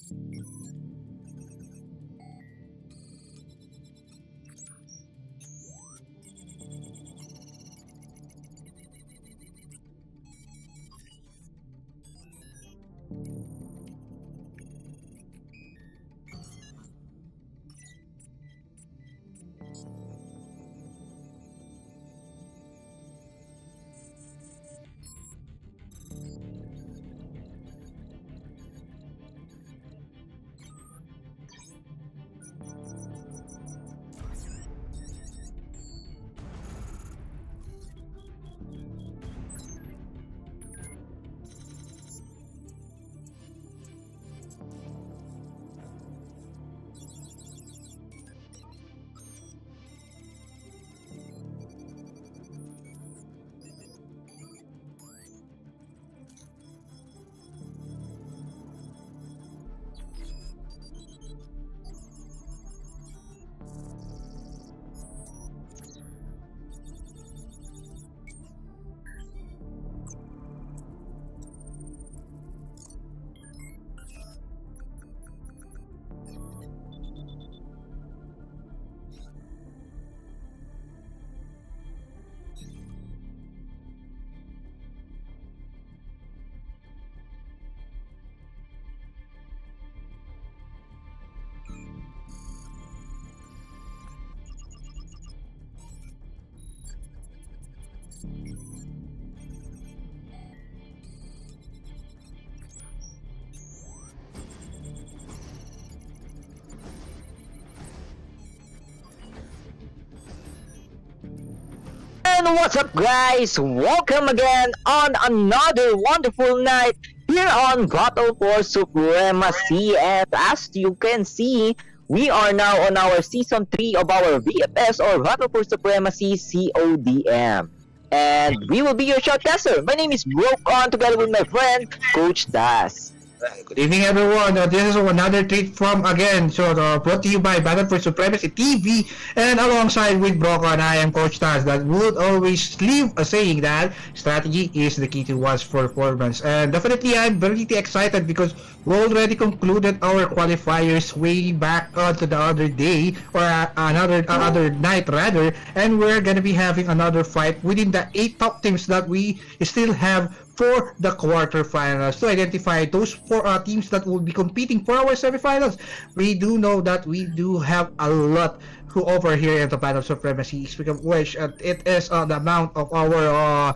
And what's up, guys? Welcome again on another wonderful night here on Battle for Supremacy. And as you can see, we are now on our season 3 of our VFS or Battle for Supremacy CoDM. And we will be your showcaster. My name is Broke On together with my friend Coach Das. Good evening, everyone. This is another treat from again. Brought to you by Battle for Supremacy TV, and alongside with Broken, I am Coach Taz. That would always leave a saying that strategy is the key to one's performance. And definitely, I'm very excited because we already concluded our qualifiers way back to the other day or other night rather, and we're gonna be having another fight within the 8 top teams that we still have for the quarterfinals to identify those 4 teams that will be competing for our semifinals. We do know that we do have a lot who over here in the Battle of Supremacy. Speaking of which, it is the amount of our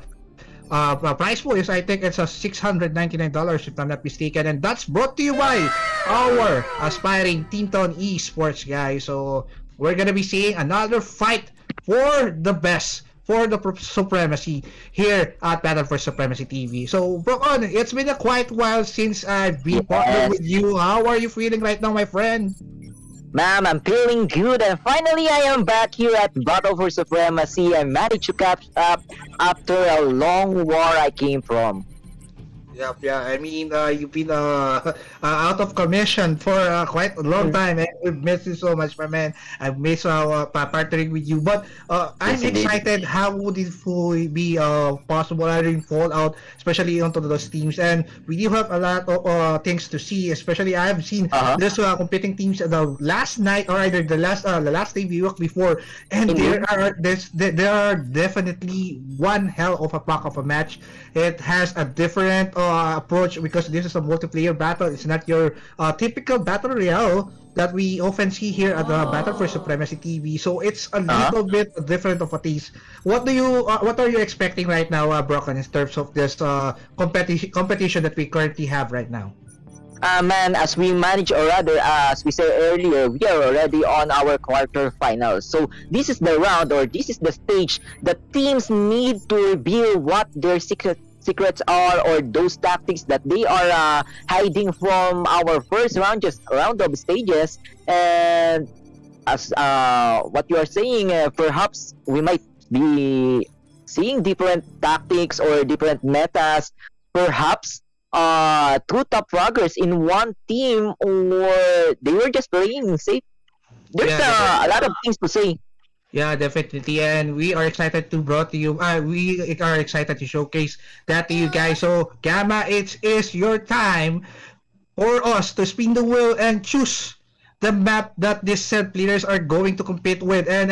prize pool is, I think it's $699 if I'm not mistaken, and that's brought to you by our aspiring Team Esports guys. So we're gonna be seeing another fight for the best for the supremacy here at Battle for Supremacy TV. So, Broken, it's been a quite while since I've been partnered with you. How are you feeling right now, my friend? Ma'am, I'm feeling good, and finally I am back here at Battle for Supremacy. I managed to catch up after a long war I came from. Yep, yeah. I mean, you've been out of commission for quite a long time, and we've missed you so much, my man. I've missed partnering with you, but I'm excited. How would it be possible in Fallout, especially onto those teams? And we do have a lot of things to see. Especially, I've seen this competing teams the last night or either the last day we worked before, and there are definitely one hell of a pack of a match. It has a different approach because this is a multiplayer battle. It's not your typical battle royale that we often see here at the Battle for Supremacy TV. So it's a little bit different of a taste. What are you expecting right now, Broken, in terms of this competition that we currently have right now? Man, as we manage, or rather, as we said earlier, we are already on our quarterfinals. So this is the round, or this is the stage that teams need to reveal what their secrets are, or those tactics that they are hiding from our first round, just round of stages. And as what you are saying, perhaps we might be seeing different tactics or different metas, perhaps two top fraggers in one team, or they were just playing safe. There's a lot of things to say. Yeah, definitely, and we are excited to brought to you. We are excited to showcase that to you guys. So, Gamma, it is your time. for us to spin the wheel and choose the map that these said players are going to compete with. And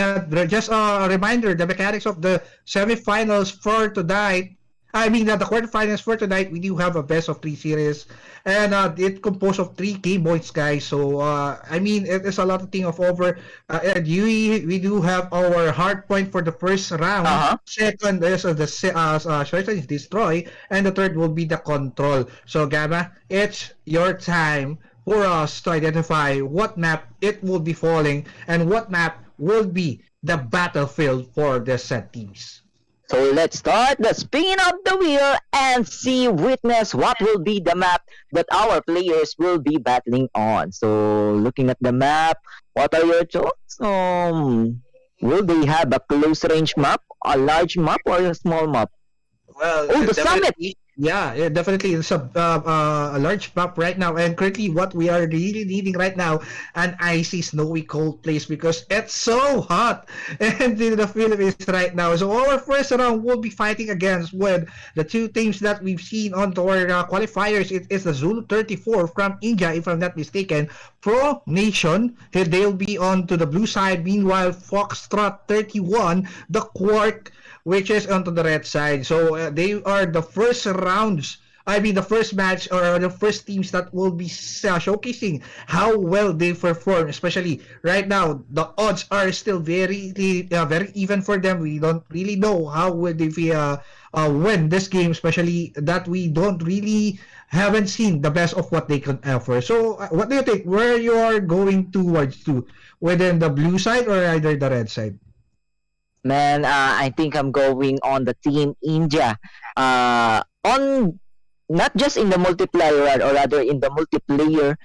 just a reminder, the mechanics of the semifinals for tonight, I mean, the quarterfinals for tonight, we do have a best of three series, and it composed of three game points, guys. So, I mean, it is a lot of thing of over. And we do have our hard point for the first round. Uh-huh. Second is short is destroy, and the third will be the control. So, Gamma, it's your time for us to identify what map it will be falling and what map will be the battlefield for the set teams. So let's start the spin of the wheel and see, witness what will be the map that our players will be battling on. So looking at the map, what are your thoughts? Will they have a close range map, a large map, or a small map? Well, Oh, the summit! yeah, definitely. It's a large map right now, and currently what we are really needing right now, an icy, snowy, cold place because it's so hot and in the Philippines right now. So our first round will be fighting against with the two teams that we've seen on our qualifiers. It is the Zulu 34 from India, if I'm not mistaken. Pro Nation, they'll be on to the blue side. Meanwhile, Foxtrot 31, the Quark, which is onto the red side. So they are the first rounds. I mean, the first match or the first teams that will be showcasing how well they perform. Especially right now, the odds are still very even for them. We don't really know how will they win this game, especially that we don't really haven't seen the best of what they can offer. So, what do you think? Where you are going towards to? Within the blue side or either the red side? Man, I think I'm going on the Team India. On not just in the multiplayer, or rather in the multiplayer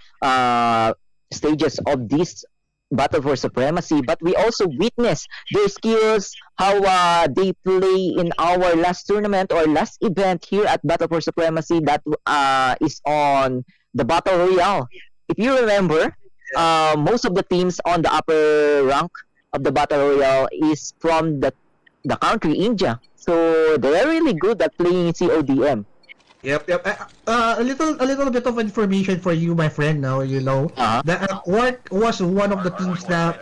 stages of this battle for supremacy, but we also witness their skills, how they play in our last tournament or last event here at Battle for Supremacy, that is on the Battle Royale. If you remember, most of the teams on the upper rank of the Battle Royale is from the country India. So they're really good at playing CoDM. Yep. A little bit of information for you, my friend. Now you know Uh-huh. that Quark was one of the teams that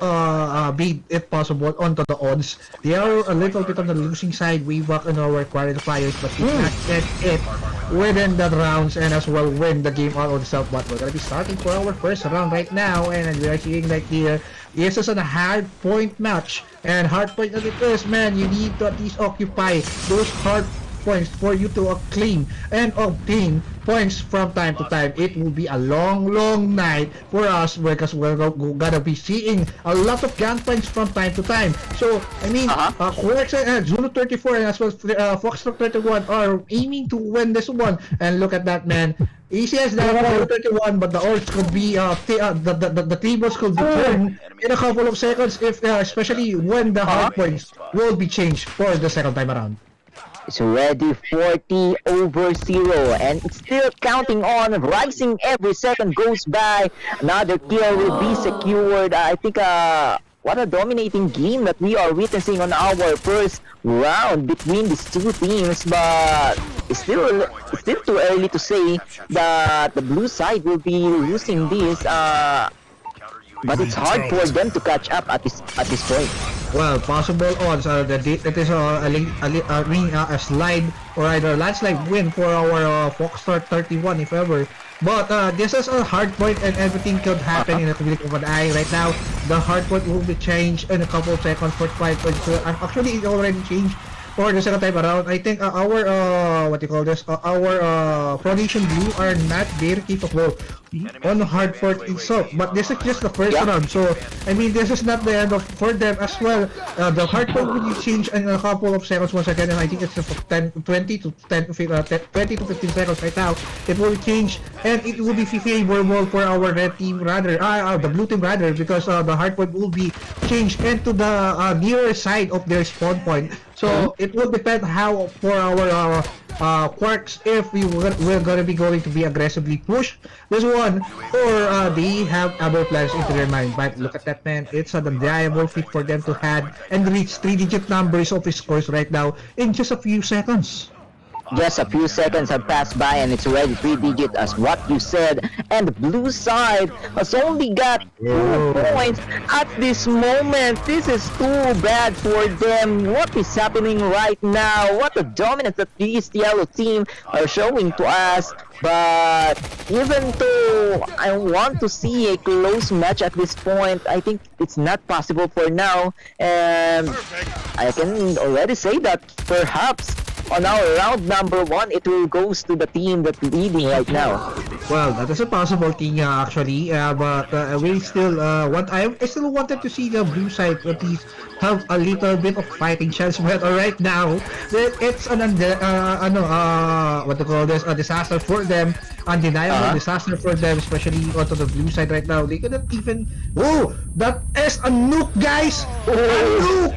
made it possible onto the odds. They are a little bit on the losing side way back in our qualifiers, but did not get it within the rounds and as well win the game out of itself. But we're gonna be starting for our first round right now, and we are seeing like here. This is a hard point match, and hard point as it is, man. You need to at least occupy those hard points for you to claim and obtain points from time to time. It will be a long night for us because we're gonna be seeing a lot of gun points from time to time. So, I mean, Quarks and Zulu 34 and as well Foxtrot 31 are aiming to win this one. And look at that, man. Easy as that, Zulu 31, but the odds could be, the tables could be turned in a couple of seconds if, especially when the hard points will be changed for the second time around. It's already 40/0, and it's still counting on, rising every second goes by. Another kill will be secured. I think what a dominating game that we are witnessing on our first round between these two teams, but it's still too early to say that the blue side will be losing this. But it's hard for them to catch up at this point. Well, possible odds are that it is a slide or either landslide win for our Foxtrot 31 if ever. But this is a hard point and everything could happen in a blink of an eye. Right now, the hard point will be changed in a couple of seconds for 5 points. Actually, it already changed for the second time around. I think our what you call this, our Foundation Blue are not very capable on hard fort itself, but this is just the first round, so I mean this is not the end of for them as well. The hard fort will change in a couple of seconds once again, and I think it's 20 to 15 seconds right now. It will change and it will be favorable for our red team rather, the blue team rather, because the hard point will be changed into the nearer side of their spawn point. So it will depend how for our Quarks if we're gonna be going to be aggressively push this one or they have other plans into their mind. But look at that, man, it's a undeniable feat for them to have and reach 3-digit numbers of scores right now in just a few seconds. Just a few seconds have passed by and it's already 3 digit as what you said. And the blue side has only got 2 points at this moment. This is too bad for them. What is happening right now? What a dominance that this yellow team are showing to us. But even though I want to see a close match at this point, I think it's not possible for now. And I can already say that perhaps on our round number 1, it will goes to the team that's leading right now. Well, that is a possible thing actually, but we still I still wanted to see the blue side at least have a little bit of fighting chance. But right now, it's what to call this, a disaster for them, undeniable disaster for them, especially onto the blue side right now. They couldn't even. Oh, that is a nuke, guys! A nuke!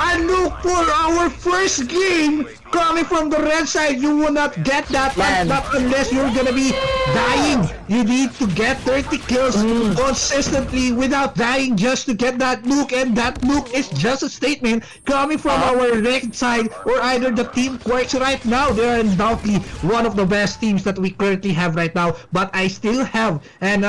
A nuke for our first game coming from the red side. You will not get that not unless you're gonna be dying. You need to get 30 kills consistently without dying just to get that nuke, and that nuke is just a statement coming from our red side or either the team Quarks right now. They are undoubtedly one of the best teams that we currently have right now, but I still have and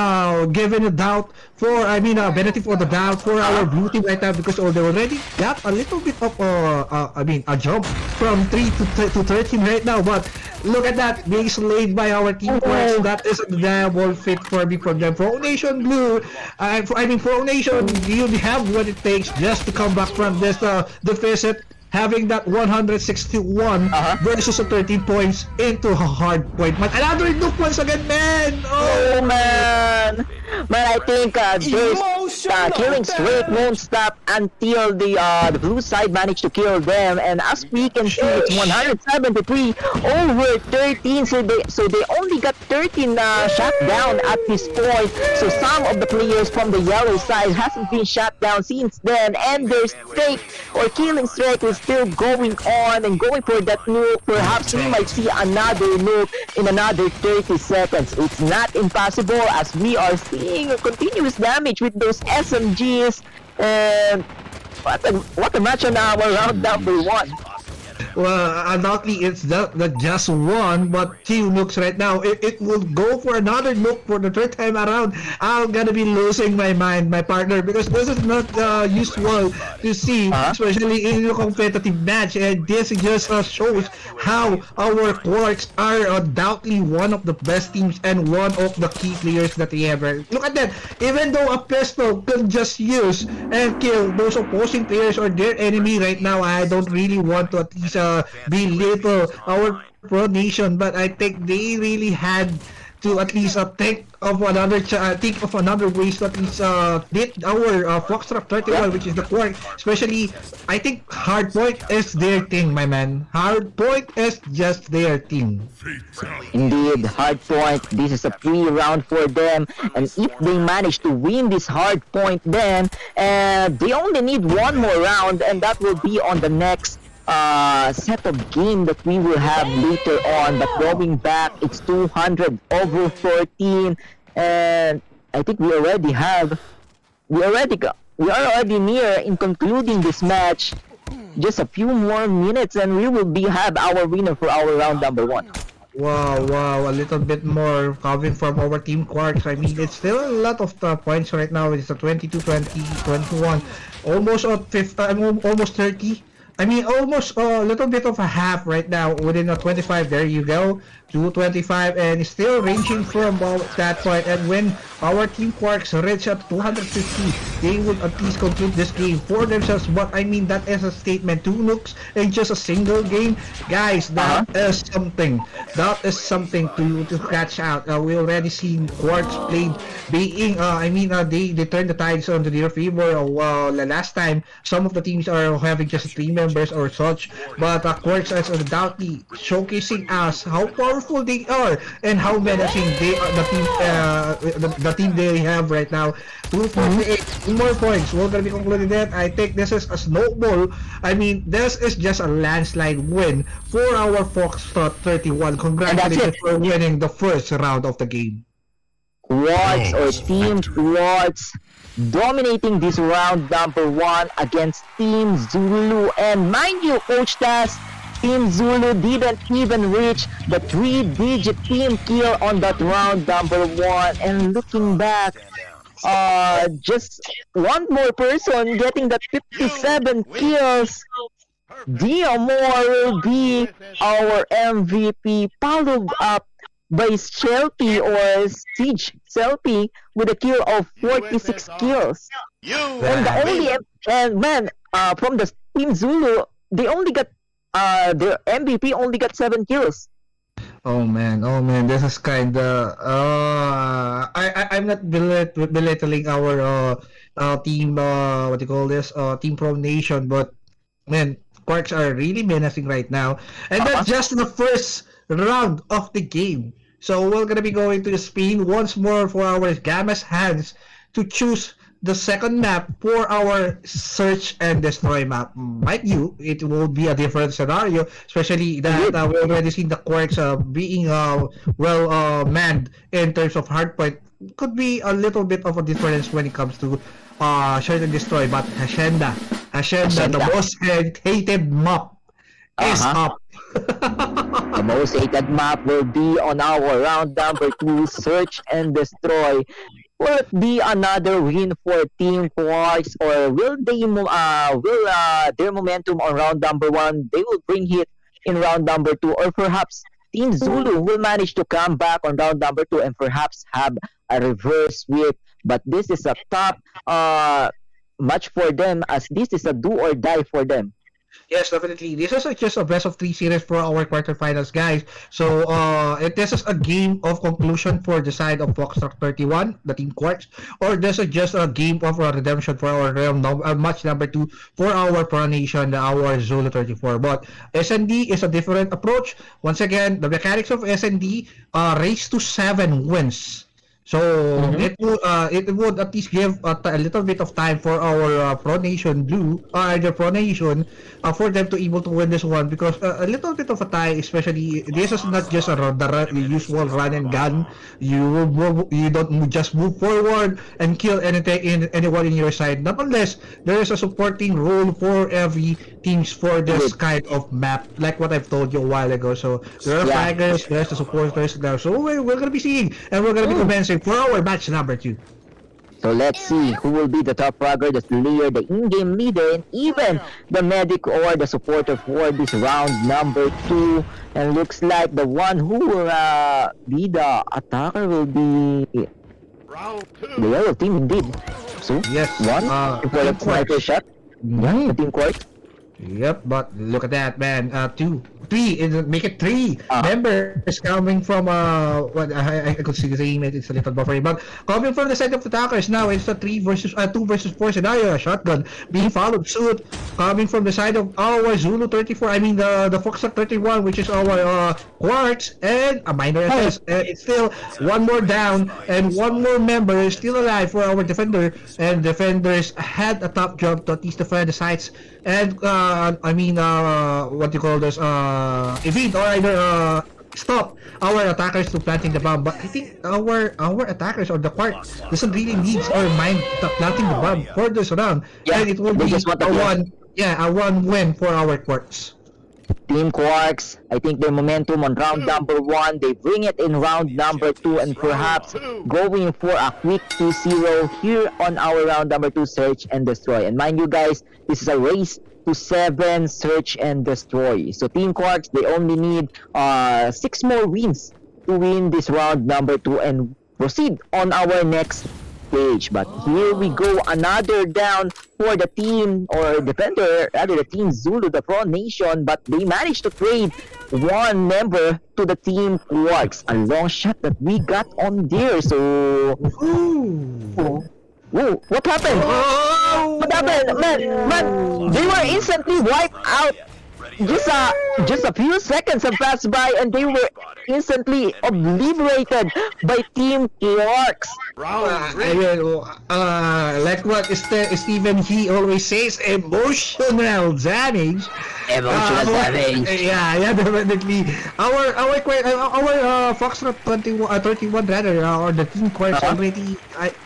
given a doubt for benefit for the doubt for our blue team right now because they already got a little bit of a jump from 3 to 13 right now. But look at that, being slayed by our team Quarks. That is a double fit for me from them. Pro Nation Blue, Pro Nation, you have what it takes just to come back from this deficit, having that 161 versus a 13 points into a hard point. But another nuke once again, man! Oh man! Man, I think this killing streak won't stop until the blue side managed to kill them. And as we can see, it's 173 over 13. So they only got 13 shot down at this point. So some of the players from the yellow side hasn't been shot down since then, and their streak or killing streak is still going on and going for that nuke. Perhaps we might see another nuke in another 30 seconds. It's not impossible as we are seeing a continuous damage with those SMGs. And what a match on our round number 1. Well, undoubtedly it's not just one, but 2 nukes right now. It will go for another nuke for the 3rd time around. I'm gonna be losing my mind, my partner, because this is not usual to see, especially in a competitive match. And this just shows how our Quarks are undoubtedly one of the best teams and one of the key players that we ever. Look at that! Even though a pistol can just use and kill those opposing players or their enemy right now, I don't really want to at least belittle our Pro Nation, but I think they really had to at least think of another ways to at least beat our Foxtrot 31, which is the Quark. Especially, I think Hardpoint is their thing, my man. Hardpoint is just their thing. Indeed, Hardpoint, this is a free round for them, and if they manage to win this Hardpoint, then they only need one more round, and that will be on the next set of game that we will have later on. But going back, it's 200 over 14, and I think we are already near in concluding this match. Just a few more minutes and we will have our winner for our round number 1. Wow, a little bit more coming from our team Quarks. I mean, it's still a lot of points right now. It's a 22, 20, 21, almost almost 30. I mean, almost a little bit of a half right now within a 25. There you go, 225, and still ranging from that point. And when our team Quarks reach at 250, they would at least conclude this game for themselves. But I mean, that is a statement. 2 nukes in just a single game, guys. That is something. That is something to catch out. We already seen Quarks played being. They turned the tides onto their favor. The last time, some of the teams are having just 3 members or such, but Quarks is undoubtedly showcasing us how powerful they are and how menacing they are. The team they have right now. 248, 2 more points. We're gonna be concluding that. I think this is a snowball. I mean, this is just a landslide win for our Foxtrot 31. Congratulations for winning the first round of the game. Quarks or Team Quarks dominating this round number 1 against Team Zulu. And mind you, Coach Tas, Team Zulu didn't even reach the three-digit team kill on that round number one. And looking back, just one more person getting that 57 kills. Diamore will be our MVP, followed up by Shelby or Siege Selfie with a kill of 46 kills. And the Wow. only and man, from the Team Zulu, they only got their MVP only got 7 kills. Oh man, this is kinda. I'm not belittling our team. What do you call this? Team Pro Nation, but man, Quarks are really menacing right now, and Uh-huh. that's just the first round of the game. So we're gonna be going to the spin once more for our Gamma's hands to choose the second map for our search and destroy map. Mind you, it will be a different scenario, especially that Indeed. we already seen the Quarks being well manned in terms of hardpoint. Could be a little bit of a difference when it comes to search and destroy, but Hacienda, the Hacienda. most hated map is Uh-huh. up. The most hated map will be on our round number two, Search and Destroy. Will it be another win for Team Quarks, or will their momentum on round number one they will bring it in round number two, or perhaps Team Zulu will manage to come back on round number two and perhaps have a reverse sweep. But this is a top match for them, as this is a do or die for them. Yes, definitely. This is just a best of three series for our quarterfinals, guys. So, this is a game of conclusion for the side of Foxtrot 31, the Team Quartz, or this is just a game of redemption for our match number two for our Pro Nation, our Zulu 34. But SND is a different approach. Once again, the mechanics of SND race to 7 wins. So Mm-hmm. it would at least give a little bit of time for our Pro Nation Blue, the Pro Nation, for them to able to win this one, because a little bit of a tie, especially this is not just the usual run and gun. You don't just move forward and kill anyone in your side, not unless there is a supporting role for every teams for this Indeed. kind of map, like what I've told you a while ago. So there are Yeah. flaggers, there's the supporters there. So we're gonna be seeing, and we're gonna be Mm. commencing for our match number two. So let's see who will be the top fragger, the slayer, the in-game leader, and even the medic or the supporter for this round number two. And looks like the one who will be the attacker will be the yellow team indeed. So Yes, one for the Team sniper Quartz. shot. Yeah, the team court. Yep, but look at that, man. Two, three, make it three Ah. members coming from what I could see the name. It's a little buffery, but coming from the side of attackers now, it's a two versus four scenario. A shotgun being followed suit coming from the side of our Zulu 34. I mean the Foxtrot 31, which is our Quartz and a minor SS. It's still one more down and one more member is still alive for our defender. And defenders had a top job to at least defend the sites. And what do you call this? Evade or either stop our attackers to planting the bomb. But I think our attackers or the Quark doesn't really need or mind planting the bomb for this round. Yeah, And it will they be just want the a kill. one win for our Quarks. Team Quarks, I think their momentum on round number one, they bring it in round number two, and perhaps going for a quick 2-0 here on our round number two, Search and Destroy. And mind you guys, this is a race to 7 Search and Destroy. So Team Quarks, they only need 6 more wins to win this round number two and proceed on our next stage. But here we go, another down for the team or defender, rather the team Zulu, the Pro Nation, but they managed to trade one member to the team Quarks. A long shot that we got on there. So, Ooh. whoa, what happened? Oh! What happened? Man, they were instantly wiped out. Just a few seconds have passed by and they were instantly obliterated by Team Quarks. Like what Stephen he always says, emotional damage. Emotional damage. Yeah, definitely. Our Foxtrot 31 rather, or the Team Quartz already,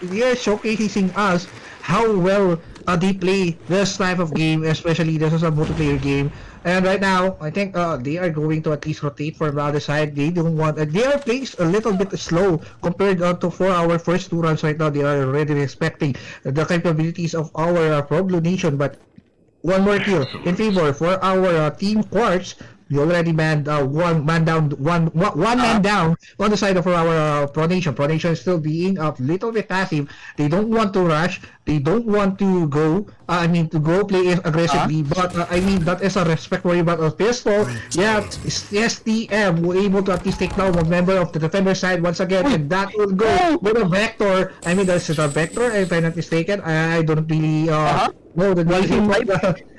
they are showcasing us how well they play this type of game, especially this is a multiplayer game. And right now, I think they are going to at least rotate from the other side. They don't want. They are playing a little bit slow compared to for our first two rounds right now. They are already respecting the capabilities of our Pro Blue Nation, but one more kill in favor for our team Quartz. We already manned one man down, one man down on the side of our Pro Nation. Pro Nation is still being a little bit passive. They don't want to rush. They don't want to go. To go play aggressively. But I mean, that is a respect for you. But a pistol, yeah, yes, T.E.A.M were able to at least take down one member of the defender side once again, and that will go with a vector. I mean, that's a vector, if I'm not mistaken. I don't really know the name.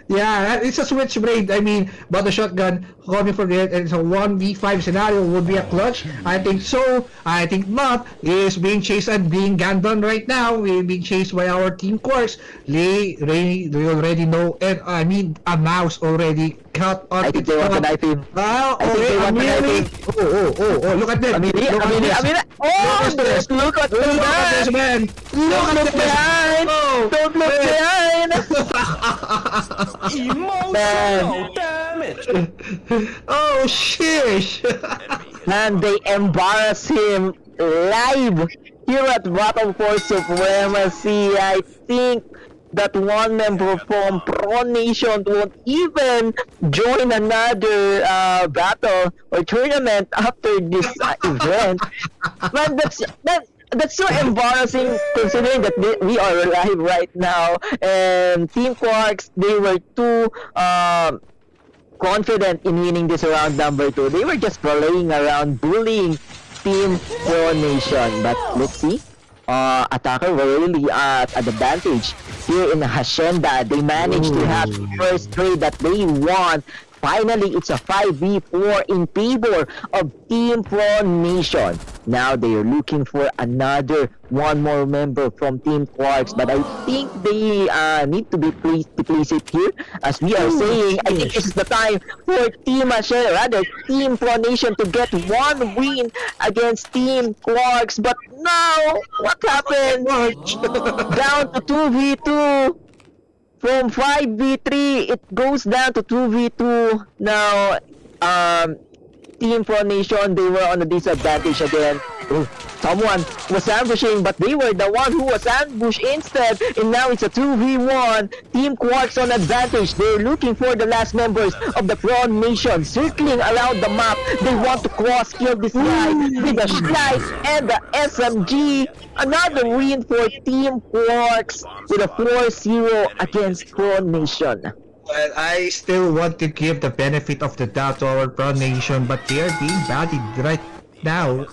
Yeah, it's a switchblade. I mean, but the shotgun coming from there, and it's a 1v5 scenario would be a clutch. I think so. I think not. He is being chased and being gunned down right now. We're being chased by our team course. They already know, and I mean, a mouse already cut on I think they want to knife him. Wow, I think they want to knife him. Oh, look at that. Amiri. Oh, look at this man. Don't look behind. Don't look behind. Emotional damage. Oh, sheesh. And they embarrass him live here at Battle for Supremacy. I think that one member from Pro Nation won't even join another battle or tournament after this event. Man, that's so embarrassing considering that we are live right now, and Team Quarks, they were too confident in winning this round number 2. They were just playing around, bullying Team Pro Nation. But let's see. Attacker were really at advantage here in Hacienda. They managed to have the first trade that they won. Finally, it's a 5v4 in favor of Team Pro Nation. Now they are looking for one more member from Team Quarks, but I think they need to be pleased to place it here. As we are saying, I think this is the time for Team Pro Nation to get one win against Team Quarks. But now, what happened? Down to 2v2. From 5v3, it goes down to 2v2. Now, Team Pro Nation, they were on a disadvantage again. Someone was ambushing, but they were the one who was ambushed instead. And now it's a 2v1. Team Quarks on advantage. They're looking for the last members of the Pro Nation, circling around the map. They want to cross-kill this guy with the Schleich and the SMG. Another win for Team Quarks with a 4-0 against Pro Nation. Well, I still want to give the benefit of the doubt to our Pro Nation, but they are being bodied right now.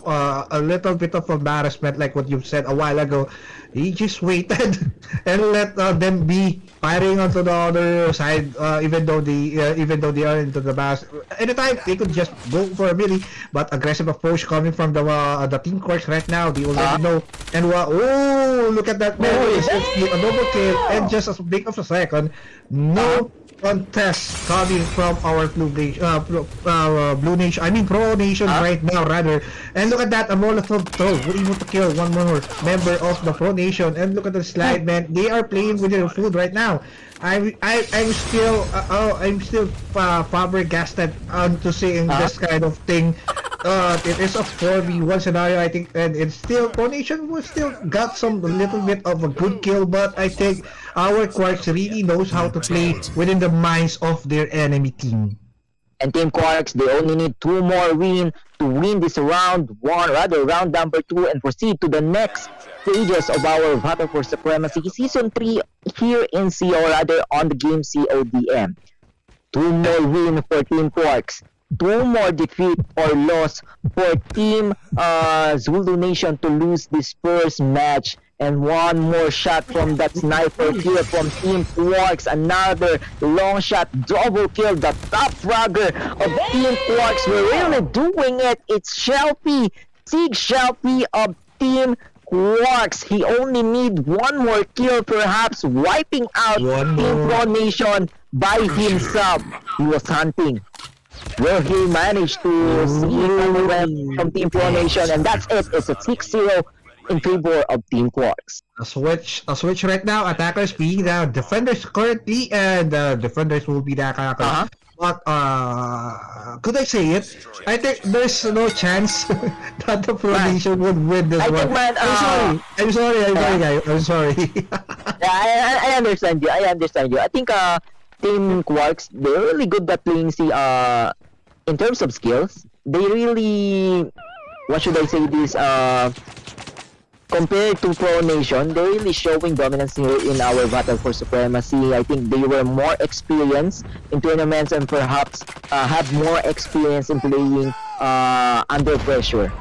A little bit of embarrassment, like what you've said a while ago. He just waited and let them be firing onto the other side, even though they are into the bas. Anytime they could just go for a melee, but aggressive approach coming from the team course right now. They already know. And look at that man! It's a double kill and just as big of a second. No contest coming from our Blue Nation. I mean Pro Nation right now rather. And look at that, a Molotov throw. We're able to kill one more member of the Pro Nation. And look at the slide, man. They are playing with their food right now. I'm still flabbergasted onto seeing this kind of thing. It is a 4v1 scenario, I think, and it's still Pro Nation will still got some little bit of a good kill, but I think our Quarks really knows how to play within the minds of their enemy team. And Team Quarks, they only need 2 more wins to win this round number 2, and proceed to the next stages of our Battle for Supremacy Season 3 here in on the game CoDM. 2 more wins for Team Quarks. 2 more defeat or loss for Team Zulu Nation to lose this first match. And 1 more shot from that sniper here from Team Quarks. Another long shot, double kill. The top fragger of Team Quarks. We're really doing it. It's Shelfie, Sig Shelfie of Team Quarks. He only need 1 more kill, perhaps wiping out Team Pro Nation by himself. He was hunting. Well, he managed to see from Team Pro Nation, and that's it. It's a 6-0 in favor of Team Quarks. A switch right now. Attackers being the defenders currently, and defenders will be the attackers. But could I say it? I think there's no chance that the Pro Man, Nation would win this I one. think, man, I'm sorry, guys. I'm sorry. yeah, I understand you. I understand you. I think Team Quarks, they're really good at playing in terms of skills. They really, what should I say this, compared to Pro Nation, they're really showing dominance here in our battle for supremacy. I think they were more experienced in tournaments and perhaps have more experience in playing under pressure.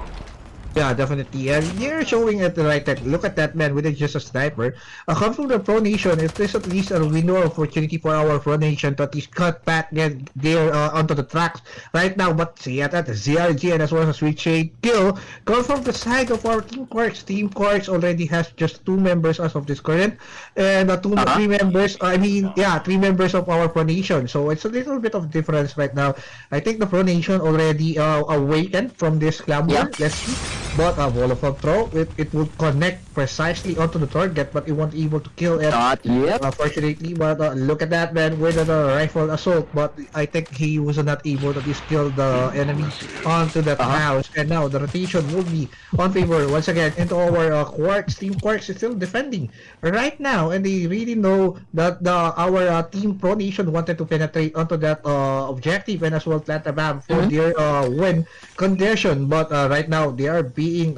Yeah, definitely. And you're showing it the right time. Look at that man with just a sniper. Come from the Pro Nation, if there's at least a window opportunity for our Pro Nation to at least cut back their onto the tracks right now. But see at that ZRG and as well as Sweet Shade kill come from the side of our Team Quarks. Team Quarks already has just 2 members as of this current, and three members. Three members of our Pro Nation. So it's a little bit of difference right now. I think the Pro Nation already awakened from this clamor. Yeah. Let's see. But a wall of throw, it will connect precisely onto the target, but it won't able to kill it. Not yet. Fortunately, but look at that man with a rifle assault. But I think he was not able to just kill the enemy onto that house. And now the rotation will be on favor once again into our Quarks. Team Quarks is still defending right now, and they really know that our Team Pro Nation wanted to penetrate onto that objective and as well plant a bomb for their win condition. But right now they are being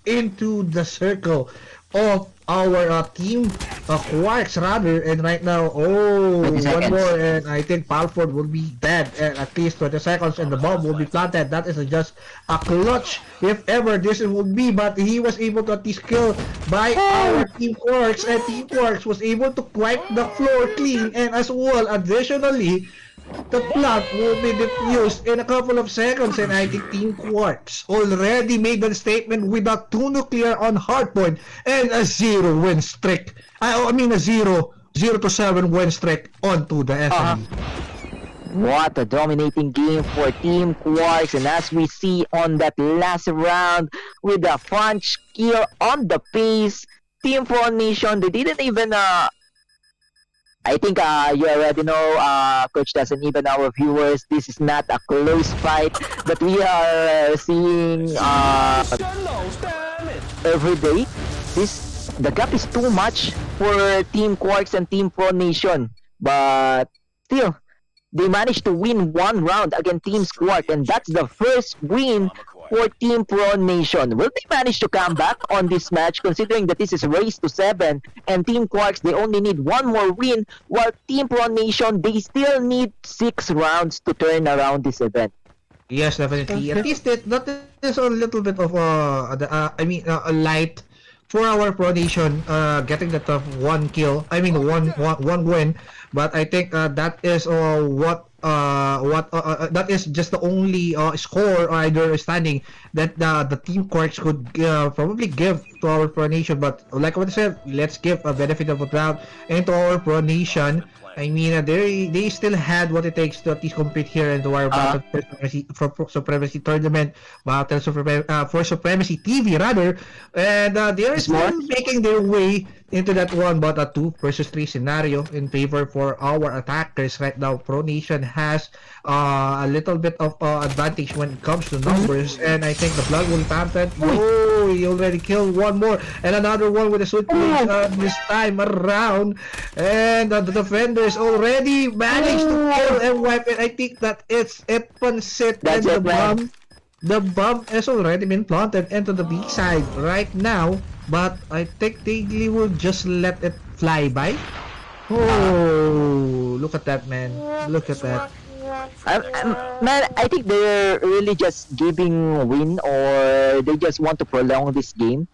into the circle of our team Quarks rather, and right now one more and I think Palford will be dead at least 20 seconds and the bomb will be planted. That is just a clutch if ever this would be, but he was able to at least kill by our Team Quarks, and Team Quarks was able to wipe the floor clean, and as well additionally the plant will be diffused in a couple of seconds, and I think Team Quarks already made a statement with a 2 nuclear on hardpoint and a 0 win streak. I mean a 0 to 7 win streak onto the SME. What a dominating game for Team Quarks, and as we see on that last round with the punch kill on the pace, Team Pro Nation, they didn't even I think you already know, Coach Taz, and even our viewers, this is not a close fight that we are seeing every day. The gap is too much for Team Quarks and Team Pro Nation, but still, they managed to win one round against Team Quark, and that's the first win for Team Pro Nation. Will they manage to come back on this match, considering that this is race to 7, and Team Quarks, they only need one more win, while Team Pro Nation, they still need 6 rounds to turn around this event? Yes, definitely. At least that is a little bit of a light for our Pro Nation getting the top 1 kill. I mean one win, but I think that is that is just the only score or either standing that the Team Quarks could probably give to our Pro Nation. But like what I said, let's give a benefit of the doubt into our Pro Nation. I mean, they still had what it takes to at least compete here in the War Battle for Supremacy Tournament, Battle for Supremacy TV rather, and they are still making their way into that 1 but a 2 versus 3 scenario in favor for our attackers right now. Pro Nation has a little bit of advantage when it comes to numbers, and I think the blood will planted. Oh, he already killed one more, and another one with a sweet this time around, and the defenders already managed to kill and wipe it. I think that it's Epon sit and the bomb has already been planted into the B side right now, but I think they will just let it fly by. Oh, look at that, man. Look at that. Man, I think they're really just giving win, or they just want to prolong this game.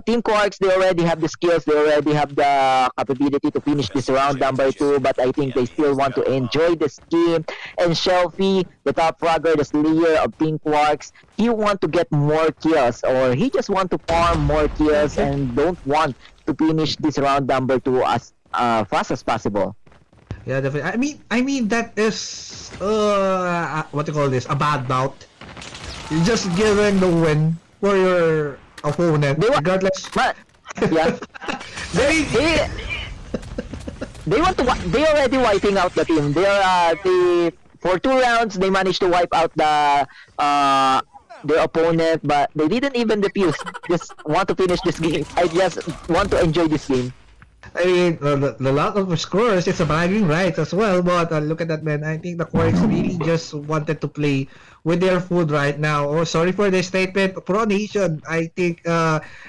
Team Quarks, they already have the skills, they already have the capability to finish this round number 2, but I think they still want to enjoy this game. And Shelfie, the top fragger, the slayer of Team Quarks, he want to get more kills, or he just want to farm more kills and don't want to finish this round number 2 as fast as possible. Yeah, definitely. I mean that is what do you call this? A bad bout. You're just giving the win for your opponent, regardless. Yeah. they they already wiping out the team. They for 2 rounds they managed to wipe out uh their opponent, but they didn't even defuse. Just want to finish this game. I just want to enjoy this game. I mean, the lot of scores is a bragging rights as well, but look at that, man. I think the Quarks really just wanted to play with their food right now. Oh, sorry for the statement. Pro Nation, I think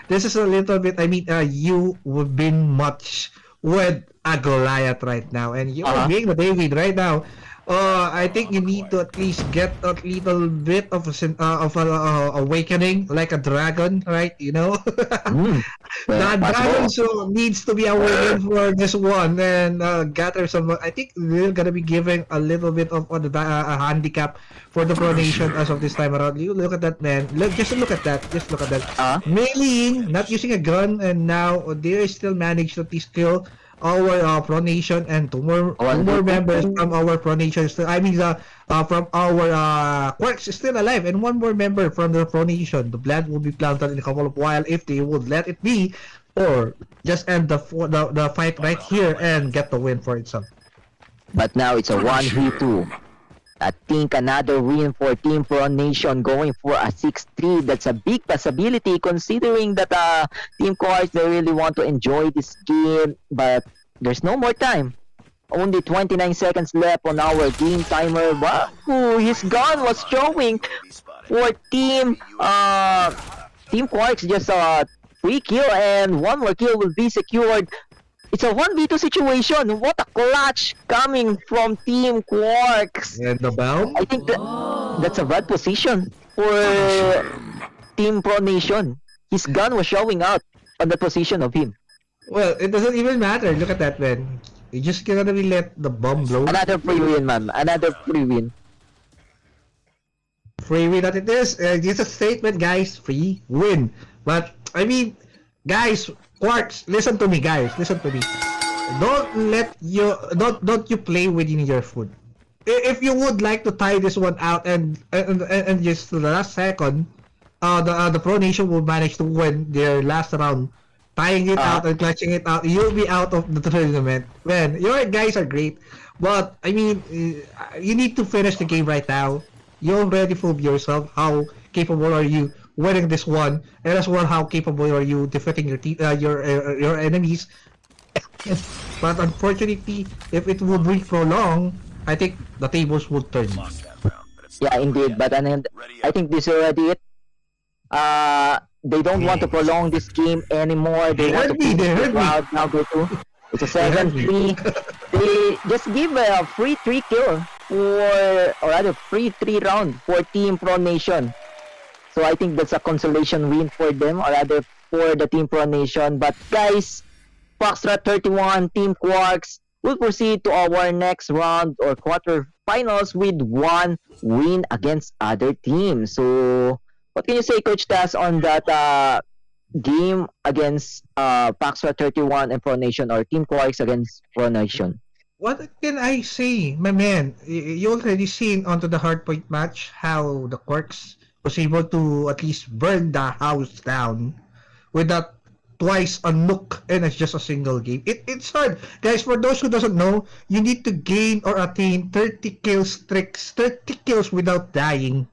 this is a little bit, I mean, you have been much with a Goliath right now, and you are being the David right now. I think you need to at least get a little bit of awakening, like a dragon, right? You know, Mm, the dragon possible. so needs to be awakened for this one and gather some. I think they're gonna be giving a little bit of a handicap for the Pro Nation as of this time around. You look at that, man. Just look at that. Just look at that. Uh, Meleeing, not using a gun, and now they still managed to at least kill our Pro Nation and two one more v members two. from our Pro Nation. I mean, from our Quarks is still alive, and one more member from the Pro Nation. The blood will be planted in a couple of while if they would let it be, or just end the fight right here and get the win for itself. But now it's a 1v2. I think another win for Team Pro Nation going for a 6-3. That's a big possibility considering that Team Cards, they really want to enjoy this game. But there's no more time. Only 29 seconds left on our game timer. Wow, his gun was showing for Team Quarks. Just a 3 kill and one more kill will be secured. It's a 1v2 situation. What a clutch coming from Team Quarks. And the bell? I think that's a bad position for Team Pro Nation. His gun was showing out on the position of him. Well, it doesn't even matter. Look at that, man. You just cannot really let the bomb blow. Another free win, man. Another free win. Free win that it is. It's a statement, guys. Free win. But, I mean, guys, Quarks, listen to me, guys. Listen to me. Don't you play within your food. If you would like to tie this one out and just the last second, the Pro Nation will manage to win their last round, tying it out and clutching it out. You'll be out of the tournament. Man, your guys are great, but I mean, you need to finish the game right now. You already proved yourself how capable are you winning this one, and as well how capable are you defeating your enemies. But unfortunately, if it would be prolonged, I think the tables would turn. Yeah, indeed. But I think this is already it. They don't want to prolong this game anymore. They want to keep the crowd now go to. It's a 7-3. They just give a free 3 kill or rather free 3 round for Team Pro Nation. So I think that's a consolation win for them, or rather for the Team Pro Nation. But guys, Foxtrot 31, Team Quarks will proceed to our next round or quarterfinals with one win against other teams. So what can you say, Coach Taz, on that game against Foxtrot 31 and Pro Nation, or Team Quarks against Pro Nation? What can I say, my man? You already seen onto the hardpoint match how the Quarks was able to at least burn the house down with that twice a nuke and it's just a single game. It's hard. Guys, for those who doesn't know, you need to gain or attain 30 kills streaks, 30 kills without dying.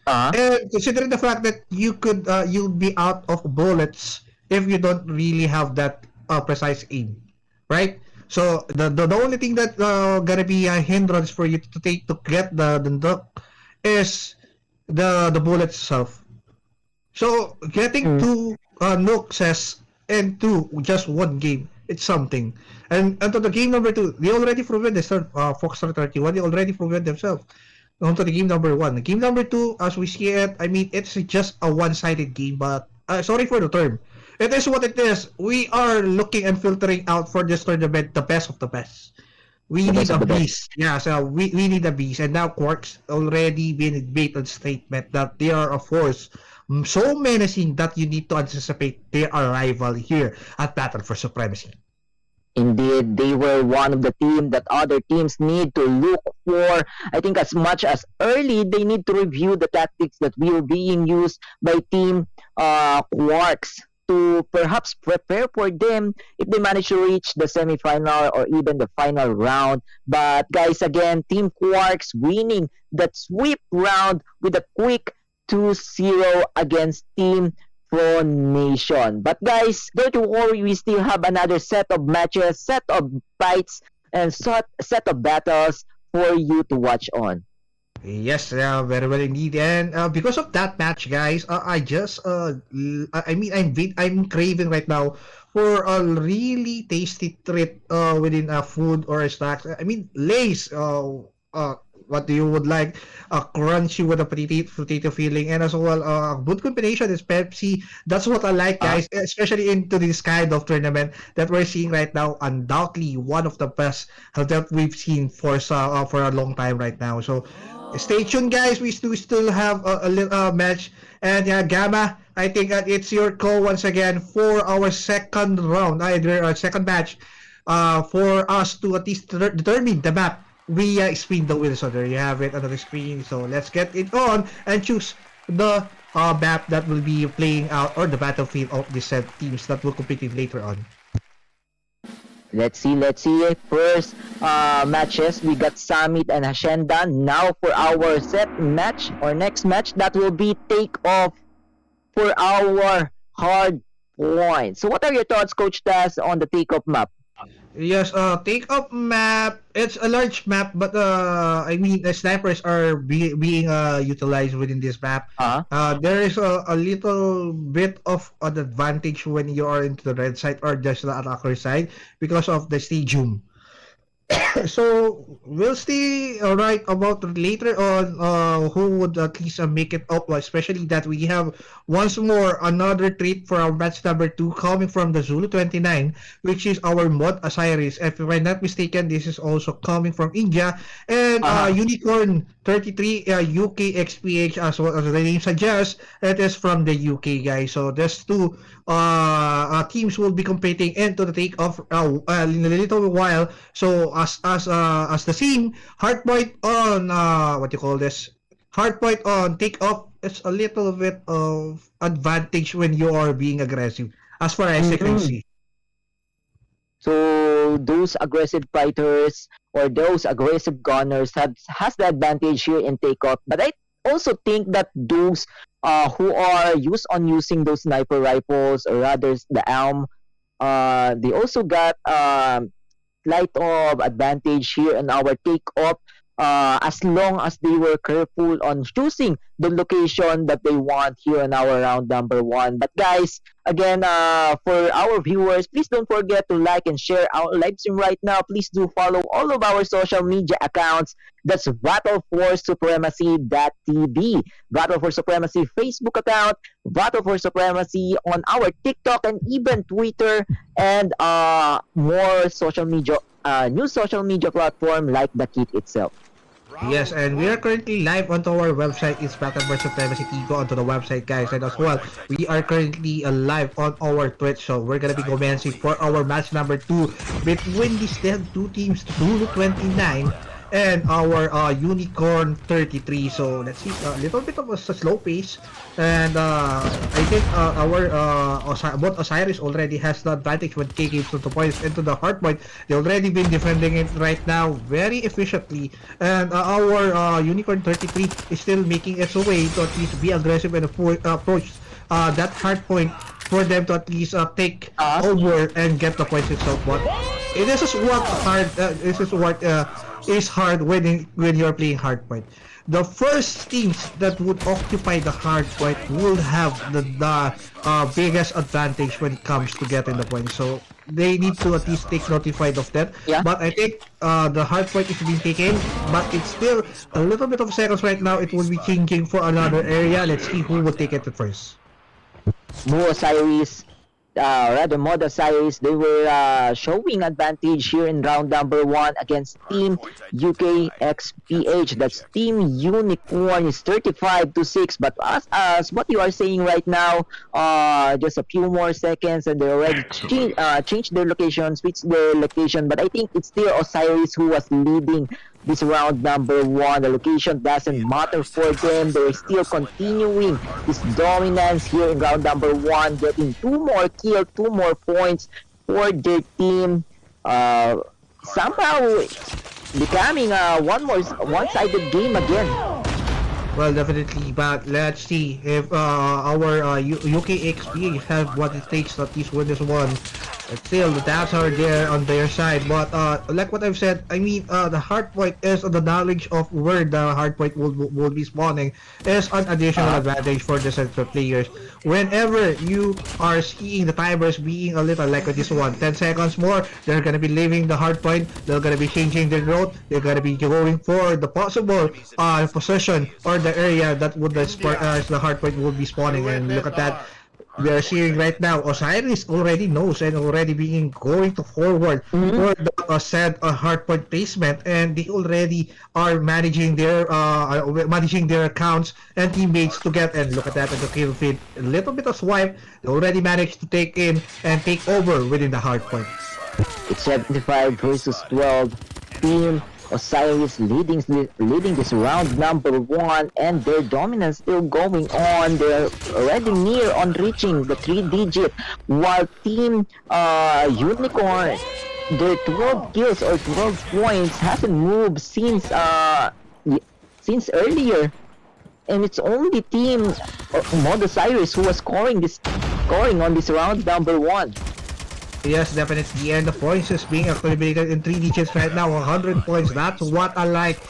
And considering the fact that you'll be out of bullets if you don't really have that precise aim, right? So the only thing that gonna be a hindrance for you to get the nuke is the bullet itself. So getting two nukes into just one game, it's something. And onto the game number 2, they already proven this. Foxtrot 31, they already proven themselves. Onto the game number 1. The game number 2, as we see it, I mean, it's just a one-sided game, but sorry for the term. It is what it is. We are looking and filtering out for this tournament the best of the best. We need a beast. Yeah, so we need a beast. And now Quarks already been made a statement that they are a force so menacing that you need to anticipate their arrival here at Battle for Supremacy. Indeed, they were one of the team that other teams need to look for. I think as much as early, they need to review the tactics that will being used by Team Quarks. to perhaps prepare for them if they manage to reach the semifinal or even the final round. But guys, again, Team Quarks winning that sweep round with a quick 2-0 against Team Pro Nation. But guys, don't you worry, we still have another set of matches, set of fights, and set of battles for you to watch on. Yes, very well indeed. And because of that match, guys, I just I mean, I'm craving right now for a really tasty treat within a food or a snacks. I mean, Lay's. What do you would like? Crunchy with a potato filling, and as well, a good combination is Pepsi. That's what I like, Uh, guys, especially into this kind of tournament that we're seeing right now. Undoubtedly, one of the best that we've seen for a long time right now. So stay tuned, guys. We still have a little match. And yeah, Gamma, I think that it's your call once again for our second round, either second match, for us to at least determine the map via screen the wheel. So there you have it on the screen. So let's get it on and choose the map that will be playing out, or the battlefield of the said teams that will compete in later on. let's see, let's see. First matches, we got Summit and Hacienda. Now for our set match or next match, that will be Take Off for our hard point. So what are your thoughts, Coach Taz, on the Take Off map? Yes, take up map. It's a large map, but I mean, the snipers are being utilized within this map. Uh-huh. There is a little bit of an advantage when you are into the red side or just the attacker side because of the stadium. So we'll see right about later on who would at least make it up, especially that we have once more another treat for our match number 2 coming from the Zulu 29, which is our Mod Osiris. If I'm not mistaken, this is also coming from India, and Unicorn 33 UK XPH, as well as the name suggests, it is from the UK, guys. So these two teams will be competing into the takeoff in a little while. So as the scene, hardpoint on what you call this, hardpoint on takeoff, it's a little bit of advantage when you are being aggressive, as far as I can see. So those aggressive fighters or those aggressive gunners has the advantage here in Takeoff. But I also think that those who are using those sniper rifles, or rather the ALM, they also got light of advantage here in our Takeoff, as long as they were careful on choosing the location that they want here in our round number 1. But guys, again, for our viewers, please don't forget to like and share our live stream right now. Please do follow all of our social media accounts. That's Battle for Supremacy.tv, Battle for Supremacy Facebook account, Battle for Supremacy on our TikTok and even Twitter, and more social media, new social media platform like the kit itself. Yes, and we are currently live onto our website. It's Battle for Supremacy. Go onto the website, guys, and as well, we are currently live on our Twitch. So we're gonna be commencing for our match number 2 between these two teams, Zulu 29 and our Unicorn 33. So let's see, a little bit of a slow pace, and I think both Osiris already has the advantage when K gives the points into the hard point. They already been defending it right now very efficiently, and our Unicorn 33 is still making its way to at least be aggressive and approach that hard point for them to at least take over and get the points itself. But this is what hard. This is what is hard when you're playing hard point. The first teams that would occupy the hard point will have the biggest advantage when it comes to getting the points. So they need to at least take notified of that. Yeah. But I think the hard point is being taken, but it's still a little bit of seconds right now. It will be changing for another area. Let's see who will take it first. Mo Osiris, Mod Osiris, they were showing advantage here in round number 1 against Team UK XPH. That's Team Unicorn is 35-6. But as what you are saying right now, just a few more seconds and they already changed their location, switched their location. But I think it's still Osiris who was leading this round number 1. The location doesn't matter for them. They're still continuing this dominance here in round number 1, getting 2 more kills, 2 more points for their team. Somehow becoming a one-sided game again. Well, definitely, but let's see if our UKXP have what it takes to at least win this one. Still, the tabs are there on their side, but like what I've said, I mean, the hard point is the knowledge of where the hard point will be spawning is an additional advantage for the central players. Whenever you are seeing the timers being a little like this one, 10 seconds more, they're gonna be leaving the hard point, they're gonna be changing their route, they're gonna be going for the possible position or the area that would the hard point will be spawning. And look at that. We are seeing right now, Osiris already knows and already being going to forward for the said hardpoint placement, and they already are managing their accounts and teammates to get. And look at that at the kill feed, a little bit of swipe, they already managed to take in and take over within the hardpoint. It's 75 versus 12. Team Osiris leading this round number 1, and their dominance still going on. They're already near on reaching the 3-digit, while Team Unicorn, their 12 kills or 12 points hasn't moved since earlier, and it's only Team Mod Osiris who was scoring on this round number 1. Yes, definitely, and the points is being accumulated in 3 digits right now, 100 points. That's what I like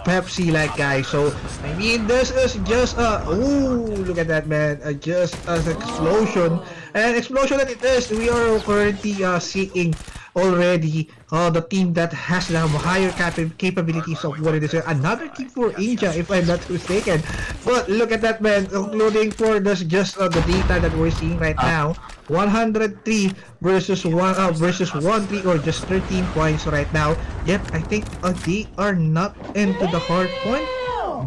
Pepsi, like, guys. So I mean, this is just look at that, man, just an explosion, and explosion that it is. We are currently seeing already the team that has the higher capabilities of what it is. Another team for India, if I'm not mistaken. But look at that, man, including for this just the data that we're seeing right now. 103 versus 1-3, or just 13 points right now. Yet I think they are not into the hard point.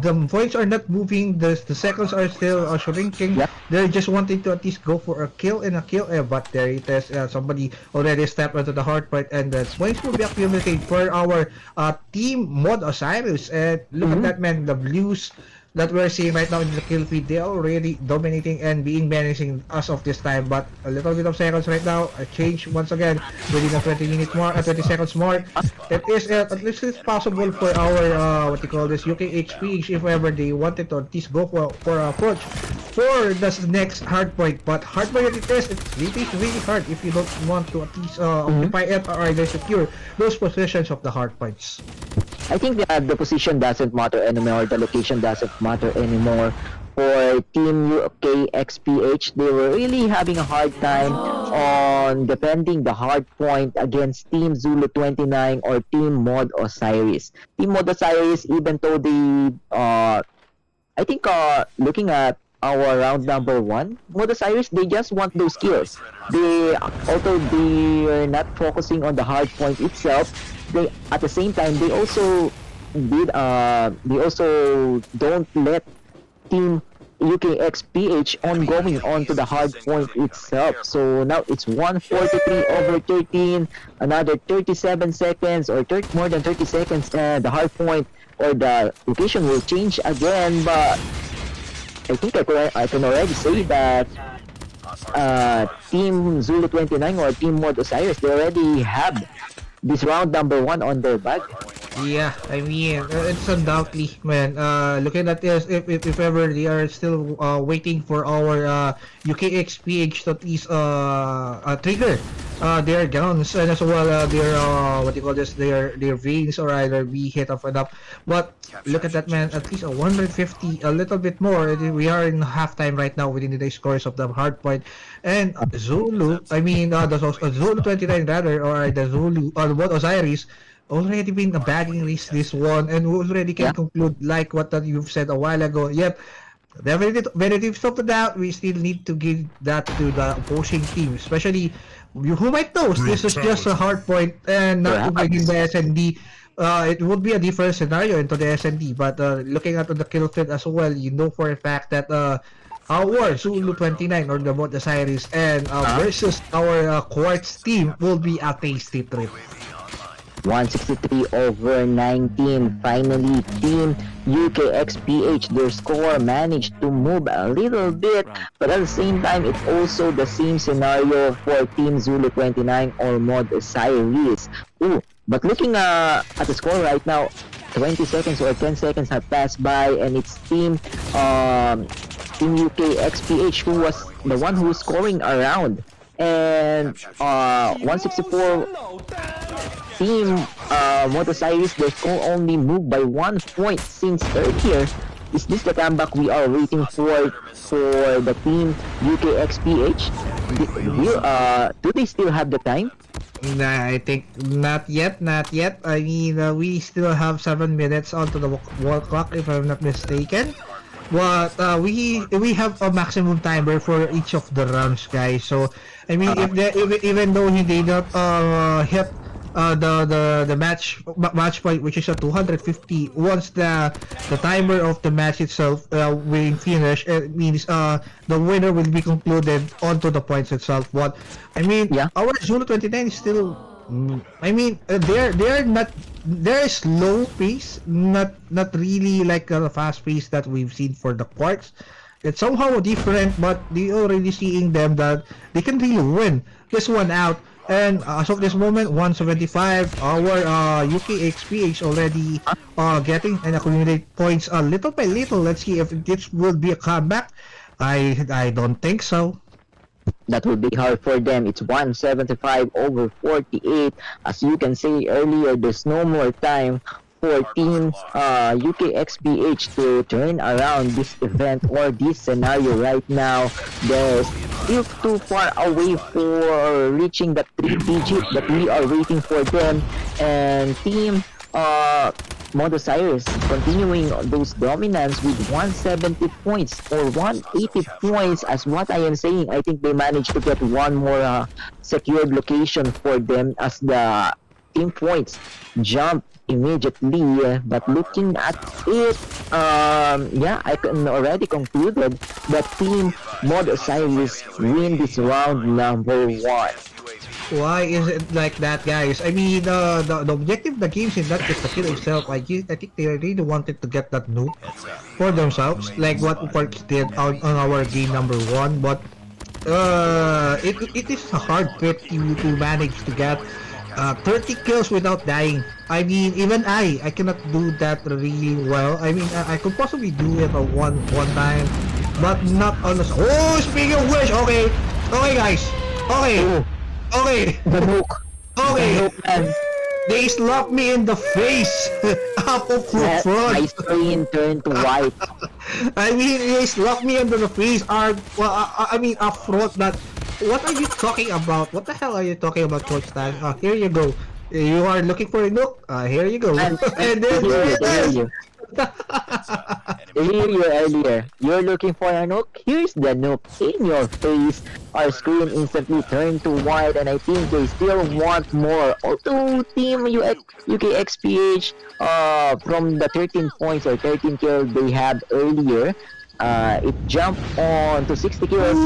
The points are not moving. The seconds are still shrinking. Yep. They're just wanting to at least go for a kill and a kill. But there it is. Somebody already stepped into the hard point, and the points will be accumulated for our team Mod Osiris. And look at that, man. The blues that we're seeing right now in the kill feed, they are already dominating and being menacing as of this time. But a little bit of seconds right now, a change once again within the 20 seconds mark. It is at least it's possible for our what you call this UKHP if ever they wanted to at least go for a approach for this next hard point. But hard point it is, it's really hard if you don't want to at least occupy it or either secure those positions of the hard points. I think that the position doesn't matter anymore, the location doesn't matter anymore. For Team UKXPH, they were really having a hard time on defending the hard point against Team Zulu 29 or Team Mod Osiris. Team Mod Osiris, even though they, I think looking at our round number 1, Mod Osiris, they just want those kills. Although they are not focusing on the hard point itself, they at the same time they also don't let Team UKXPH ongoing onto the hard point itself. So now it's 143 over 13, another 37 seconds or more than 30 seconds, and the hard point or the location will change again. But I think I can already say that Team Zulu 29 or Team Mod Osiris, they already have this round number 1 on their bag. Yeah, I mean, it's undoubtedly, man. Looking at this, if ever they are still waiting for our UKXPH to at least trigger their guns, and as well their what do you call this, their veins or either be hit off and up. But look at that, man, at least a 150, a little bit more. We are in halftime right now within the scores of the hard point. And Zulu, I mean, the Zulu 29 rather, or the Zulu, or what Osiris, already been a bagging list this one, and we already can conclude like what you've said a while ago. Yep, benefits of the doubt, we still need to give that to the opposing team, especially who might know this is just a hard point and not to begin the SND. It would be a different scenario into the SND, but looking at the kill feed as well, you know for a fact that our Zulu 29 or the Mod Osiris and versus our Quartz team will be a tasty trip. 163 over 19. Finally, Team UKXPH, their score managed to move a little bit, but at the same time, it's also the same scenario for Team Zulu 29 or Mod Osiris. Ooh, but looking at the score right now, 20 seconds or 10 seconds have passed by, and it's Team UK XPH who was the one who was scoring around. And 164 Team Motorcycles, their score only moved by 1 point since earlier. Is this the comeback we are waiting for the Team UK XPH? Do they still have the time? Nah, I think not yet, not yet. I mean, we still have 7 minutes onto the wall clock, if I'm not mistaken. But we have a maximum timer for each of the rounds, guys. So I mean, even though he did not hit the match point, which is a 250, once the timer of the match itself will finish, it means the winner will be concluded onto the points itself. But I mean, Yeah. our Zulu 29 is still. I mean, they're not. They're slow pace, not really like the fast pace that we've seen for the Quarks. It's somehow different, but they already seeing them that they can really win this one out. And as of this moment, 175, our UK XP is already getting and accumulate points little by little. Let's see if this will be a comeback. I don't think so. That would be hard for them. It's 175 over 48. As you can say earlier, there's no more time for Team UKXPH to turn around this event or this scenario right now. They're still too far away for reaching the 3 digit that we are waiting for them. And Team Modosiris continuing those dominance with 170 points or 180 points. As what I am saying, I think they managed to get one more secured location for them as the team points jump immediately. But looking at it, yeah, I can already concluded that Team Modosiris win this round number 1. Why is it like that, guys? I mean, the objective of the game is not just to kill itself. I think they really wanted to get that nuke for themselves, like what Quarks did on our game number 1. But it is a hard fit to manage to get 30 kills without dying. I mean, even I cannot do that really well. I mean, I could possibly do it one time, but not on the. Oh, speaking of which, okay, guys, okay. Oh, Okay, the nuke. okay, The nuke, man. they slapped me in the face up of the My front. screen turned to white. I mean, they slapped me into the face. I mean, up front. That. What are you talking about? What the hell are you talking about, Coach Stan? Here you go. You are looking for a nuke. Here you go. And And then to there it is. hear you. To hear you earlier. You're looking for a nuke? Here's the nuke in your face. Our screen instantly turned to white, and I think they still want more. Although Team UKXPH, from the 13 points or 13 kills they had earlier, it jumped on to 60 kills.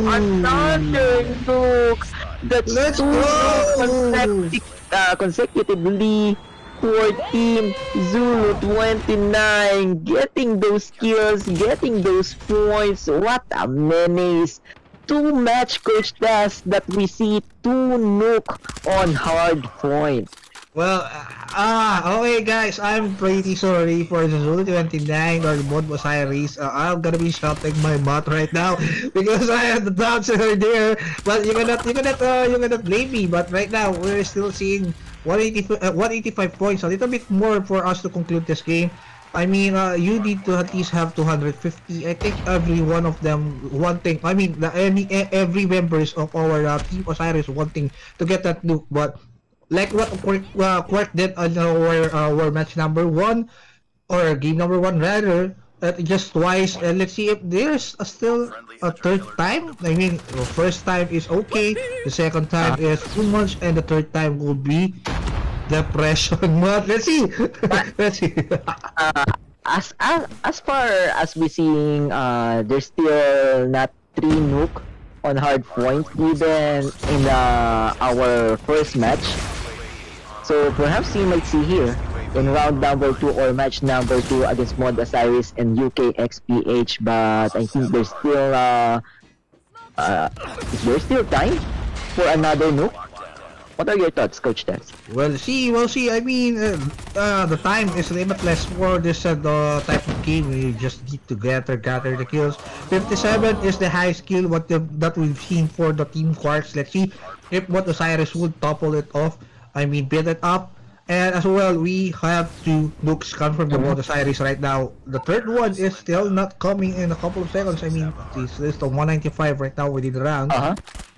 Another nuke. That's Let's two go! consecutively for Team Zulu 29, getting those kills, getting those points. What a menace! 2 match coach tasks that we see 2 nuke on hard point. Well, okay guys, I'm pretty sorry for the Zulu 29 or Mod Osiris. I'm gonna be shouting my mouth right now because I had the doubts there. But you cannot blame me. But right now we're still seeing 185 points, a little bit more for us to conclude this game. I mean, you need to at least have 250. I think every one of them wanting. I mean, every members of our Team Osiris wanting to get that nuke, but. Like what Quark did on our match number 1 or game number 1 rather, just twice. And let's see if there's still a third time. I mean, the first time is okay, the second time is too much, and the third time will be depression. But let's see. Let's see. As far as we seeing, there's still not 3 nuke on hard points even in our first match. So perhaps you might see here in round number 2 or match number 2 against Mod Osiris and UKXPH, but I think there's still uh, is there still time for another nuke? What are your thoughts, Coach Tess? We'll see. I mean, the time is limitless for this the type of game. You just need to gather the kills. 57 is the highest kill that we've seen for the Team Quarks. Let's see if what Osiris would topple it off. I mean, build it up. And as well, we have 2 nukes come from the Mod Osiris right now. The third one is still not coming in a couple of seconds. I mean, this is the 195 right now within the round.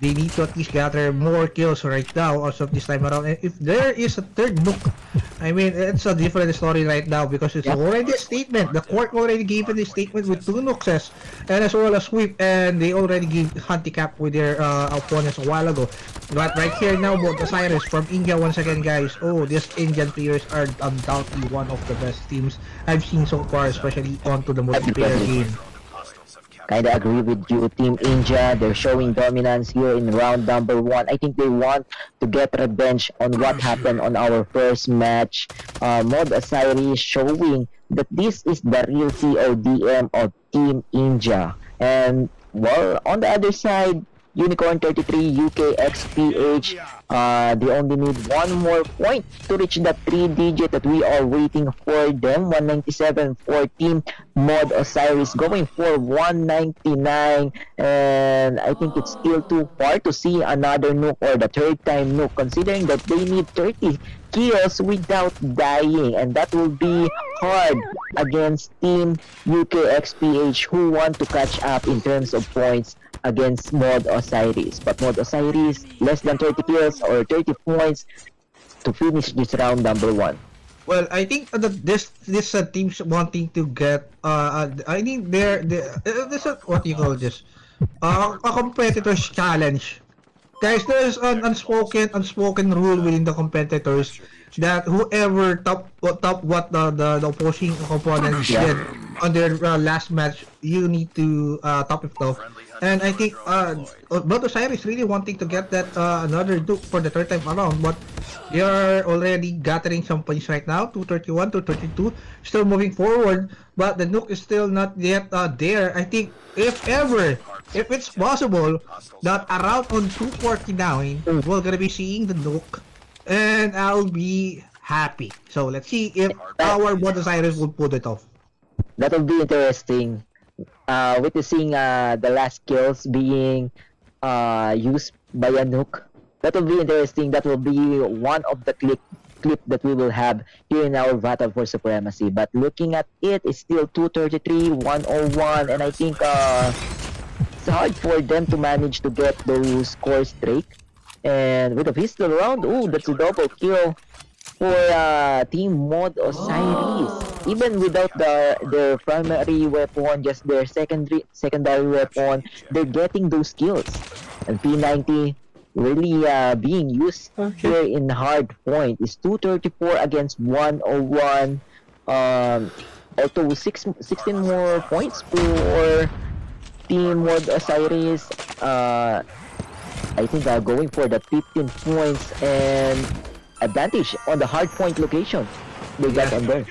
They need to at least gather more kills right now as of this time around. And if there is a third nuke, I mean, it's a different story right now because it's already a statement. The court already gave it a statement with 2 nukes and as well as sweep, and they already gave handicap with their opponents a while ago. But right here now, Mod Osiris from India once again, guys. Oh, these Indian players are undoubtedly one of the best teams I've seen so far, especially onto the multiplayer game. Kinda agree with you, Team India. They're showing dominance here in round number 1. I think they want to get revenge on what happened on our first match. Mod Osiris showing that this is the real CODM of Team India. And well, on the other side, Unicorn 33 UKXPH, they only need 1 more point to reach that 3-digit that we are waiting for them. 197 for Team Mod Osiris, going for 199, and I think it's still too far to see another nuke or the third time nuke, considering that they need 30 kills without dying, and that will be hard against Team UKXPH, who want to catch up in terms of points against Mod Osiris. But Mod Osiris, less than 30 kills or 30 points to finish this round number 1. Well, I think this team's wanting to get I think this what do you call this? A competitor's challenge. Guys, there's an unspoken rule within the competitors that whoever top what the opposing opponent did on their last match, you need to top it off. And I think Blood Osiris really wanting to get that another duke for the third time around, but they are already gathering some points right now. 231, 232, still moving forward, but the nuke is still not yet there. I think if it's possible that around on 249 we're gonna be seeing the nuke, and I'll be happy. So let's see if our Blood Osiris will put it off. That will be interesting. Witnessing the last kills being used by a nuke. That will be interesting. That will be one of the clip that we will have here in our battle for supremacy. But looking at it, it's still 233, 101, and I think it's hard for them to manage to get those scores straight. And with a pistol round, ooh, that's a double kill for Team Mod Osiris. Even without their primary weapon, just their secondary weapon, they're getting those kills. And P90 really being used here in hard point is 234 against 101. Also 16 more points for Team Mod Osiris. I think going for the 15 points and advantage on the hard point location they got on there.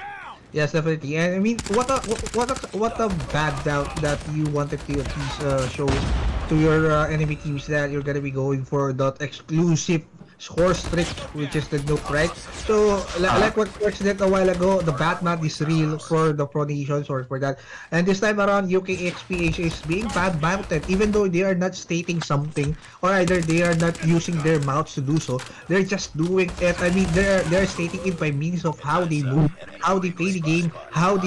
Yes, definitely. And I mean, what a bad doubt that you wanted to at least show to your enemy teams that you're gonna be going for that exclusive score streak, which is the nuke, right? So, like what Rex did a while ago, the Batman is real for the Pro Nations or for that. And this time around, UKXPH is being bad-mouthed, even though they are not stating something, or either they are not using their mouths to do so. They're just doing it. I mean, they're stating it by means of how they move, how they play the game, how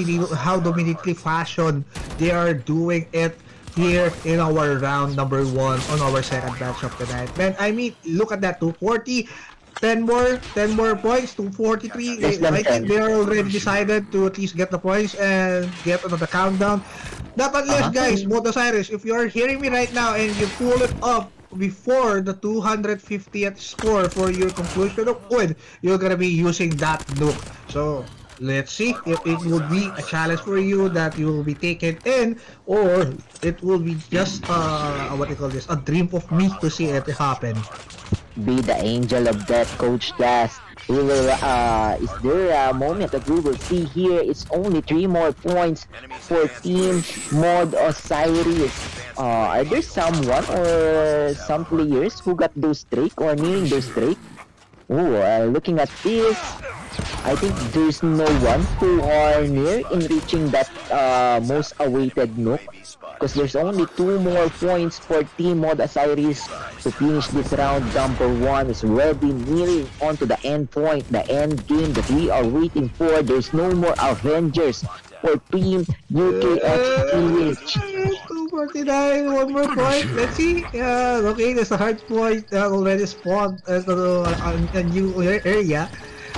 dominantly fashion they are doing it here in our round number 1 on our second match of the night. Man, I mean, look at that, 240, 10 more points, 243. I think they are already decided to at least get the points and get on the countdown. Not unless, guys, Mod Osiris, if you are hearing me right now and you pull it up before the 250th score for your conclusion of win, you're gonna be using that nuke. So let's see if it will be a challenge for you that you will be taken in, or it will be just what do you call this, a dream of me to see it happen. Be the angel of death, Coach Das. We will is there a moment that we will see here? It's only 3 more points for Team Mod Osiris. Are there someone or some players who got those streak or nearing those streak? Oh, looking at this, I think there's no one who are near in reaching that most awaited nook, because there's only 2 more points for Team Mod Osiris to finish this round. Number one is already nearing onto the end point, the end game that we are waiting for. There's no more Avengers for Team UKXPH. 249, one more point. Let's see. Okay, there's a hard point already spawned a new area.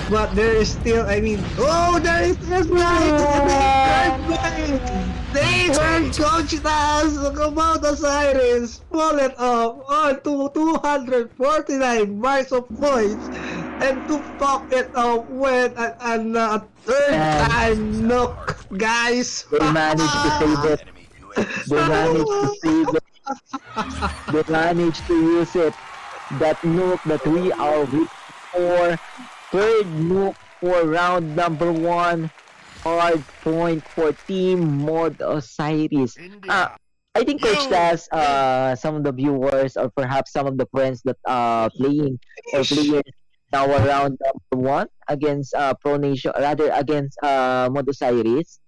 But there is still, I mean, oh, there is this right! They heard Coach Taz about Osiris pull it off on to 249 marks of points and to top it off with a third And time knock, guys. they managed to save it. They managed to save it. They managed to use it. That nuke that we are waiting for. Third nuke for round number one. Hard point for Team Mod Osiris. I think Coach Tas, some of the viewers or perhaps some of the friends that playing or players now around number one against Pro Nation, rather against Mod Osiris.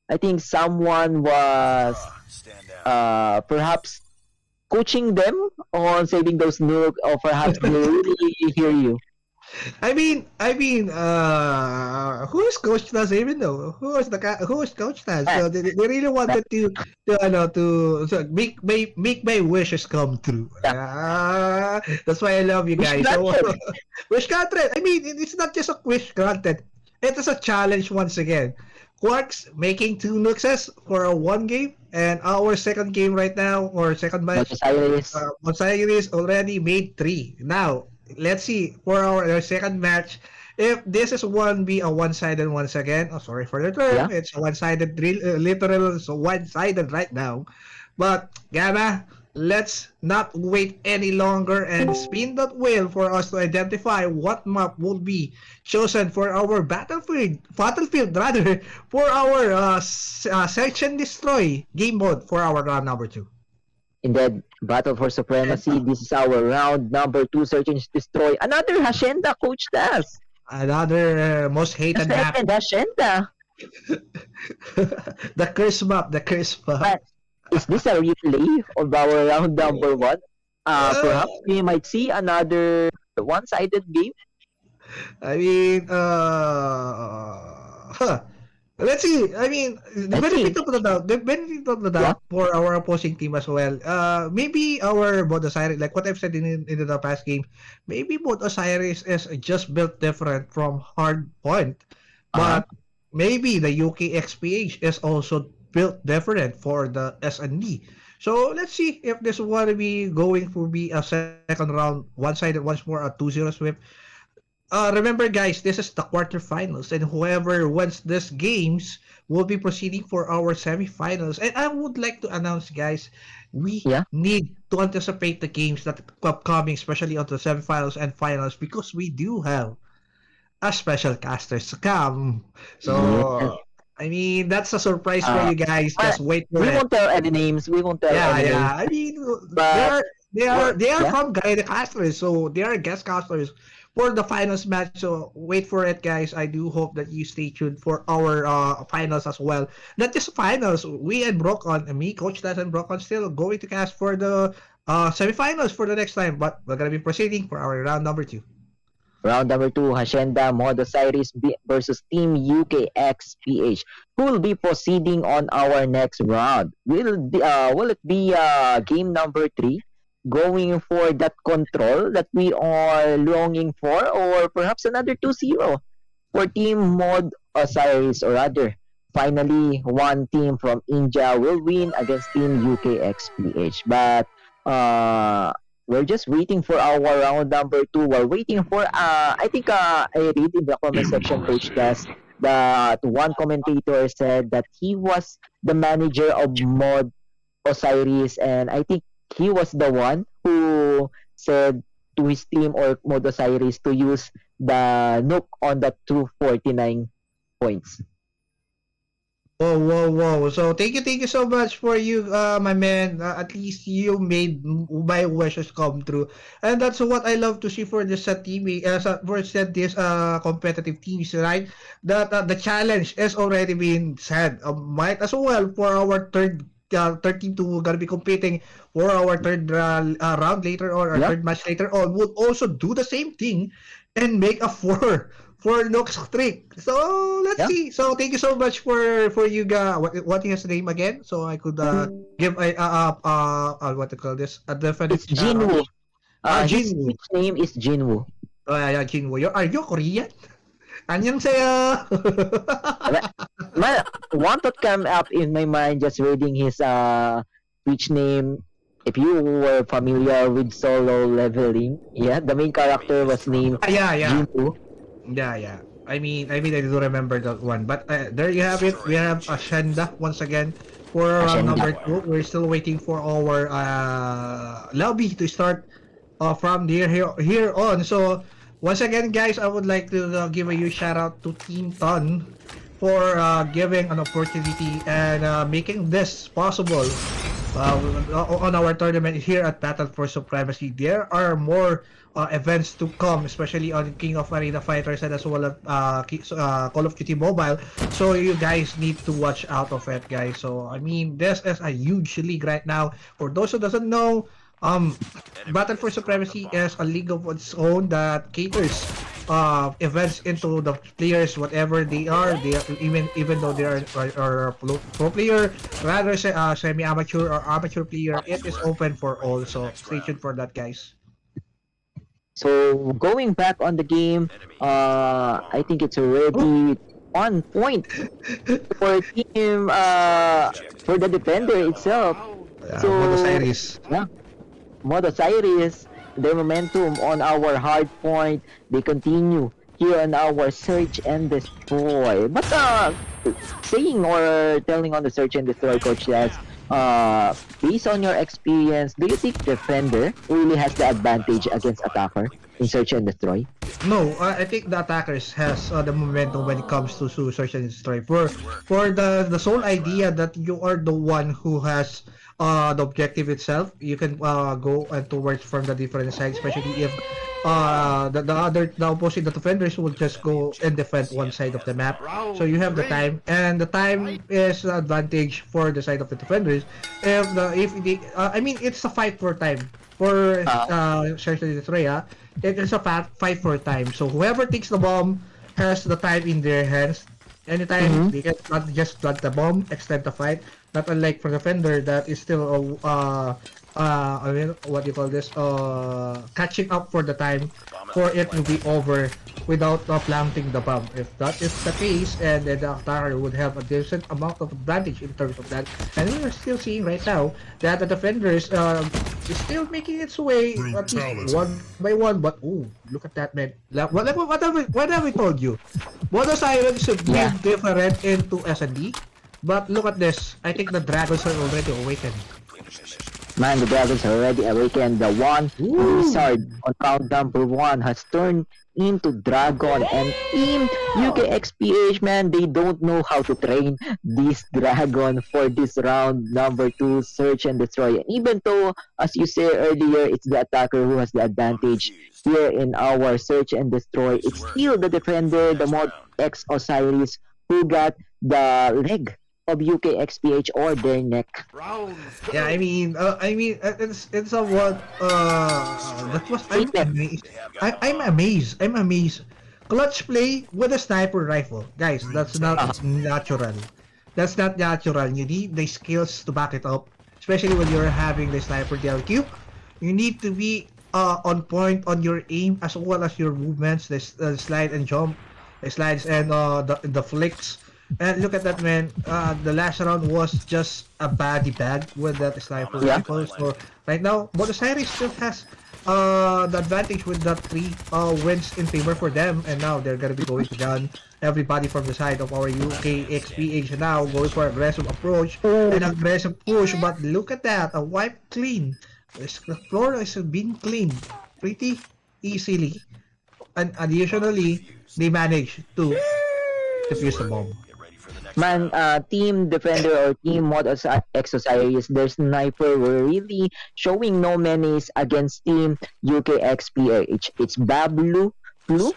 I think someone was perhaps coaching them on saving those nuke, or perhaps they really hear you. Who is Coach Taz even though? Who is Coach Taz? Ah, So they really that, wanted to make my wishes come true. yeah, That's why I love you wish guys. So granted. wish granted. I mean, it's not just a wish granted. It is a challenge once again. Quarks making 2 nuxes for a one game, and our second game right now, or second Mod match, Osiris. Osiris already made 3. Now, let's see for our second match if this is one be a one-sided once again. Oh, sorry for the Yeah. term. It's a one-sided drill, literal, so one-sided right now. But Gamma, let's not wait any longer and spin that wheel for us to identify what map will be chosen for our battlefield rather, for our search and destroy game mode for our round number 2. In the Battle for Supremacy, this is our round number two, Search and Destroy. Another Hacienda, Coach Tas. Another most The hated map. second Hacienda. The curse map. But is this a replay of our round number one? Perhaps we might see another one-sided game. I mean, let's see. I mean, the Let's see. benefit of the doubt, Yeah. for our opposing team as well. Maybe our Bod Osiris, like what I've said in the past game, maybe Bod Osiris is just built different from Hard Point, Uh-huh. but maybe the UK XPH is also built different for the S&D. So let's see if this will be going to be a second round, one-sided once more, a 2-0 sweep. Remember, guys, this is the quarterfinals, and whoever wins this games will be proceeding for our semifinals. And I would like to announce, guys, we Yeah. need to anticipate the games that upcoming, especially on the semifinals and finals, because we do have a special casters to come. Yes. So, I mean, that's a surprise for Uh, you guys. but Just wait for we it. won't tell any names. We won't tell Yeah, any names. yeah. I mean, But they are yeah. from Gaida Casters, so they are guest casters for the finals match. So wait for it, guys. I do hope that you stay tuned for our finals as well. Not just finals. We and Brocon, and me, Coach Tas and Brocon, still going to cast for the semifinals for the next time. But we're gonna be proceeding for our round number 2. Round number two, Hacienda Mod Osiris versus Team UKXPH. Who will be proceeding on our next round? Will it be game number three, going for that control that we are longing for, or perhaps another 2-0 for Team Mod Osiris, or rather, finally, one team from India will win against Team UKXPH. But we're just waiting for our round number two. We're waiting for, I think I read in the comment section, Coach Das, that one commentator said that he was the manager of Mod Osiris, and I think he was the one who said to his team or Mod Osiris to use the Nook on the 249 points. Whoa, whoa, whoa. So thank you so much for you, my man. At least you made my wishes come true. And that's what I love to see for this team, for this competitive teams, right? That the challenge is already been said. Might as well for our third team to gonna be competing for our third round later on, or Yeah. third match later on, would also do the same thing and make a for Nook's trick. So let's Yeah. see. So thank you so much for you guys. What is the name again? So I could give a what to call this, a definite It's shout out. Jinwoo. His Jinwoo. Twitch name is Jinwoo. Yeah, Jinwoo. Are you Korean? 안녕하세요. Man, one thought came up in my mind just reading his Twitch name. If you were familiar with solo leveling, yeah, the main character was named Yeah. Jinwoo. Yeah. I do remember that one. But there you have it. We have Ashenda once again for round Ashenda. number 2. We're still waiting for our lobby to start from here on. So once again, guys, I would like to give a huge shout out to Team Ton for giving an opportunity and making this possible on our tournament here at Battle for Supremacy. There are more events to come, especially on King of Arena Fighters and as well as Call of Duty Mobile. So you guys need to watch out of it, guys. So I mean, this is a huge league right now. For those who doesn't know, Battle for Supremacy is a league of its own that caters events into the players, whatever they are. They are, even though they are pro player, rather say semi amateur or amateur player, it is open for all. So stay tuned for that, guys. So going back on the game, I think it's already 1 point for team for the defender itself. So Buenos Aires. yeah, Modos Iris, their momentum on our hard point, they continue here on our search and destroy. But saying or telling on the search and destroy, Coach Jazz, based on your experience, do you think defender really has the advantage against attacker in search and destroy? No, I think the attackers has the momentum when it comes to search and destroy. For the sole idea that you are the one who has the objective itself, you can go towards from the different sides, especially if the opposite, the defenders will just go and defend one side of the map. So you have the time, and the time is the advantage for the side of the defenders. I mean, it's a fight for time for search and destroy. It is a fight for time. So whoever takes the bomb has the time in their hands. Anytime they can not just plant the bomb, extend the fight. Not unlike for the defender that is still I mean, what do you call this? Catching up for the time for it to be over without planting the bomb. If that is the case, and then the attacker would have a decent amount of advantage in terms of that. And we are still seeing right now that the defenders is still making its way at least one by one. But oh, look at that, man! What have we told you? Buenos Aires should be different into S&D. But look at this. I think the dragons are already awakened. Man, the dragons are already awakened. The one wizard on round number 1 has turned into dragon, and Team UKXPH, man, they don't know how to train this dragon for this round number 2 search and destroy. And even though, as you say earlier, it's the attacker who has the advantage here in our search and destroy, it's still the defender, the Mod X Osiris, who got the leg of UKXPH or their neck. Yeah, I mean, it's a what that was I'm amazed. I'm amazed. Clutch play with a sniper rifle, guys. That's not natural. That's not natural. You need the skills to back it up, especially when you're having the sniper DLQ. You need to be on point on your aim as well as your movements, the slide and jump, the slides and the flicks. And look at that, man. The last round was just a body bag with that sniper rifle. So right now, Buenos Aires still has the advantage with that 3 wins in favor for them. And now they're gonna be going down everybody from the side of our UK XPH now going for aggressive approach and aggressive push. But look at that, a wipe clean. The floor is being cleaned pretty easily. and additionally, they managed to defuse the bomb. Man, team defender or team mod exercise, their sniper were really showing no menace against team UKXPH. It's Bablu Blue,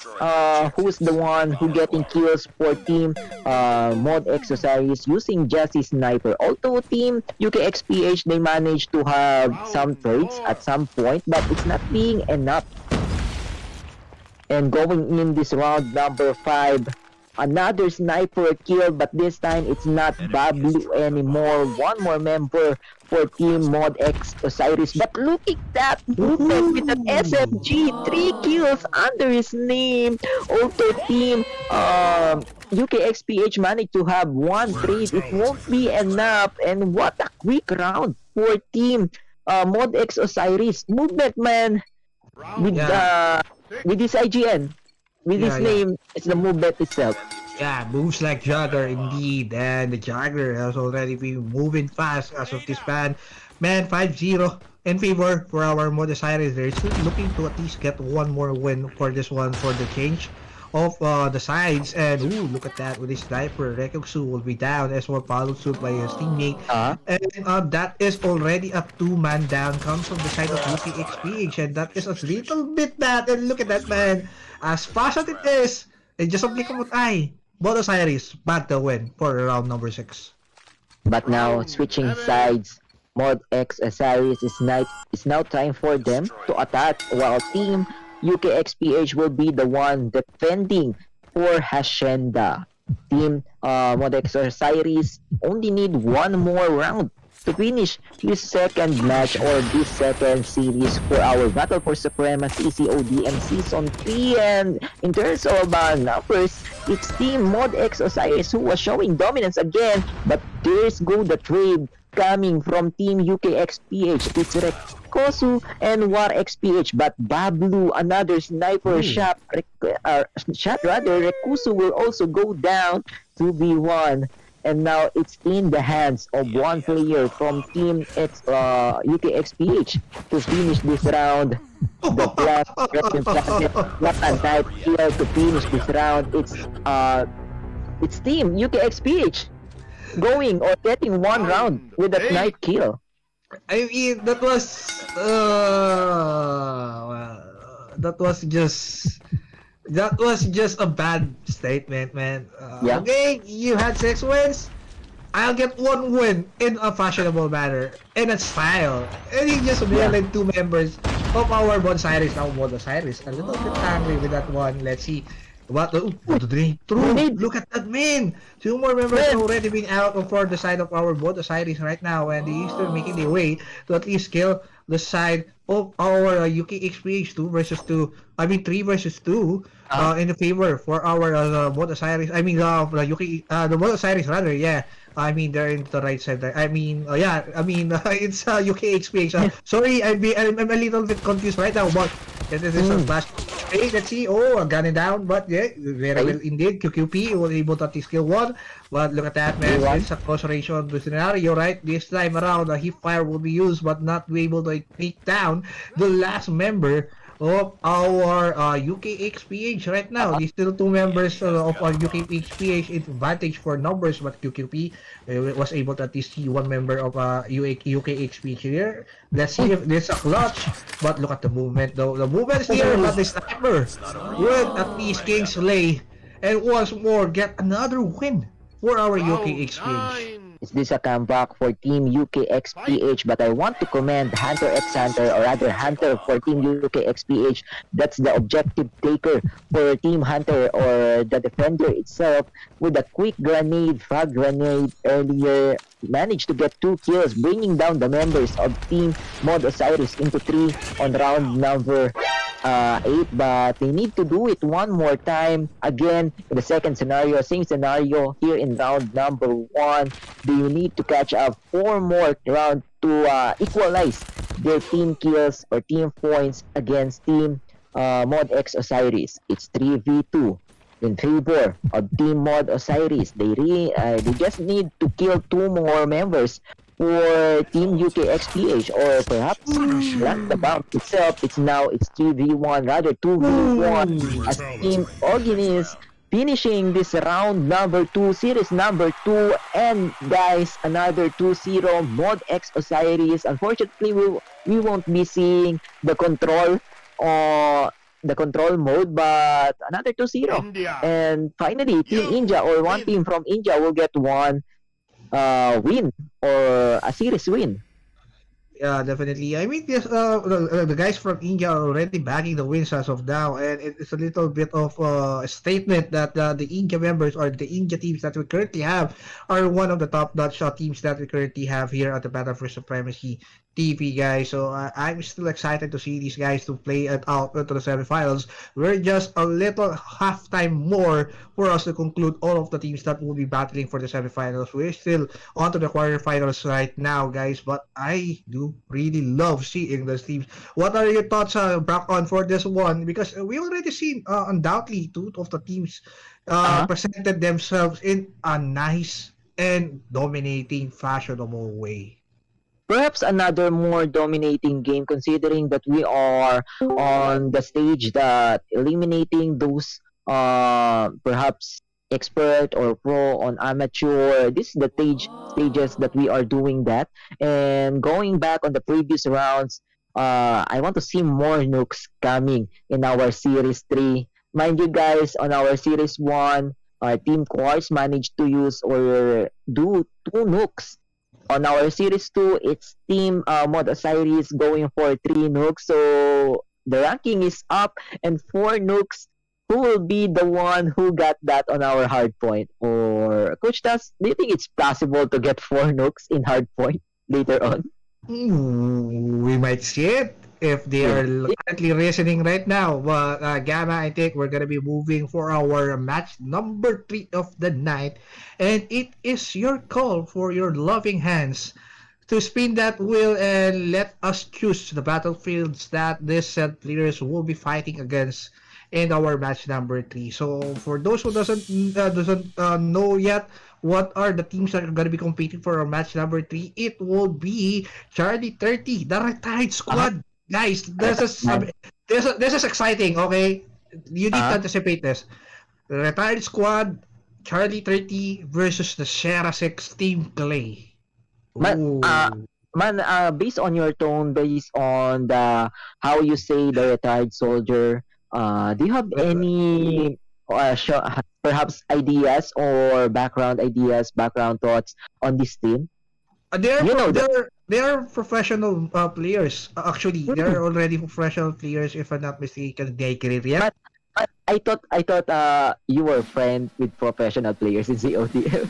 who's the one who getting kills for team mod exercise using just his sniper. Although team UKXPH they managed to have some trades at some point, but it's not being enough. And going in this round number 5, another sniper kill, but this time it's not Bablu anymore. One more member for Team Mod X Osiris. But look at that movement with an SMG, 3 kills under his name. Also Team UKXPH managed to have 1 trade. It won't be enough. And what a quick round for Team Mod X Osiris. Movement, man, with Yeah. with this IGN, with Yeah, his yeah. name, it's the movement itself. Yeah, moves like Jagger indeed, and the Jagger has already been moving fast as of this ban. Man, 5-0 in favor for our Osiris. They're still looking to at least get one more win for this one for the change of the sides. And ooh, look at that with his sniper. Rekoksu will be down as well, followed suit by his teammate. Uh, And that is already a two-man down comes from the side of UKXPH, and that is a little bit bad. And look at that, man. As fast as it is, and just a blink of an eye, Buenos Aires back the win for round number 6. but now switching sides, Mod X Osiris is now time for them to attack, while Team UKXPH will be the one defending for Hacienda. Team Mod X Osiris only need one more round to finish this second match or this second series for our Battle for Supremacy CoDM Season 3. And in terms of numbers, it's Team Mod X Osiris who was showing dominance again, but there's go the trade coming from Team UKXPH. It's Rekosu and War XPH, but Bablu, another sniper shot, Rekusu will also go down to B1. And now it's in the hands of one player from Team UKXPH to finish this round. The Black Dragon Planet, what a nice kill to finish this round. It's Team UKXPH going or getting one round with a night kill. I mean, that was just a bad statement, man. Yeah. Okay, you had 6 wins. I'll get 1 win in a fashionable manner, in a style. And you just violate 2 members of our Osiris. Now, Osiris a little bit angry with that one. Let's see. What do they through? Look at that, man! 2 more members have already been out for the side of our Osiris right now, and they still making their way to at least kill the side of our UKXPH 2 versus 2. I mean 3 versus 2 in the favor for our Osiris. I mean the Osiris rather. Yeah. I mean they're in the right side. I mean it's UKXPH. Sorry, I'm a little bit confused right now, but this is a flash. Hey, let's see. Oh, gun it down, but yeah, very well indeed. QQP was able to at least kill 1. But look at that, man. It's a close ratio to the scenario, right? This time around, a hip fire will be used, but not be able to take down the last member of our UKXPH right now. There's still 2 members of our UKXPH advantage for numbers, but QQP was able to at least see 1 member of UKXPH here. Let's see if this is a clutch. But look at the movement though. The movement is here, but the sniper will at least Kingsley and once more get another win for our UKXPH. Is this a comeback for Team UKXPH? But I want to commend Hunter X Hunter, or rather Hunter for Team UKXPH. That's the objective taker for Team Hunter, or the defender itself, with a quick grenade, frag grenade earlier. Managed to get 2 kills, bringing down the members of Team Mod Osiris into 3 on round number 8, but they need to do it one more time again in the second scenario. Same scenario here in round number 1. They need to catch up 4 more round to equalize their team kills or team points against Team Mod X Osiris. It's 3v2 in favor of Team Mod Osiris. They just need to kill 2 more members for Team UKXPH, or perhaps like the bounce itself, it's 3v1, rather 2v1, Ooh. as Team Oginis finishing this round number 2, series number 2, and guys, another 2-0 Mod X Osiris. Unfortunately, we won't be seeing uh, the control mode, but another 2-0. And finally, Team India, or one team from India, will get one win, or a series win. Yeah, definitely. I mean, yes, the guys from India are already bagging the wins as of now, and it's a little bit of a statement that the India members, or the India teams that we currently have, are one of the top-notch teams that we currently have here at the Battle for Supremacy TV, guys. So I'm still excited to see these guys to play it out into the semifinals. We're just a little halftime more for us to conclude all of the teams that will be battling for the semifinals. We're still on to the quarterfinals right now, guys. But I do really love seeing those teams. What are your thoughts, Brock, on for this one? Because we already seen undoubtedly two of the teams Uh-huh. presented themselves in a nice and dominating, fashionable way. Perhaps another more dominating game, considering that we are on the stage that eliminating those perhaps expert or pro on amateur. This is the stages that we are doing that. And going back on the previous rounds, I want to see more nukes coming in our series 3. Mind you guys, on our series 1, Team Quartz managed to use or do 2 nukes. On our series 2, it's Team Mod Osiris going for 3 nukes. So the ranking is up, and 4 nukes. Who will be the one who got that on our hard point? Or Coach Tas, do you think it's possible to get 4 nukes in hard point later on? We might see it if they We are might see. currently listening right now. But Gamma, I think we're gonna be moving for our match number 3 of the night, and it is your call for your loving hands to spin that wheel and let us choose the battlefields that these set players will be fighting against in our match number 3. So for those who doesn't know yet what are the teams that are going to be competing for our match number 3, it will be Charlie 30, the retired Uh-huh. squad. Guys, Nice. this is exciting, okay? You need to Uh-huh. anticipate this. The retired squad, Charlie 30 versus the Sierra 6 Team Clay. Man, Ooh. based on your tone, based on the how you say the retired soldier, do you have any perhaps ideas or background thoughts on this team? You know that. They are professional players. Actually, they Hmm. are already professional players. If I'm not mistaken, they career yet. But, but I thought you were friend with professional players in CODM.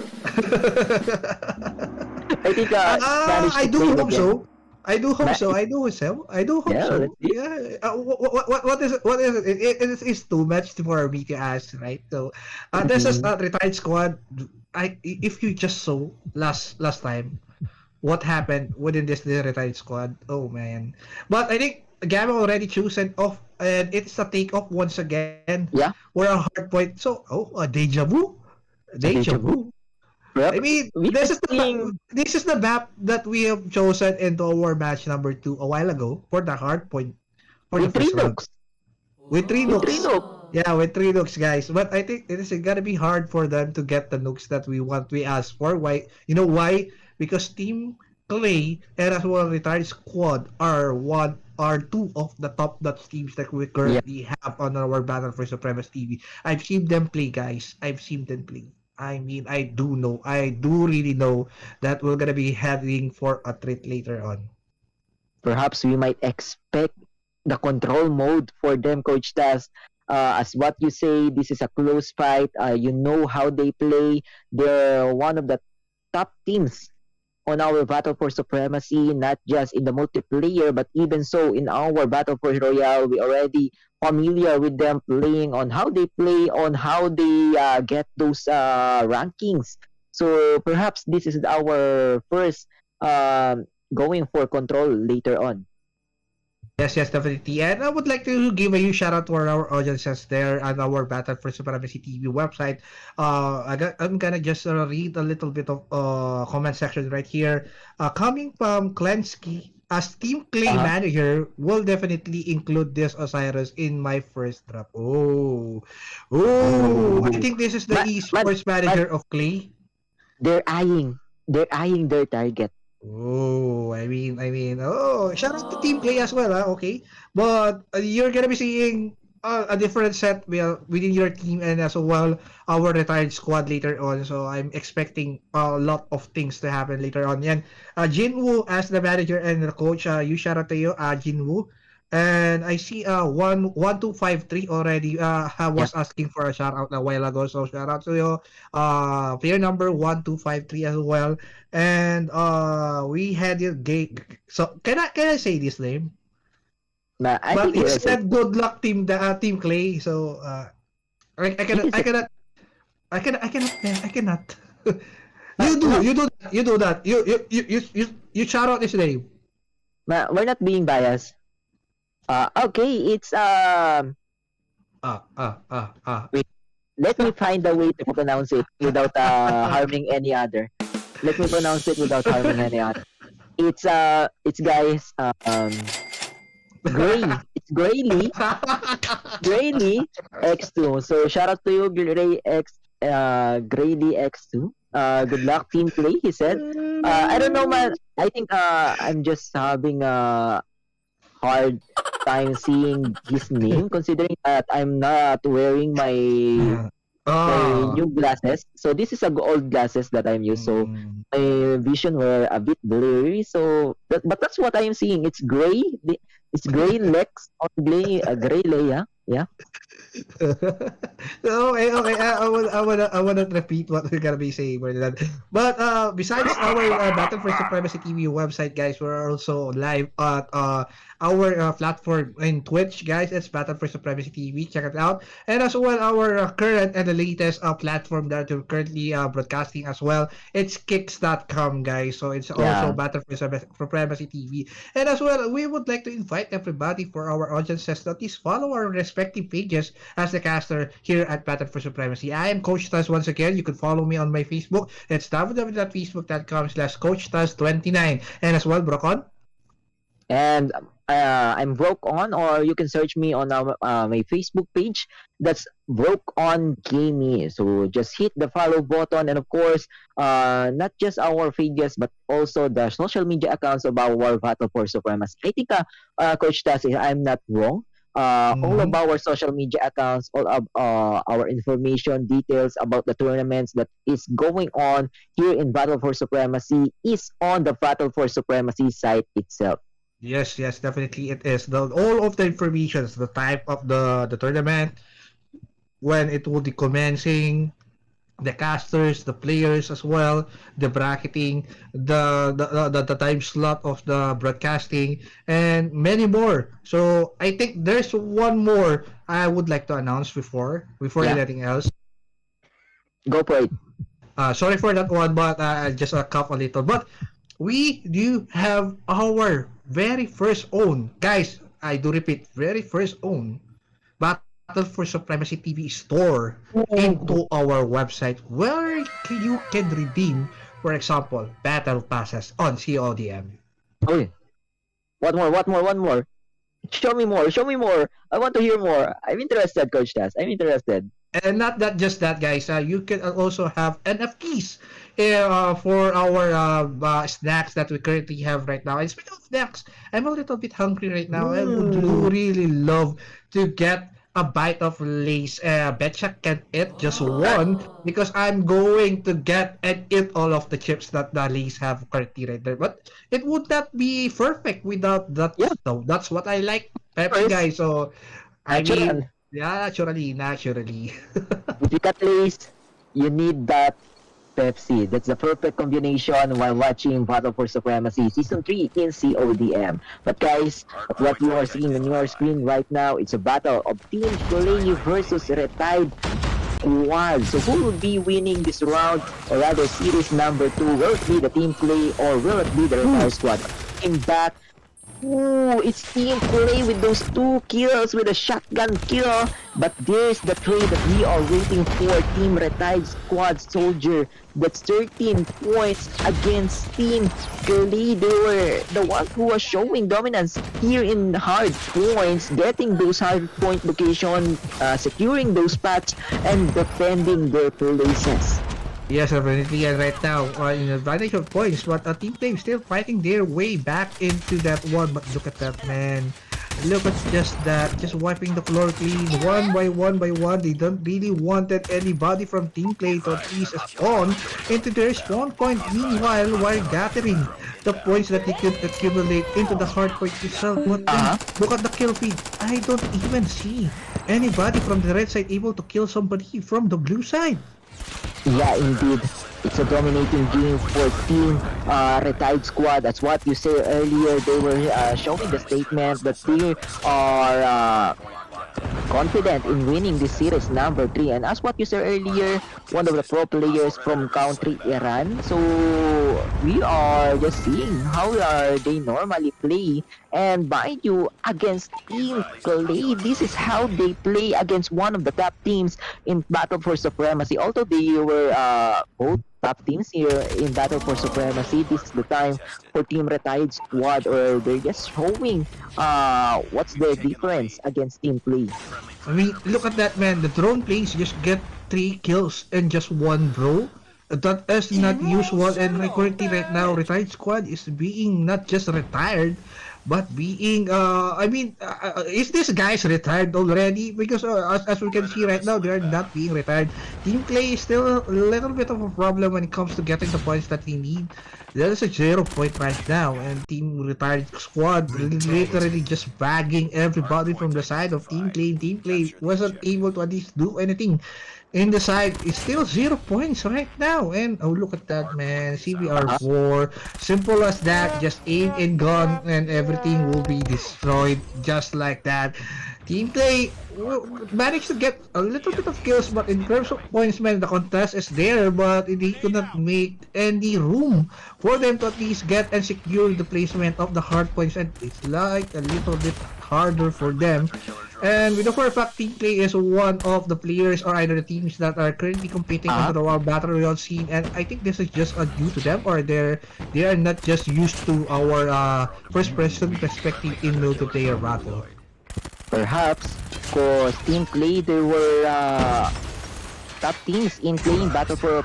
I think managed I to play do with hope them. so. I do hope Ma- so. I do hope so. I do hope yeah, let's so. see. Yeah. What is it? What is it? It's too much for me to ask, right? So, this is Mhm. a retired squad. If you just saw last time what happened within this retired squad. Oh man. But I think Gamma already chosen off, and it's a take off once again. Yeah, We're a hard point. So a deja vu. a Deja deja vu. vu. I Perhaps mean, we are seeing. this is the map that we have chosen into our match number 2 a while ago for the hard point for the With three first round. nukes. With 3 With three nukes. nukes. Yeah, with 3 nukes, guys. But I think it is gonna be hard for them to get the nukes that we asked for. Why? You know why? Because Team Clay and as well retired squad are two of the top notch teams that we Yeah. currently have on our Battle for Supremacy TV. I've seen them play, guys. I've seen them play. I mean, I do really know that we're gonna be heading for a treat later on. Perhaps we might expect the control mode for them, Coach Tas. As what you say, this is a close fight. You know how they play. They're one of the top teams on our Battle for Supremacy, not just in the multiplayer, but even so in our Battle for Royale, we already familiar with them playing on how they play, on how they get those rankings. So perhaps this is our first going for control later on. Yes, definitely. And I would like to give a huge shout out to our audiences there and our Battle for Supremacy TV website. I'm gonna just read a little bit of comment section right here. Coming from Klensky, as Team Clay Uh-huh. manager, will definitely include this Osiris in my first draft. Oh, I Ooh. think this is the But but esports but manager of Clay. they're eyeing their target. Oh, shout out to Team Clay as well, okay. But you're gonna be seeing a different set within your team and as well our retired squad later on. So I'm expecting a lot of things to happen later on. Yan, Jinwoo as the manager and the coach. You shout out to you, Jinwoo. And I see 1253 already Yeah. was asking for a shout out a while ago. So shout out to you. Player number 1253 as well. And we had your gate. So can I say this name? But I But think he it is it. said good luck team Clay. So I It cannot is I it. cannot I cannot man, I cannot. But no, you do that. You shout out his name. but we're not being biased. Okay, it's wait, let me find a way to pronounce it without harming any other. Let me pronounce it without harming any other. It's guys Gray. It's Grayly X2. So shout out to you, Grayly X2. Good luck, team play. He said. I don't know, man. I think I'm just having a hard time seeing his name, considering that I'm not wearing my Oh. new glasses. So this is a old glasses that I'm used. So Mm. my vision were a bit blurry. So but that's what I am seeing. It's gray. It's gray Lex or gray Leia. Yeah. Okay. I wanna repeat what we're gonna be saying more than that. But besides our Battle for Supremacy TV website, guys, we're also live at our platform in Twitch, guys. It's Battle for Supremacy TV. Check it out, and as well our current and the latest platform that we're currently broadcasting as well. It's Kicks.com, guys. So it's also Yeah. Battle for Supremacy TV. And as well, we would like to invite everybody for our audiences to please follow our respective pages as the caster here at Battle for Supremacy. I am Coach Taz once again. You can follow me on my Facebook. It's www.facebook.com/CoachTaz29. And as well, Brocon. And I'm broke on, or you can search me on my Facebook page. That's broke on gaming. So just hit the follow button, and of course, not just our pages but also the social media accounts of our Battle for Supremacy. I think, Coach Tassi, I'm not wrong. All of Mm-hmm. our social media accounts, all of our information, details about the tournaments that is going on here in Battle for Supremacy is on the Battle for Supremacy site itself. Yes, definitely it is. All of the information, the type of the tournament, when it will be commencing, the casters, the players as well, the bracketing, the time slot of the broadcasting, and many more. So I think there's one more I would like to announce before Yeah, anything else. go for it. Sorry for that one, but just a cough a little. But we do have our very first own, guys. I do repeat, very first own Battle for Supremacy TV store into Ooh. our website where you can redeem, for example, battle passes on CODM. Okay. What more? What more? One more. Show me more. Show me more. I want to hear more. I'm interested, Coach Tas. I'm interested. And not that just that, guys. You can also have NFTs for our snacks that we currently have right now. And speaking of snacks, I'm a little bit hungry right now. I would Mm. really love to get a bite of Lay's. Betcha can eat just one because I'm going to get and eat all of the chips that the Lay's have currently right there. But it would not be perfect without that Yeah, stuff. That's what I like, of Pepsi, course. guys. So I Natural. mean, yeah, naturally. If you cut lace, you need that Pepsi. That's the perfect combination while watching Battle for Supremacy Season 3 in CODM. But guys, what you are seeing on your screen right now, it's a battle of Team Play versus Retired Squad. So who will be winning this round, or rather series number 2? Will it be the Team Play or will it be the Retired Squad? Came back Ooh, it's Team Play with those 2 kills with a shotgun kill. But there's the trade that we are waiting for. Team Retired Squad Soldier. That's 13 points against Team Play. They were the ones who are showing dominance here in hard points, getting those hard point location, securing those spots, and defending their places. Yes, definitely. And right now, in advantage of points, but Team Flame still fighting their way back into that one. But look at that, man. Look at just that, just wiping the floor clean one by one by one. They don't really wanted anybody from Team Play to at least spawn into their spawn point. Meanwhile, while gathering the points that they could accumulate into the hard point itself. But then, look at the kill feed. I don't even see anybody from the red side able to kill somebody from the blue side. Yeah, indeed. It's a dominating game for Team Retired Squad. That's what you said earlier. They were showing the statement that they are confident in winning this series number 3. And as what you said earlier, one of the pro players from country Iran. So we are just seeing how are they normally play. And mind you, against Team Clay, this is how they play against one of the top teams in Battle for Supremacy. Although they were both top teams here in Battle for Supremacy, this is the time for Team Retired Squad, or they're just showing what's their difference against Team Play. I mean, look at that, man. The drone plays just get 3 kills and just 1 bro. That is not usual, and like currently right now, Retired Squad is being not just retired, but being is this guy's retired already? Because as we can see right now, they are not being retired. Team Clay is still a little bit of a problem when it comes to getting the points that they need. There is a 0 point right now, and Team Retired Squad literally just bagging everybody from the side of Team Clay. Team Clay wasn't able to at least do anything. In the side, it's still 0 points right now. And oh, look at that, man. CBR4. Simple as that. Just aim and gun, and everything will be destroyed just like that. Team Play managed to get a little bit of kills, but in terms of points, man, the contest is there, but they could not make any room for them to at least get and secure the placement of the hard points, and it's like a little bit harder for them. And we know for a fact Team Play is one of the players or either the teams that are currently competing into the World Battle Royale scene, and I think this is just due to them, or they are not just used to our first person perspective in multiplayer battle. Perhaps, because Team Play, there were top teams in playing Battle for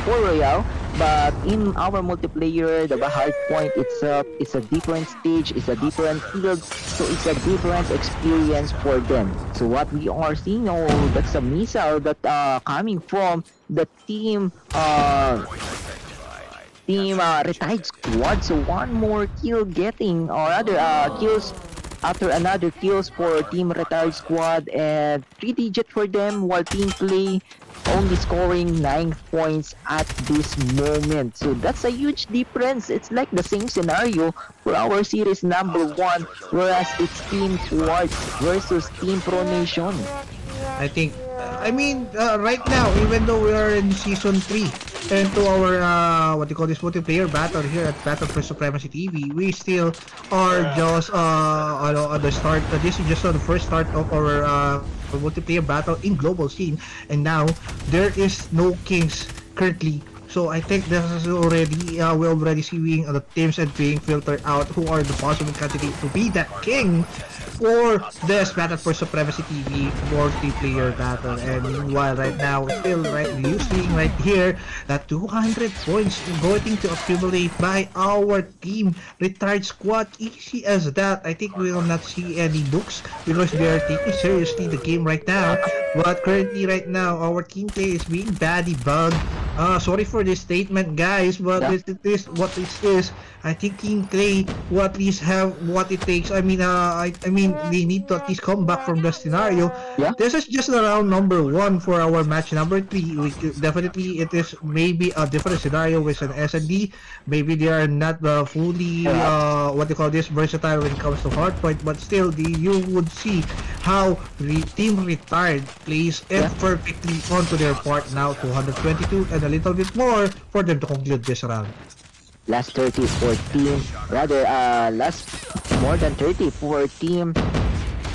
Royale, but in our multiplayer, the hard point itself is a different stage, it's a different field, so it's a different experience for them. So what we are seeing, oh, that's a missile that coming from the team Retired Squad. So one more kill getting, or other kills after another kills for Team Retired Squad, and 3 digit for them, while Team Play only scoring 9 points at this moment. So that's a huge difference. It's like the same scenario for our series number 1, whereas it's Team Quartz versus Team Pro Nation. I think, right now, even though we are in season 3, and to our multiplayer battle here at Battle for Supremacy TV, we still are just on the start. This is just the first start of our multiplayer battle in global scene, and now there is no kings currently. So I think this is already we're already seeing the teams and being filtered out who are the possible candidates to be that king for this Battle for Supremacy TV multiplayer battle. And meanwhile, right now, still you seeing right here that 200 points going to accumulate by our team Retired Squad. Easy as that. I think we will not see any nukes because they are taking seriously the game right now. But currently, right now, our team play is being badly bugged. Sorry for this statement, guys, but this is what this is. I think Team Clay will at least have what it takes. I mean, they need to at least come back from the scenario. Yeah. This is just the round number 1 for our match number 3. Definitely, it is maybe a different scenario with an S&D. Maybe they are not fully versatile when it comes to hardpoint, but still, you would see how Team Retired plays it perfectly onto their part now. 222 and a little bit more for them to conclude this round. last 30 for team, rather last more than 30 for team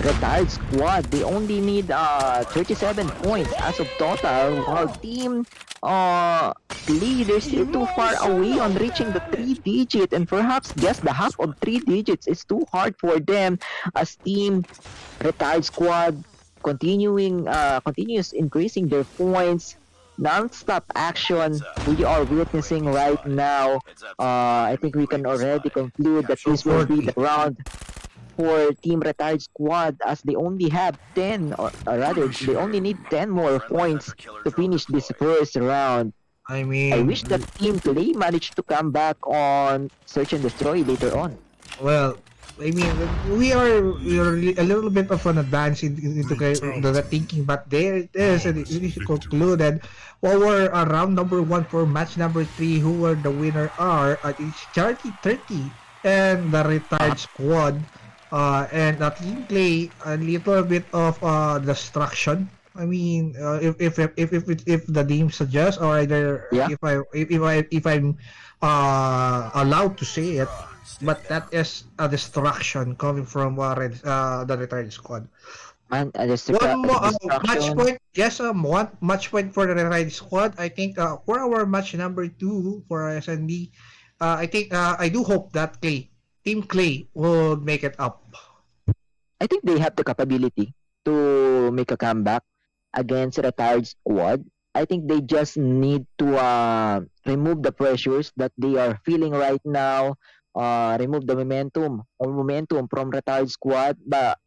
retired squad. They only need 37 points as of total, while team lead they're still too far away on reaching the 3 digit, and perhaps just the half of 3 digits is too hard for them as team retired squad continues increasing their points. Non-stop action we are witnessing right now. I think we can already conclude that So this will be the 40. round for Team Retired Squad as they only have 10, or rather, they only need 10 more points to finish this first round. I I wish that mean, Team Clay managed to come back on Search and Destroy later on. well, I mean, we are a little bit of an advance into the thinking, but there it is, and it is concluded. Our round number one for match number three, who were the winner are it's Charity 30 and the retired squad, and Team Play a little bit of destruction. I mean, if the name suggests, or either Yeah, if I'm allowed to say it, but that is a destruction coming from the retired squad. man, One more match destruction. point. Yes, one match point for the retired squad. I think for our match number two for SND, I think I do hope that Team Clay will make it up. I think they have the capability to make a comeback against a retired squad. I think they just need to remove the pressures that they are feeling right now, remove the momentum from retired squad. But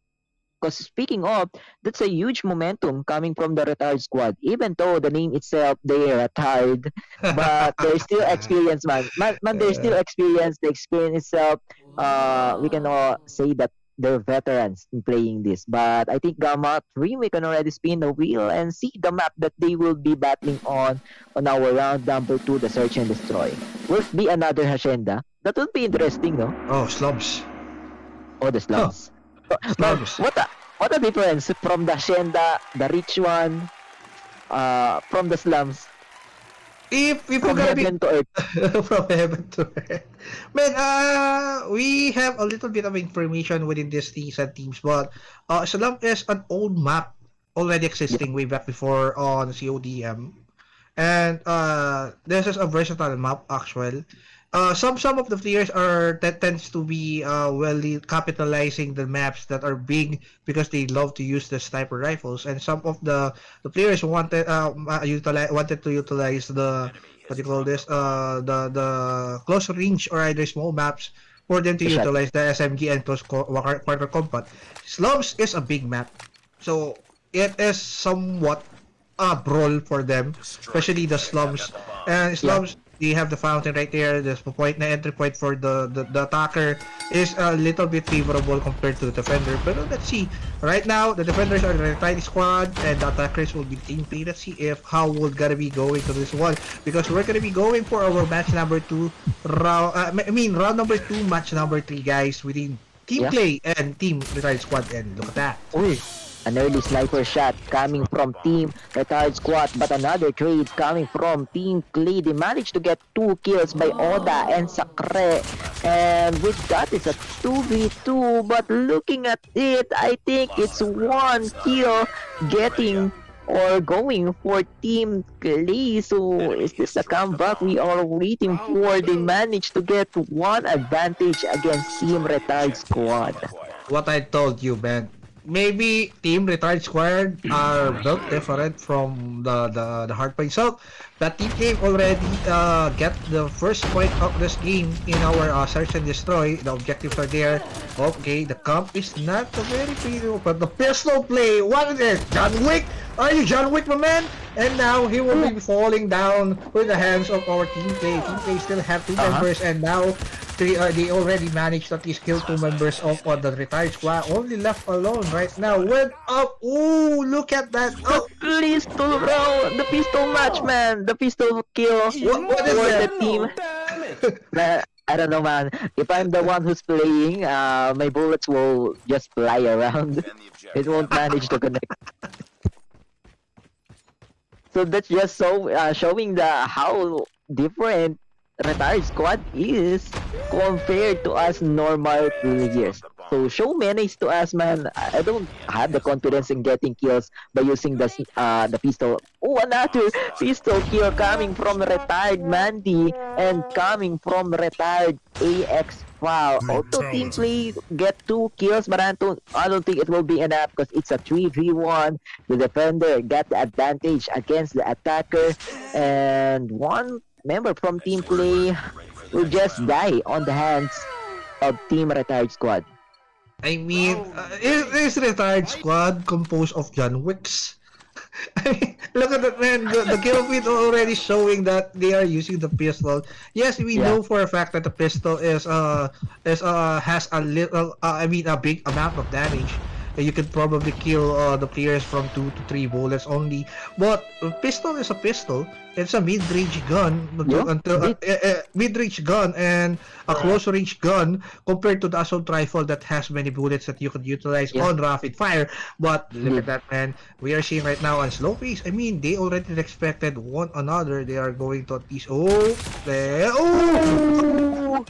because speaking of, that's a huge momentum coming from the retired squad. Even though the name itself, they are retired, but they're still experienced, man, they're still experienced. The experience itself, we can all say that they're veterans in playing this. But I think Gamma 3, we can already spin the wheel and see the map that they will be battling on our round number 2, the Search and Destroy. Will it be another Hacienda? That would be interesting, no? Oh, slumps. Oh, the Huh, slums. Man, slumps. what a difference from the hacienda, the rich one, from the slums, If you're from gonna be heaven to earth. from heaven to earth. Man, we have a little bit of information within these things and teams, but Salam is an old map already Yeah, existing way back before on CoDM. And this is a versatile map actually. Some of the players are that tends to be well capitalizing the maps that are big because they love to use the sniper rifles, and some of the players wanted to utilize the what do you call this the close range or either small maps for them to the shot. utilize the SMG and quarter combat. Slums is a big map, so it is somewhat a brawl for them, especially the slums. And Yeah, slums, they have the fountain right there. The point, the entry point for the attacker is a little bit favorable compared to the defender. But let's see. Right now, the defenders are the tiny squad, and the attackers will be team play. Let's see if how we're gonna be going to this one, because we're gonna be going for our match number two round. Round number two, match number three, guys, within team yeah. play and team retired squad. And look at that. Uy, an early sniper shot coming from Team Retired Squad, but another trade coming from Team Clay. They managed to get 2 kills by Oda and Sacre. And with that, it's a 2v2. But looking at it, I think it's 1 kill getting or going for Team Clay. So is this a comeback we are waiting for? They managed to get one advantage against Team Retired Squad. What I told you, man. Maybe Team Retired Squad are built different from the hardpoint. So, the team game already get the first point of this game in our search and destroy. The objectives are there. Okay, the comp is not a very favorable, but the pistol play. What is it? John Wick? Are you John Wick, my man? And now he will be falling down with the hands of our team play. Team play still have two members, and now they already managed to at least kill two members of the retired squad. Only left alone right now. Went up. Ooh, look at that. The Oh, pistol round, the pistol match, man, the pistol kill what is for the that? team. Damage. I don't know, man. If I'm the one who's playing, my bullets will just fly around. It won't manage to connect. So that's just so showing the how different retired squad is compared to us normal players. So show menace to us, man. I don't have the confidence in getting kills by using the pistol. Oh, another pistol kill coming from retired Mandy and coming from retired AX Foul. Auto team play get 2 kills, but I don't think it will be enough because it's a 3v1. The defender got the advantage against the attacker, and one member from team play will just die on the hands of team retired squad. I mean, is retired squad composed of John Wicks? I mean, look at that, man. The kill feed already showing that they are using the pistol. Yes, we Yeah. know for a fact that the pistol has a little I mean a big amount of damage. You can probably kill the players from 2 to 3 bullets only. But a pistol is a pistol. It's a mid-range gun Yeah, indeed. mid-range gun and a close-range gun compared to the assault rifle that has many bullets that you could utilize Yeah, on rapid fire. But look at indeed. that, man. We are seeing right now on slow pace. I mean, they already respected one another. They are going to at least Oh,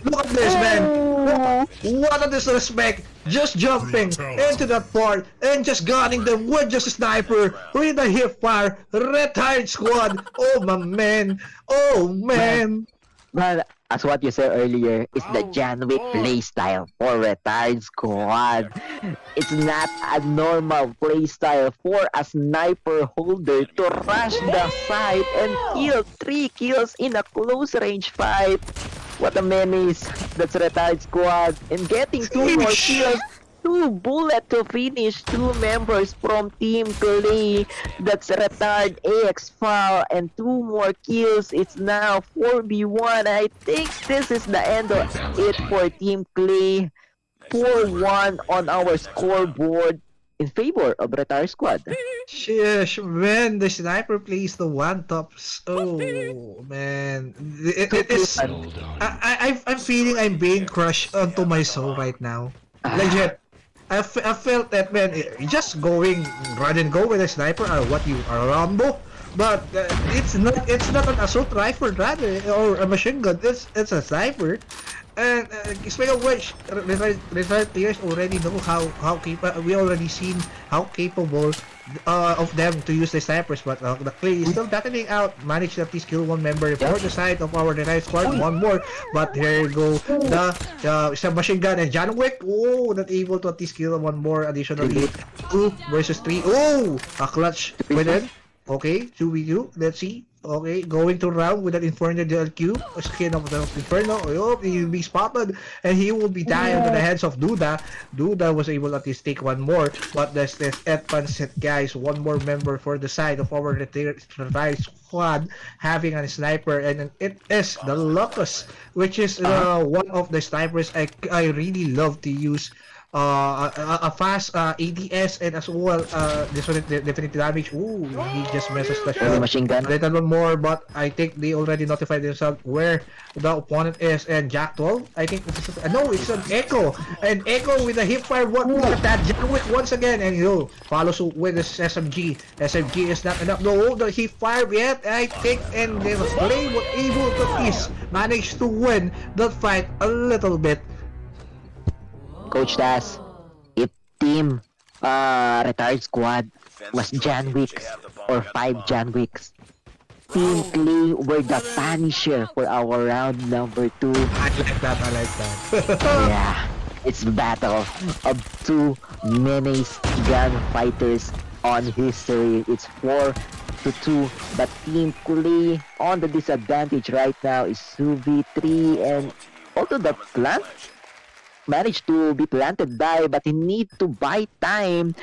look at this, man. oh, What a disrespect. Just jumping into that part and just gunning them with just a sniper with a hip fire. Retired squad. Oh, my man. Oh, man. man. But as what you said earlier, it's the John Wick playstyle for retired squad. It's not a normal playstyle for a sniper holder to rush the site and kill 3 kills in a close range fight. What a menace! That's retired squad. And getting 2 more Sheesh. kills. 2 bullet to finish 2 members from Team Clay. That's retired AX Foul and 2 more kills. It's now 4v1. I think this is the end of it for Team Clay. 4-1 on our scoreboard in favor of retired squad. Sheesh, man, the sniper plays the one tops. Oh, man. It is. I'm feeling I'm being crushed onto my soul right now. Legit. I felt that, man, just going run and go with a sniper or what you are, Rambo. But it's not an assault rifle rather or a machine gun. It's a sniper. And speaking of which, retired players already know how capable. We already seen how capable of them to use the snipers. But the Clay is still battling out. Managed to at least kill one member for the side of our retired squad. One more, but here you go the submachine gun and John Wick. Oh, not able to at least kill one more. Additionally, 2 versus 3. Oh, a clutch with it. Okay, 2v2. Let's see. Okay, going to round with an Inferno DLQ. Skin of the Inferno. Oh, he will be spotted and he will be dying into the hands of Duda. Duda was able to at least take one more. But there's this advanced set, guys. One more member for the side of our retired squad having a sniper. And it is the Locust, which is one of the snipers I really love to use. A fast ADS and as well this one definitely damage. Ooh, he just messes the Only shot machine gun. a little bit more, but I think they already notified themselves where the opponent is. And Jack 12, I think this is no, it's an Echo, and Echo with a hip fire. What, look at that, Jack Wick once again, and follows with this SMG. SMG is not enough. No, the hip fire yet, I think, and they was able to at least manage to win that fight a little bit. Coach Tas, if team retired squad was John Wicks or 5 John Wicks, Team Clay were the Punisher for our round number 2. I like that. I like that. Yeah, it's battle of 2 menace gunfighters on history. It's 4-2, but Team Clay on the disadvantage right now is 2v3, and although the plant managed to be planted by, but they need to buy time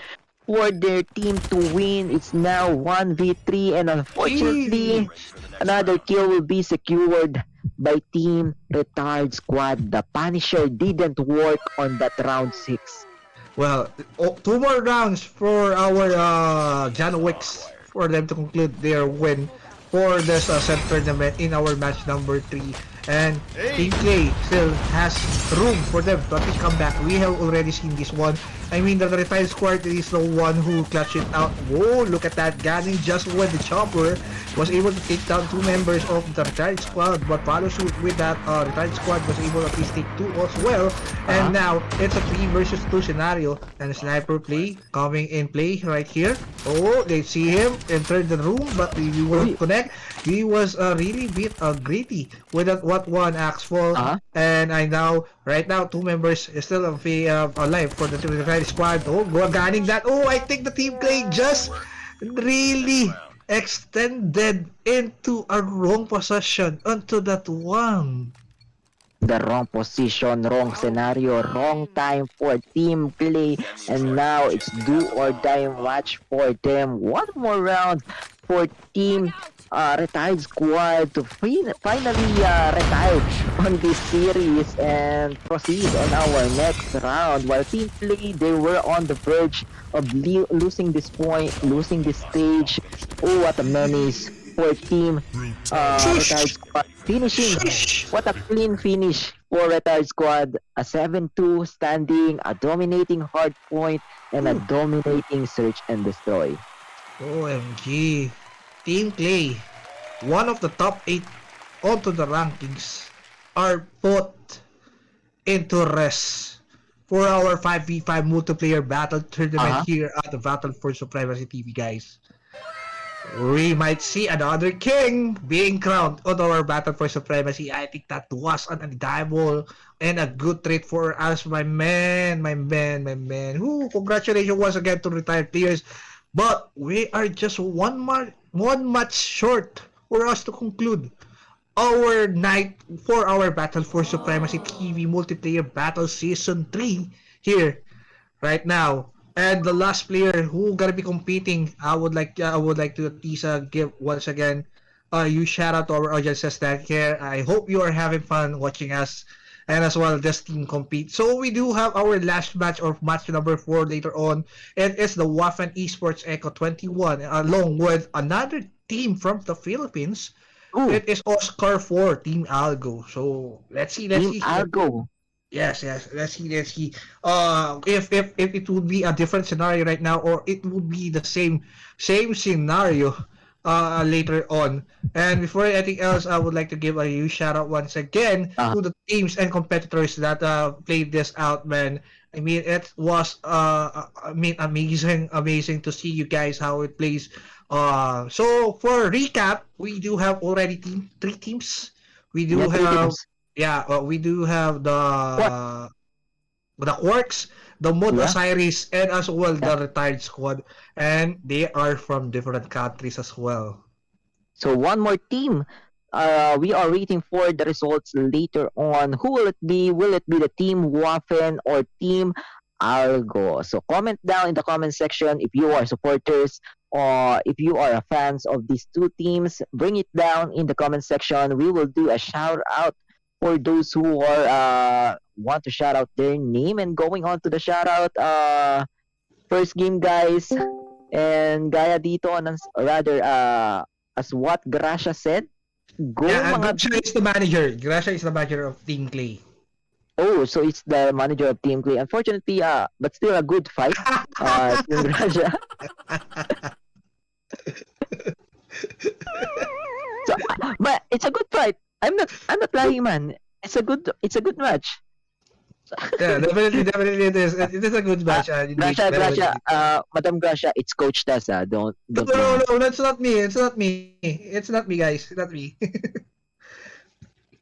for their team to win. It's now 1v3, and unfortunately, another kill will be secured by Team Retard Squad. The Punisher didn't work on that round 6. Well, 2 more rounds for our John Wicks for them to conclude their win for this set tournament in our match number 3. and Team Clay still has room for them to at least come back. We have already seen this one. I mean, the retired squad is the one who clutched it out. Whoa, look at that. Ganning just when the chopper was able to take down two members of the retired squad, but follow suit with that retired squad was able to at least take two as well. And now it's a 3 versus 2 scenario, and a sniper play coming in play right here. Oh, they see him enter the room, but he won't connect. He was really bit gritty with that what one axe fall. And I now right now two members is still alive for the retired squad. Oh, go gunning that. Oh, I think the team play just really extended into a wrong position onto that one. The wrong position, wrong scenario, wrong time for team play, and now it's do or die match for them. One more round for team retired squad to finally retire on this series and proceed on our next round. While team play, they were on the verge of losing this point, losing this stage. Oh, what a menace for team retired squad finishing. What a clean finish for retired squad. A 7-2 standing, a dominating hard point, and a dominating search and destroy. OMG. Team Clay, one of the top 8 onto the rankings, are put into rest for our 5v5 multiplayer battle tournament here at the Battle for Supremacy TV, guys. We might see another king being crowned on our Battle for Supremacy. I think that was an undeniable and a good trait for us, my man. Ooh, congratulations once again to retired players. But we are just one match short for us to conclude our night for our Battle for Supremacy TV multiplayer battle season 3 here right now. And the last player who gonna be competing, I would like to at least give once again you shout out to our audiences that here. I hope you are having fun watching us and as well this team compete. So we do have our last match or match number 4 later on. It is the Waffen Esports Echo 21 along with another team from the Philippines. Ooh. It is Oscar 4 Team Algo. So let's see. Team Algo. Yes. Let's see. If it would be a different scenario right now, or it would be the same scenario later on. And before anything else, I would like to give a huge shout out once again to the teams and competitors that played this out, man. I mean, it was amazing to see you guys how it plays. So for recap, we do have already 3 teams. We do have. Yeah, we do have the Quarks, the Mod Osiris, and as well the retired squad, and they are from different countries as well. So one more team. We are waiting for the results later on. Who will it be? Will it be the Team Waffen or Team Algo? So comment down in the comment section if you are supporters or if you are fans of these two teams. Bring it down in the comment section. We will do a shout out for those who are want to shout out their name. And going on to the shout out, first game, guys, and gaya dito, rather as what Gracia said, go mga Gracia is the manager. Gracia is the manager of Team Clay. Oh, so it's the manager of Team Clay. Unfortunately, but still a good fight. Team Gracia. So, but it's a good fight. I'm not lying, man. It's a good match. Yeah, definitely it is. It is a good match. Gracia, Madam Gracia, it's Coach Tessa. Don't. No, that's not me. It's not me, guys. It's not me.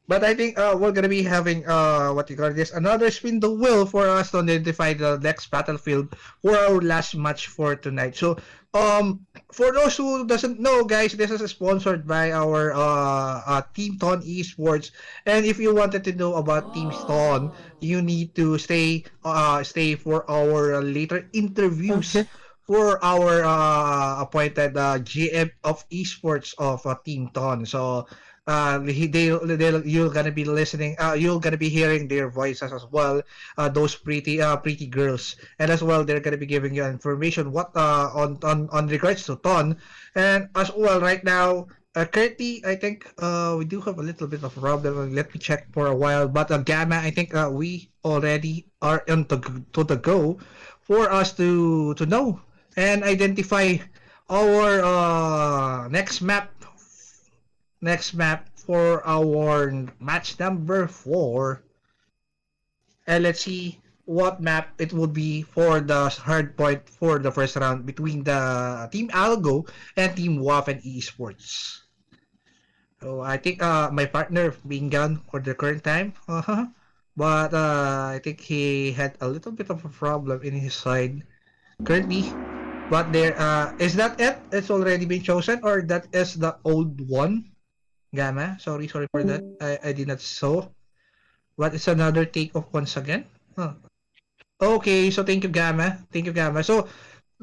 But I think we're gonna be having what you call this, another spin the wheel for us to identify the next battlefield for our last match for tonight. So for those who doesn't know, guys, this is sponsored by our Team Ton Esports. And if you wanted to know about Team Ton, you need to stay for our later interviews. Okay. For our appointed GM of esports of Team Ton. So you're gonna be listening. You're gonna be hearing their voices as well. Those pretty girls, and as well they're gonna be giving you information what on regards to Ton, and as well right now Currently, I think we do have a little bit of problem. Let me check for a while. But Gamma, I think we already are on to the go for us to know and identify our next map for our match number 4. And let's see what map it would be for the hard point for the first round between the Team Algo and Team Waffen Esports. So I think my partner being gone for the current time, but I think he had a little bit of a problem in his side currently. But there is that it? It's already been chosen, or that is the old one? Gamma, sorry for that. I did not saw. But it's another take off once again. Huh. Okay, so thank you, Gamma. Thank you, Gamma. So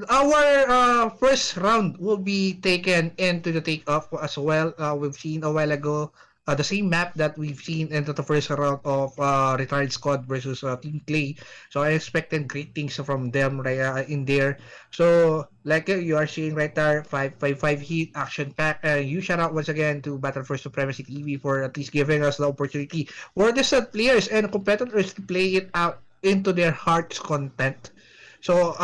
our first round will be taken into the takeoff as well. We've seen a while ago the same map that we've seen into the first round of Retired Squad versus Team Clay. So I expected great things from them right in there. So like you are seeing right there, 555 heat, action pack. You shout out once again to Battle for Supremacy TV for at least giving us the opportunity for the set players and competitors to play it out into their heart's content. So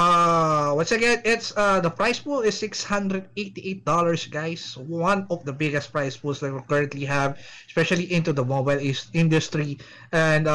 once again, it's the price pool is $688, guys. One of the biggest price pools that we currently have, especially into the mobile industry, and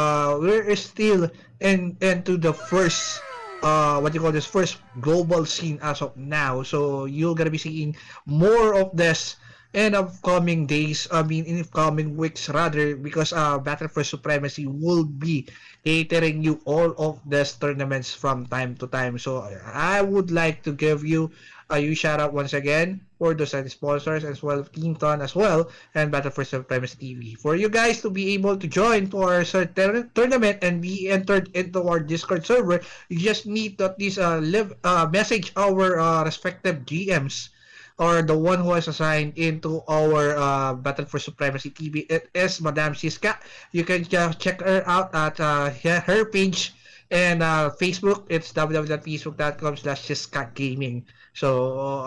we're still into the first what you call this first global scene as of now. So you're gonna be seeing more of this in upcoming days. I mean, in upcoming weeks rather, because Battle for Supremacy will be catering you all of these tournaments from time to time. So I would like to give you a huge shout out once again for those sponsors as well, Team Ton as well, and Battle for Supremacy TV. For you guys to be able to join to our tournament and be entered into our Discord server, you just need to at least message our respective GMs or the one who is assigned into our Battle for Supremacy TV. It is Madame Siska. You can just check her out at her page and Facebook. It's www.facebook.com/Siska Gaming. So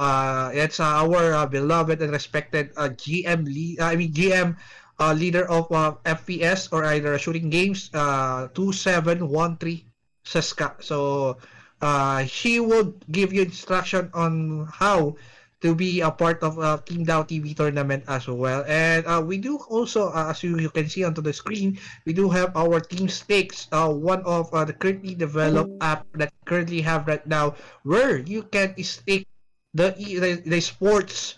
it's our beloved and respected GM leader of FPS or either shooting games 2713 Siska. So she would give you instruction on how to be a part of Team Dow TV tournament as well. And we do also, as you can see onto the screen, we do have our Team Stakes, one of the currently developed app that we currently have right now, where you can stake the sports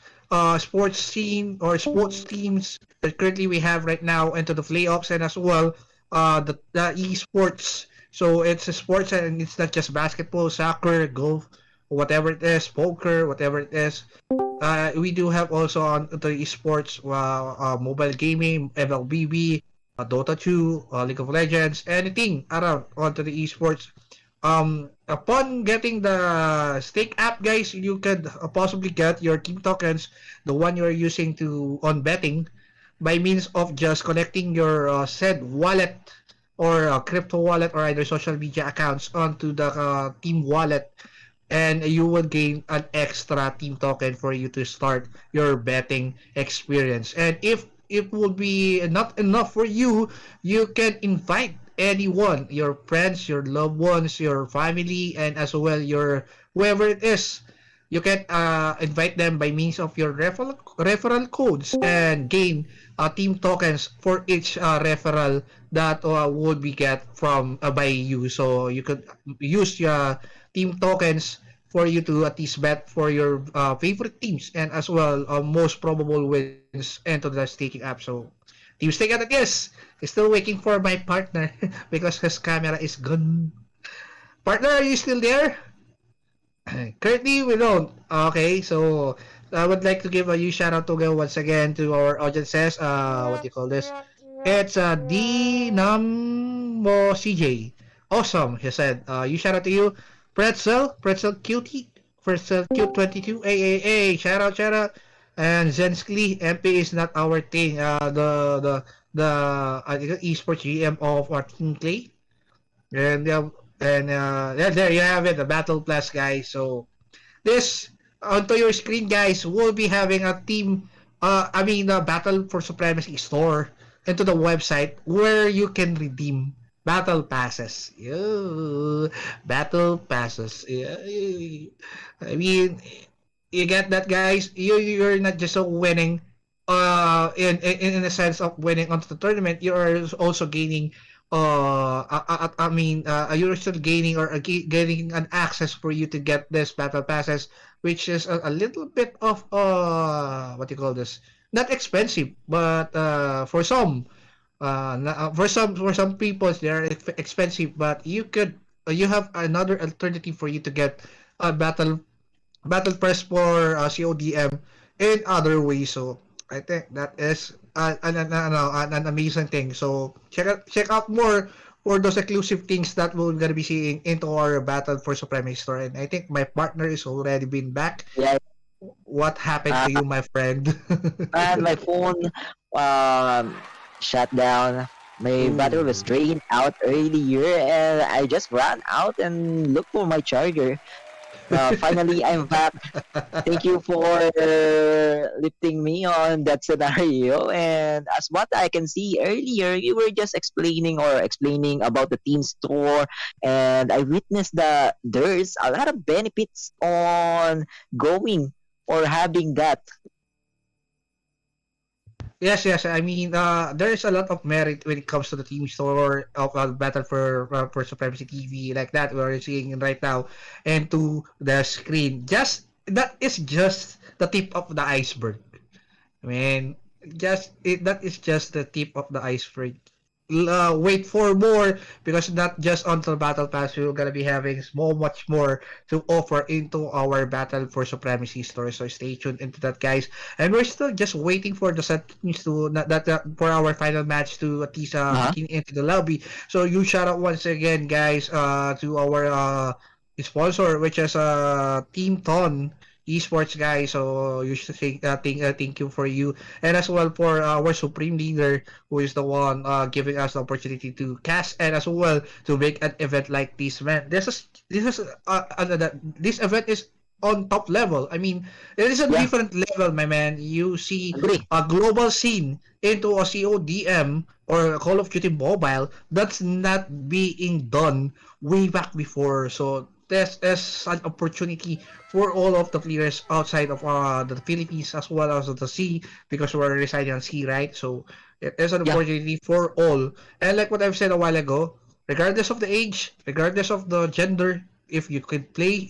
scene or sports teams that currently we have right now into the playoffs, and as well the esports. So it's a sports and it's not just basketball, soccer, golf, whatever it is, poker, whatever it is. We do have also on the esports, mobile gaming, MLBB, Dota 2, League of Legends, anything around onto the esports. Upon getting the stake app, guys, you could possibly get your team tokens, the one you're using to on betting, by means of just connecting your said wallet or crypto wallet or either social media accounts onto the team wallet, and you will gain an extra team token for you to start your betting experience. And if it will be not enough for you, you can invite anyone, your friends, your loved ones, your family, and as well your whoever it is. You can invite them by means of your referral codes and gain team tokens for each referral that would be get from by you. So you could use your team tokens for you to at least bet for your favorite teams, and as well most probable wins into the staking app. So Team Stake at yes is still waiting for my partner because his camera is gone. Partner, are you still there? Currently, we don't. Okay, so I would like to give a huge shout out to go once again to our audiences. What do you call this? It's Dinamo CJ. Awesome, he said. You shout out to you. Pretzel Cutie, Pretzel Cute 22. Hey, shout out, shout out. And Zenskly, MP is not our thing. The I think esports GM of our team Clay. And yeah, there you have it, the Battle Plus, guys. So this onto your screen, guys. We'll be having a team I mean, the Battle for Supremacy store into the website where you can redeem battle passes. Ew, battle passes. Yeah. I mean, you get that, guys. You're not just winning, in a sense of winning onto the tournament. You are also gaining. I mean, you're still gaining or getting an access for you to get this battle passes, which is a little bit of what do you call this? Not expensive, but for some people they are expensive. But you have another alternative for you to get a battle press for CODM in other ways. So I think that is an amazing thing. So check out more for those exclusive things that we're gonna be seeing into our Battle for Supremacy store. And I think my partner is already been back. Yeah, What happened uh, to you, my friend? and my phone um shut down. My battery was Ooh. drained out earlier, and I just ran out and looked for my charger. Finally, I'm back. Thank you for lifting me on that scenario. And as what I can see earlier, you were just explaining about the team store, and I witnessed that there's a lot of benefits on going or having that. Yes, yes. I mean, there is a lot of merit when it comes to the team store of Battle for Supremacy TV like that we're seeing right now, and to the screen. Just that is just the tip of the iceberg. I mean, that is just the tip of the iceberg. Wait for more because not just on the battle pass we're gonna be having so much more to offer into our battle for supremacy store. So stay tuned into that, guys. And we're still just waiting for the settings to for our final match to at least Uh-huh. begin into the lobby. So you shout out once again, guys, to our sponsor, which is Team Ton esports, guys. So you should thank you for you, and as well for our supreme leader, who is the one giving us the opportunity to cast and as well to make an event like this. Man, this event is on top level. I mean, it is a Yeah, different level, my man. You see agree. a global scene into a CODM or Call of Duty Mobile that's not being done way back before. So this is an opportunity for all of the players outside of the Philippines as well as the sea, because we're residing on sea, right? So it is an Yeah. opportunity for all. And like what I've said a while ago, regardless of the age, regardless of the gender, if you could play,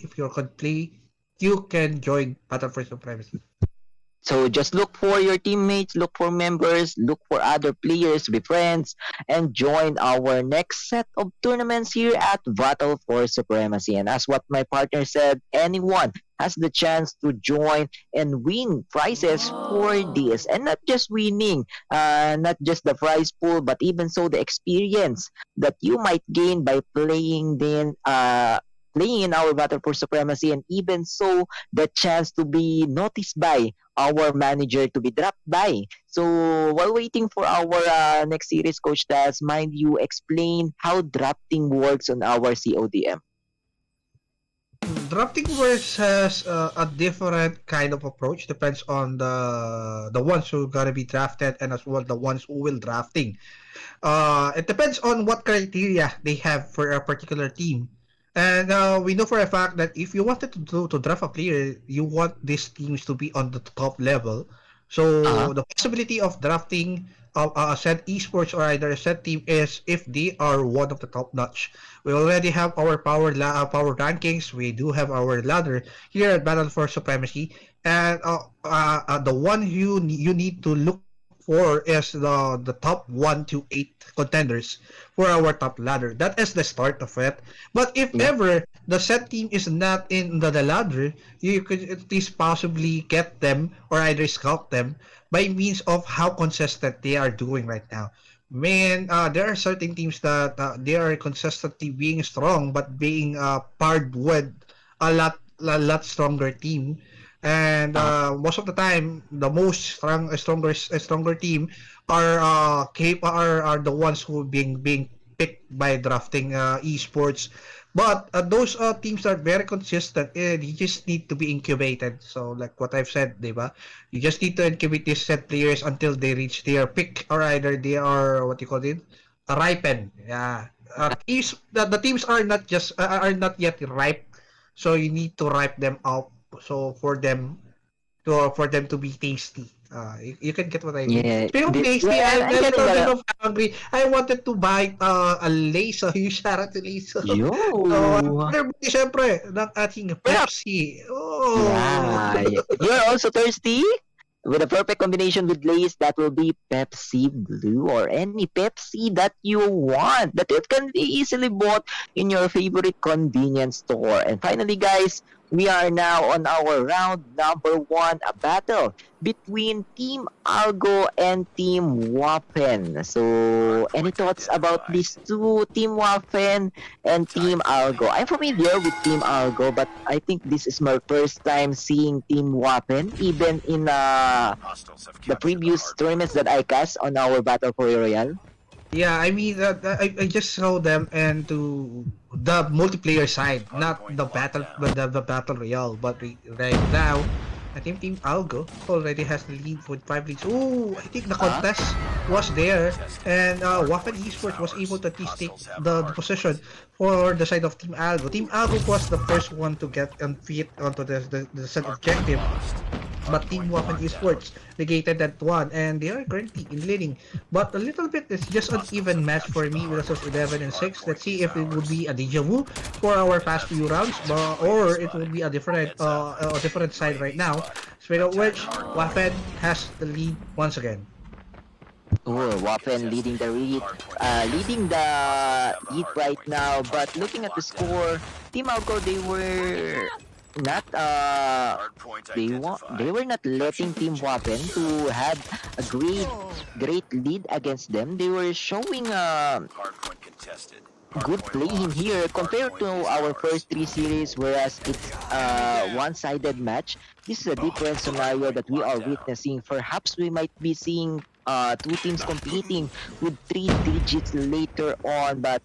you can join Battle for Supremacy. So just look for your teammates, look for members, look for other players to be friends, and join our next set of tournaments here at Battle for Supremacy. And as what my partner said, anyone has the chance to join and win prizes for this. And not just winning, not just the prize pool, but even so the experience that you might gain by playing in our Battle for Supremacy, and even so the chance to be noticed by our manager to be dropped by. So while waiting for our next series, Coach Taz, mind you explain how drafting works on our CODM. Drafting verse has a different kind of approach. Depends on the ones who gotta be drafted and as well the ones who will drafting. It depends on what criteria they have for a particular team. And we know for a fact that if you wanted to draft a player, you want these teams to be on the top level. Uh-huh. So the possibility of drafting a said esports or either a said team is if they are one of the top notch. We already have our power rankings. We do have our ladder here at Battle for Supremacy, and the one you need to look for is the top 1 to 8 contenders for our top ladder. That is the start of it. But if Yeah. ever the set team is not in the ladder, you could at least possibly get them or either scout them by means of how consistent they are doing right now. Man, there are certain teams that they are consistently being strong, but being paired with a lot stronger team. And Uh-huh. most of the time, the stronger team are the ones who being pick by drafting esports. But those teams are very consistent and you just need to be incubated. So like what I've said, diba? You just need to incubate these set players until they reach their peak or either they are what you call it, ripen. Yeah. The teams are not just are not yet ripe, so you need to ripe them up. So for them to be tasty. You can get what I mean. Yeah, Speaking of tasty, yeah, I'm I'm a getting little bit the of hungry. I wanted to buy a lace. So, you shout out to lace. So, I'm yo. order syempre ng ating Well, Pepsi. Oh! yeah, you're also thirsty? With a perfect combination with Lay's, that will be Pepsi Blue or any Pepsi that you want. That it can be easily bought in your favorite convenience store. And finally, guys, we are now on our round number one, a battle between Team Algo and Team Waffen. So, any thoughts about these two, Team Waffen and Team Algo? I'm familiar with Team Algo, but I think this is my first time seeing Team Waffen, even in the previous tournaments that I cast on our Battle for Royale. Yeah, I mean, I just saw them and to the multiplayer side, not the battle royale. But right now, I think Team Algo already has the lead with 5 leads. Oh, I think the Uh, contest was there, and Waffen Esports was able to at least take the position for the side of Team Algo. Team Algo was the first one to get and fit onto the set objective. But Team Waffen Esports negated that one, and they are currently in leading. But a little bit, it's just an even match for me versus 11 and 6. Let's see if it would be a deja vu for our past few rounds, or it will be a different side right now. Speaking of which, Waffen has the lead once again. oh, Waffen leading the lead right now. But looking at the score, Team Algo, not they were not letting Team Waffen to have a great lead against them. They were showing good play in here compared to our first three series, whereas it's a one-sided match. This is a different scenario that we are witnessing. Perhaps we might be seeing two teams competing with three digits later on, but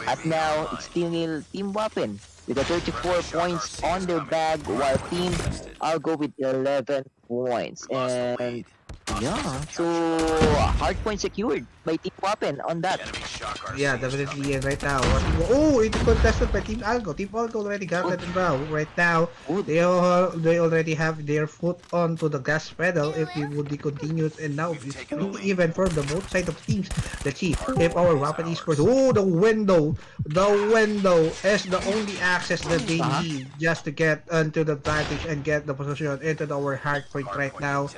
at now it's still Team Waffen with a 34 points on their bag, while Team I'll go with 11 points. And yeah, so hard point secured by Team Waffen on that. Yeah, definitely. And right now, oh, it's contested by Team Algo. Team Algo already got Good. it now. Right now, Good. they already have their foot onto the gas pedal if it would be continued. And now it's pretty even for the both side of teams. Let's see if our Weapon Esports. Oh, the window is the only access that they need just to get into the advantage and get the position into our hard point right now.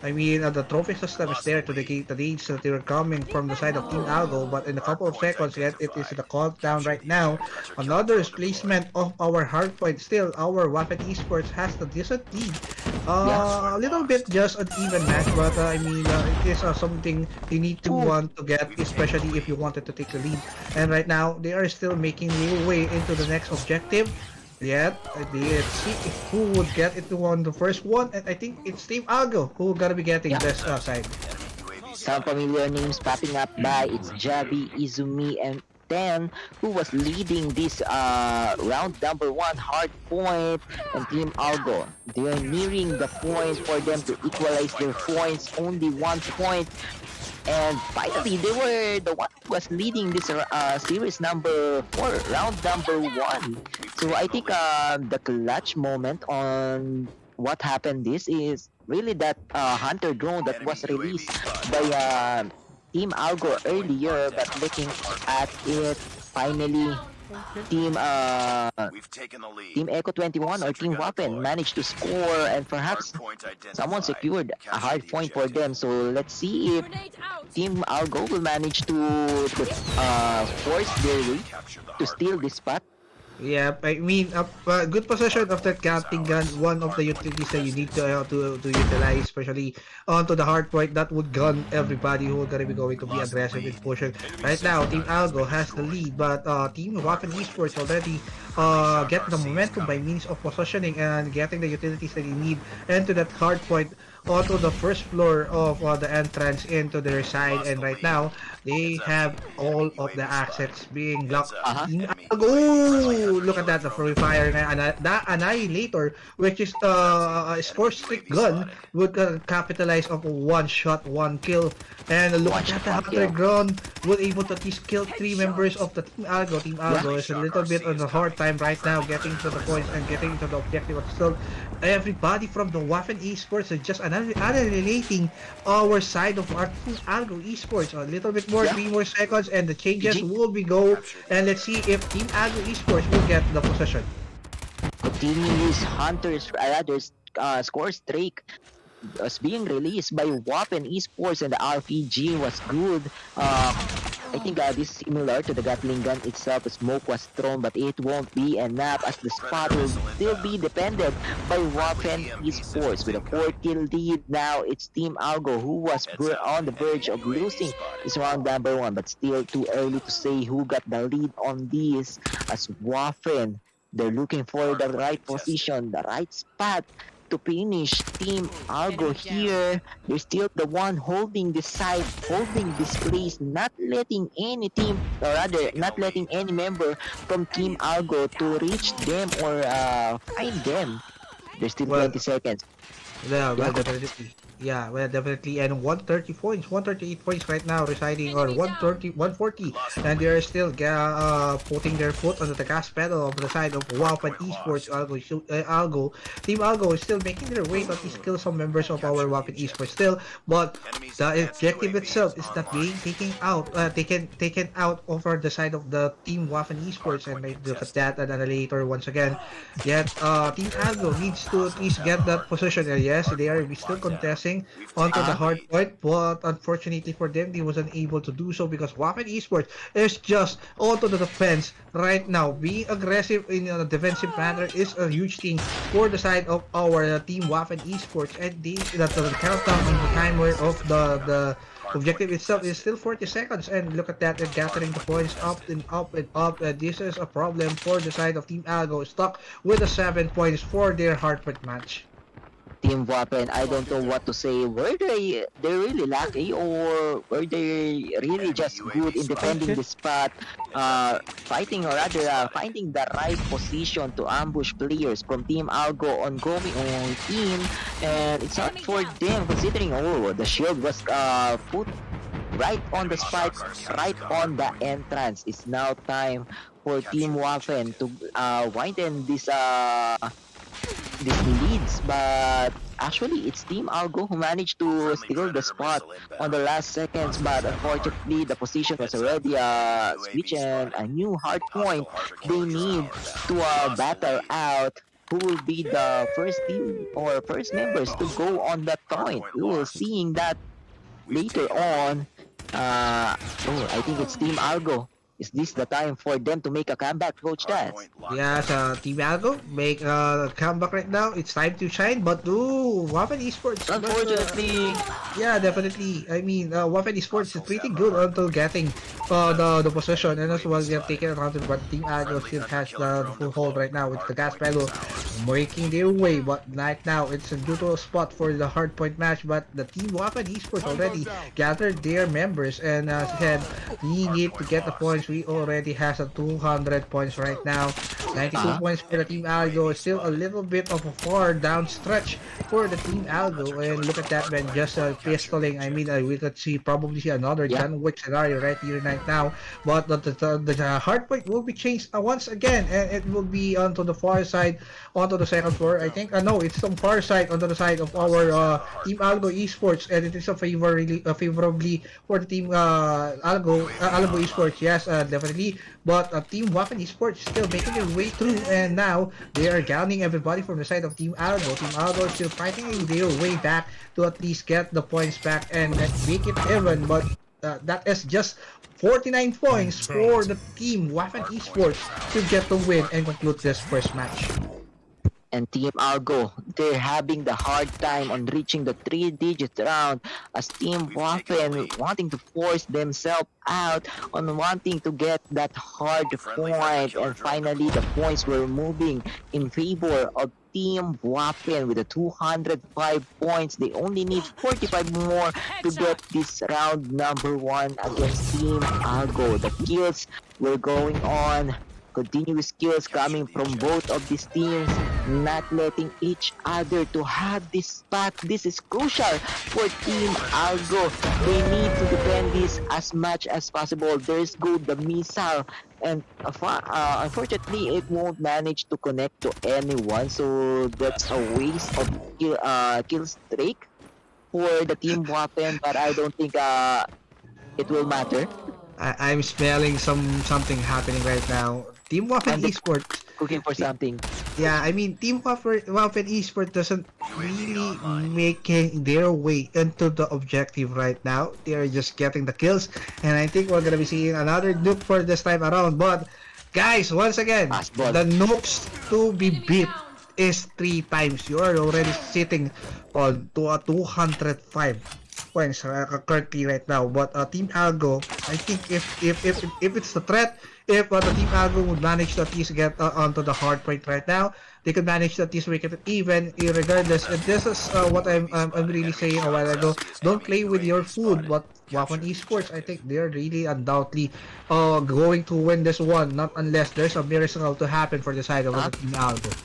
I mean, the trophy system is there to negate the leads that they were coming from the side of Team Algo, but in a couple of seconds, yet it is the countdown right now. Another displacement of our hardpoint. Still, our Waffen Esports has the decent lead. A little bit just an even match, but I mean, it is something you need to want to get, especially if you wanted to take the lead. And right now, they are still making their way into the next objective. Yet, let's see who would get it on the first one, and I think it's Team Algo who gonna be getting this side. Some familiar names popping up by it's Javi, Izumi, and Ten who was leading this round number one hard point, and Team Algo. They are nearing the point for them to equalize their points, only 1 point. And finally, they were the one who was leading this series number 4, round number 1. So I think the clutch moment on what happened this is really that Hunter drone that was released by Team Algo earlier, but looking at it, finally Team Team Echo 21 or Team Waffen managed to score, and perhaps someone secured a hard point for them. So let's see if Team Algo will manage to force their way to steal this spot. Yeah, I mean, a good possession of that counting gun, one of the utilities that you need to utilize, especially onto the hard point, that would gun everybody who are gonna be going to be aggressive in pushing. Right now, Team Algo has the lead, but Team Waffen Esports already get the momentum by means of positioning and getting the utilities that you need into that hard point. onto the first floor of the entrance into their side, and right now they have all of the assets being locked. Uh-huh. Oh, look at that, the free fire the annihilator, which is a score streak gun, would capitalize of a one shot, one kill. And look One at shot, that, the one Hunter kill. Ground was able to at least kill three members of the Team Algo. Team Yeah. Algo is a little bit on a hard time right now getting to the points and getting to the objective, but still, everybody from the Waffen Esports is just annihilating our side of our Team Algo Esports. A little bit more, Yeah. 3 more seconds, and the changes GG. will be go. And let's see if Team Algo Esports will get the possession. Continuous Hunters rather score streak was being released by Wappen Esports, and the RPG was good. I think this is similar to the Gatling gun itself. The smoke was thrown, but it won't be enough as the spot will still be dependent by Wappen Esports. With a 4 kill lead, now it's Team Algo who was on the verge of losing this round number 1, but still too early to say who got the lead on this, as Waffen, they're looking for the right position, the right spot to finish. Team Algo here, they're still the one holding this side, holding this place, not letting any team, or rather, not letting any member from Team Algo to reach them or find them. There's still Well, 20 seconds. Yeah, Yeah, well, definitely. Yeah, well, definitely. And 130 points, 138 points right now, residing on 130, 140, and they are still putting their foot on the gas pedal of the side of Waffen Esports. Algo, Team Algo is still making their way to at least kill some members of our Waffen Esports still, but the objective itself is not being taken out over the side of the Team Waffen Esports, and I look at that and then later once again. Yet, Team Algo needs to at least get that position. Yes, they are still contesting onto the uh-huh. hard point, but unfortunately for them, they wasn't able to do so because Waffen Esports is just onto the defense right now. Being aggressive in a defensive manner is a huge thing for the side of our Team Waffen Esports, and the countdown on the timer of the objective itself is still 40 seconds, and look at that, they're gathering the points up and up and up. This is a problem for the side of Team Algo, stuck with the 7 points for their hardpoint match. Team Wappen, I don't know what to say. Were they really lucky, or were they really just good in defending the spot, fighting, or rather finding the right position to ambush players from Team Algo on going on in, and it's not for them considering the shield was put right on the spot, right on the entrance. It's now time for Team Waffen to widen this leads, but actually it's Team Algo who managed to steal the spot on the last seconds, but unfortunately the position was already switched, and a new hard point they need to battle out who will be the first team or first members to go on that point. We will seeing that later on. I think it's Team Algo. Is this the time for them to make a comeback, Coach Daz? Yes, Team Algo make a comeback right now. It's time to shine, but Waffen Esports. Unfortunately, Yeah, definitely. I mean, Waffen Esports is pretty good until getting the possession, and as well they have taken advantage, but Team Algo still has the full hold right now with the gas pedal making their way. But right now it's a neutral spot for the hardpoint match, but the Team Waffen Esports already gathered their members, and as I said, we need to get the points. We already has a 200 points right now. 92 points for the Team Algo. Still a little bit of a far down stretch for the Team Algo. And look at that, man, just pistoling. I mean, we could probably see another John Wick scenario right here right now. But the hard point will be changed once again, and it will be onto the far side, onto the second floor. I think, no, it's on far side, onto the side of our Team Algo Esports, and it is a favorably for the Team Algo Esports. Yes, definitely. But Team Waffen Esports is still making their way through, and now they are gowning everybody from the side of Team Algo. Team Algo is still fighting their way back to at least get the points back and make it even. But that is just 49 points for the Team Waffen Esports to get the win and conclude this first match. and Team Algo, they're having the hard time on reaching the 3-digit round as Team Waffen wanting to force themselves out on wanting to get that hard point, and finally the points were moving in favor of Team Waffen with the 205 points. They only need 45 more to get this round number one against Team Algo. The kills were going on. Continuous kills coming from both of these teams, not letting each other to have this spot. This is crucial for Team Algo. They need to defend this as much as possible. There's go the missile, and unfortunately, it won't manage to connect to anyone. So that's a waste of kill streak for the team weapon. But I don't think it will matter. I'm smelling something happening right now. Team Waffen I'm Esports. cooking for something. Yeah, I mean Team Waffen Esports doesn't really making their way into the objective right now. They are just getting the kills, and I think we're gonna be seeing another nuke for this time around. But guys, once again, Fastball. the nukes to be beat is 3 times. You are already sitting on to a 205 points currently right now. But Team Algo, I think if it's the threat, if the Team Algo would manage to at least get onto the hard point right now, they could manage to at least make it even, regardless. And this is what I'm really saying a while ago. Don't play with your food, but Waffen Esports, I think they're really undoubtedly going to win this one, not unless there's a miracle to happen for the side of the Team Algo.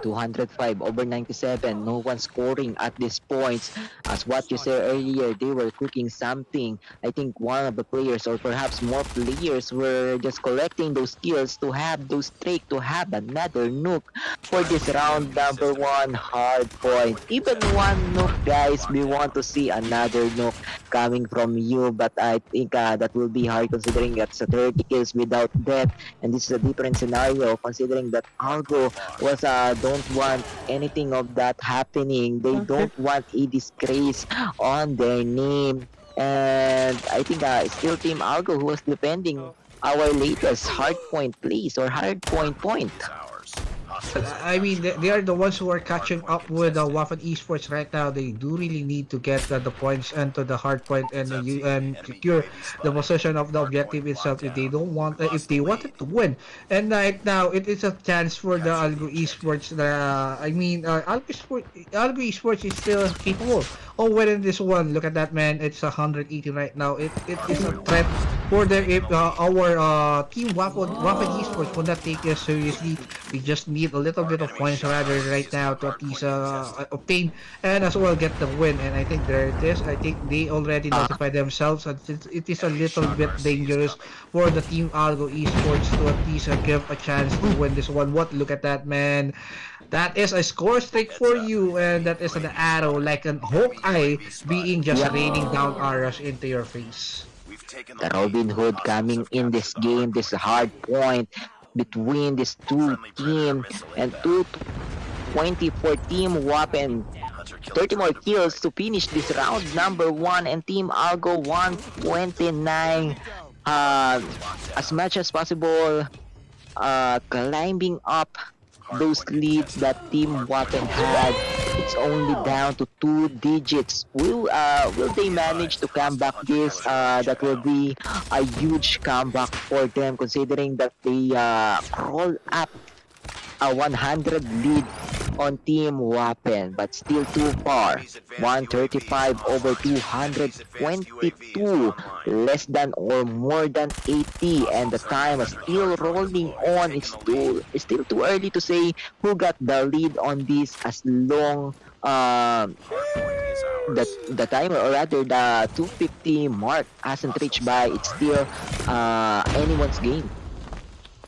205 over 97, no one scoring at this point. As what you said earlier, they were cooking something. I think one of the players, or perhaps more players, were just collecting those kills to have those streak, to have another nuke for this round number one hard point. Even one nuke, guys, we want to see another nuke coming from you, but I think that will be hard considering that's 30 kills without death, and this is a different scenario considering that Algo was don't want anything of that happening. They don't want a disgrace on their name. And I think still Team Algo who was defending our latest hardpoint plays or hardpoint point. I mean, they are the ones who are catching up with Waffen Esports right now. They do really need to get the points into the hard point and secure the position of the objective itself if they don't want if they wanted to win. And right now, it is a chance for the Algo Esports. Algo Esports is still capable of winning this one. Look at that, man. It's 180 right now. It is a threat for them if our team Waffen Esports will not take this seriously. We just need a little bit of points rather right now to at least obtain and as well get the win. And I think there it is. I think they already notified themselves that it is a little bit dangerous for the team Algo Esports to at least give a chance to win this one. Look at that, man. That is a score streak for you, and that is an arrow like an Hawkeye being just raining down arrows into your face. The Robin Hood coming in this game, this hard point between these two teams, and 220 for Team Waffen. 30 more kills to finish this round number one, and Team Algo 129. As much as possible, climbing up those leads that Team Waffen had. It's only down to 2 digits. Will they manage to come back this? That will be a huge comeback for them considering that they crawl up a 100 lead on Team Waffen, but still too far. 135 over 222, less than or more than 80, and the time is still rolling on. It's still too early to say who got the lead on this, as long the timer, or rather the 250 mark hasn't reached by. It's still anyone's game.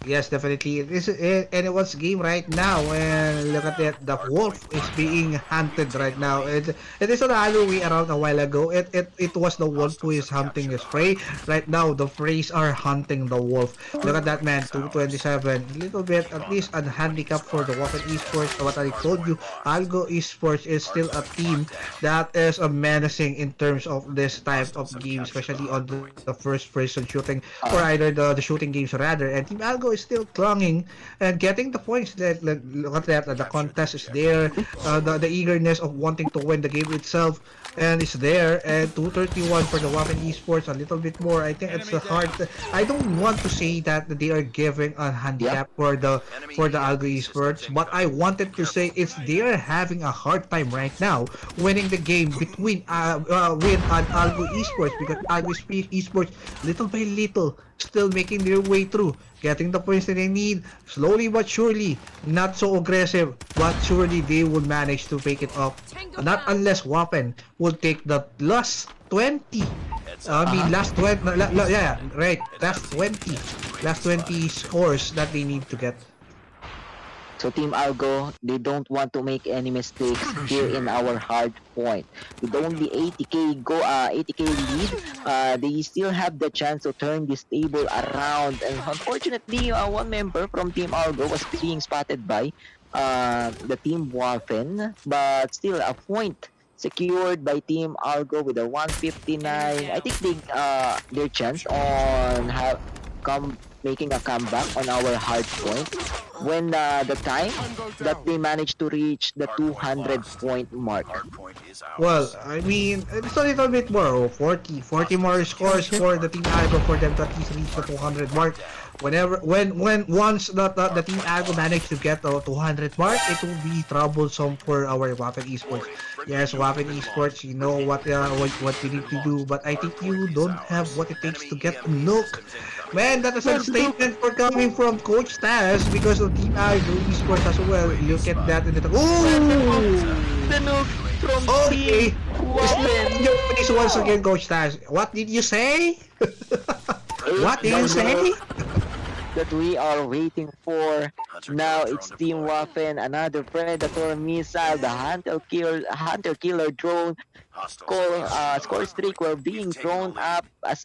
Yes, definitely. It is anyone's game right now, and look at that. The wolf is being hunted right now. It is an other way around a while ago. It was the wolf who is hunting his prey. Right now, the preys are hunting the wolf. Look at that, man. 227. A little bit, at least, a handicap for the Waffen Esports. What I told you, Algo Esports is still a team that is menacing in terms of this type of game, especially on the first-person shooting, or either the shooting games rather. And Team Algo Algo is still clunging and getting the points. Look at that, the contest is there, the eagerness of wanting to win the game itself, and it's there. And 231 for the Waffen Esports, a little bit more. I think it's a hard. I don't want to say that they are giving a Yeah. handicap for the Algo Esports, but I wanted to say it's they are having a hard time right now winning the game between with an Algo Esports, because Algo Esports little by little still making their way through, getting the points that they need slowly but surely. Not so aggressive, but surely they will manage to pick it up. Not unless Wappen will take the last 20. I mean, Uh-huh. last 20, yeah, right, last 20 scores that they need to get. So Team Algo, they don't want to make any mistakes here in our hard point. With only 80k lead, they still have the chance to turn this table around. And unfortunately, one member from Team Algo was being spotted by the Team Waffen, but still a point secured by Team Algo with a 159. I think they their chance on come making a comeback on our hard point when the time that they managed to reach the 200 point mark. Well, I mean, it's a little bit more, 40 more scores for the Team Algo for them to at least reach the 200 mark. When once the Team Algo managed to get the 200 mark, it will be troublesome for our Waffen Esports. Yes, Waffen Esports, you know what you need to do, but I think you don't have what it takes to get a nuke. Man, that is a Well, look, statement for coming from Coach Taz because of Team Algo Esports as well. Look at that in the the Ooh! nuke from Okay. Team Slap Waffen. your face once again, Coach Taz. What did you say? It's What did the you nuke say? that we are waiting for. Now it's Team Waffen, another Predator missile, the Hunter Killer drone score streak were being thrown up as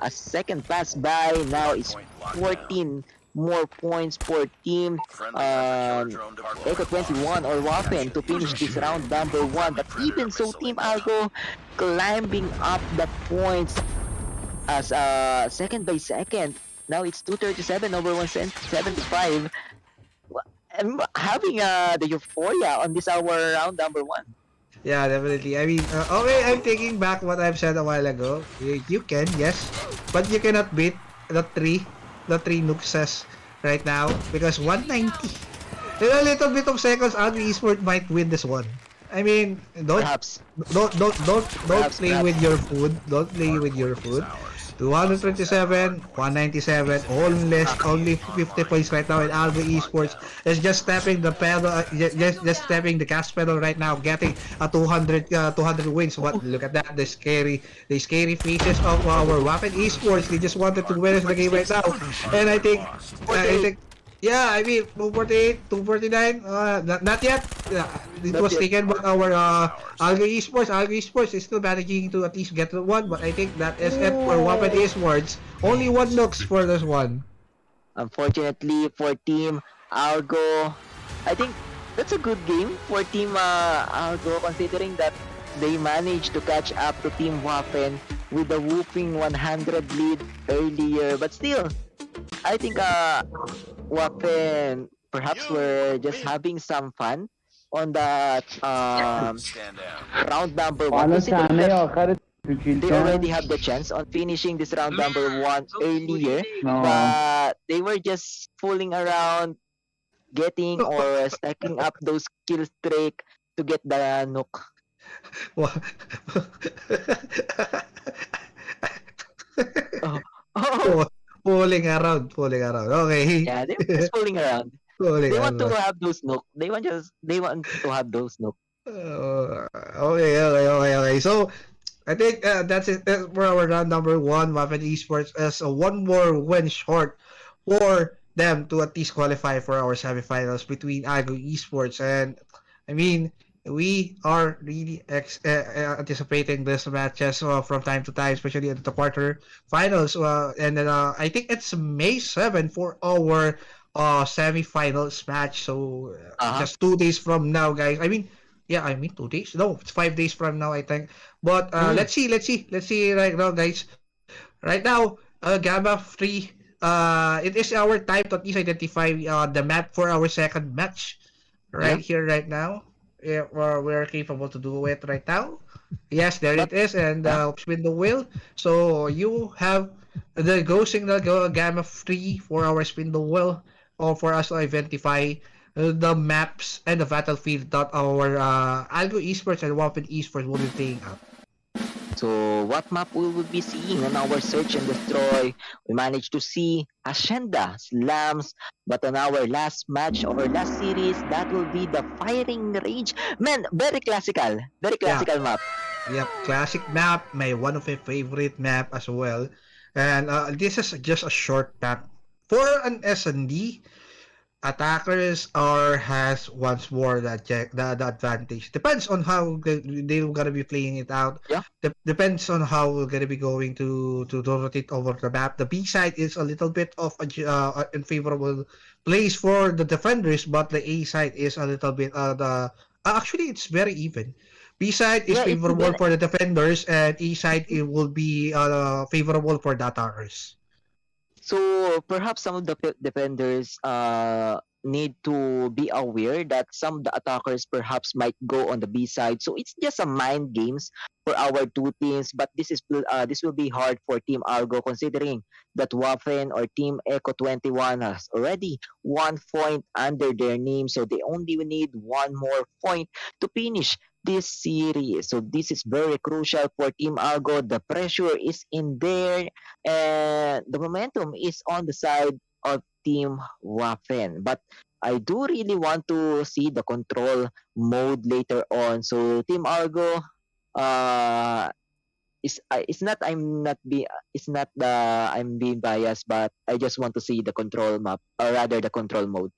second pass by. Now it's 14 more points for Team Echo 21 or Waffen to finish this round number one. But even so, Team Algo climbing up the points as second by second. Now it's 237 over 175. I'm having the euphoria on this our round number one. Yeah, definitely. I mean, okay, I'm taking back what I've said a while ago. You can, yes, but you cannot beat the three nukes right now because 190. In a little bit of seconds, Agri Esport might win this one. I mean, Perhaps, don't perhaps, play with perhaps. your food. Don't play with your food. 227, 197, only 50 points right now in Algo Esports. Is just stepping the pedal, just stepping the gas pedal right now, getting a 200 wins. What? Look at that, the scary faces of our Waffen Esports. They just wanted to win the game right now, and I 48. think. Yeah, I mean, 248, 249, not yet. It Not was yet. taken by our Algo Esports. Algo Esports is still managing to at least get the one, but I think that is it for Wapen Ooh. Esports. Only one looks for this one. Unfortunately for Team Algo, I think that's a good game for Team Algo considering that they managed to catch up to Team Waffen with a whooping 100 lead earlier. But still, I think Waffen perhaps were just having some fun on that round number one, وعلى considering that ثانية آخر they already تشيلتها have the chance on finishing this round number one earlier, no but they were just fooling around, getting or stacking up those kill streak to get the nuke. Wa- Oh, oh, Pulling around. Okay. yeah, they were just fooling around. Pulling They want to around. have those nuke. They want to have those nuke. Okay. So, I think that's it. That's for our round number one. Waffen Esports as one more win short for them to at least qualify for our semifinals between Ago Esports. And I mean, we are really anticipating this matches from time to time, especially at the quarter finals. And then I think it's May 7 for our semifinals match. So Uh-huh. just 2 days from now, guys. I mean 2 days. No, it's 5 days from now, I think. But Mm. let's see right now, guys. Right now, Gamma 3 it is our time to at least identify the map for our second match right Yeah, here, right now. If we're capable to do it right now. Yes, there but it is, and yeah. spin the wheel. So you have the go signal gamma 3 for our spin the wheel, or for us to identify the maps and the battlefield that our Algo Esports and Waffen Esports will be playing out. So what map we will be seeing on our search and destroy? We managed to see Hacienda, Slams, but on our last match or last series, that will be the firing range. Man, very Yeah, classical map. yep, classic map, my one of my favorite map as well. And this is just a short map. For an S&D, attackers are has once more the advantage. Depends on how they're gonna be playing it out. Yeah, Depends on how we're gonna be going to rotate over the map. The B side is a little bit of a unfavorable place for the defenders, but the A side is a little bit actually it's very even. B side is yeah, it's favorable even. for the defenders, and A side it will be favorable for the attackers. So perhaps some of the defenders need to be aware that some of the attackers perhaps might go on the B side. So it's just a mind games for our two teams. But this will be hard for Team Argo considering that Waffen or Team Echo 21 has already 1 point under their name. So they only need one more point to finish this series. So this is very crucial for Team Argo. The pressure is in there and the momentum is on the side of Team Waffen. But I do really want to see the control mode later on. So Team Argo, uh, it's not it's not the I'm being biased, but I just want to see the control map or rather the control mode.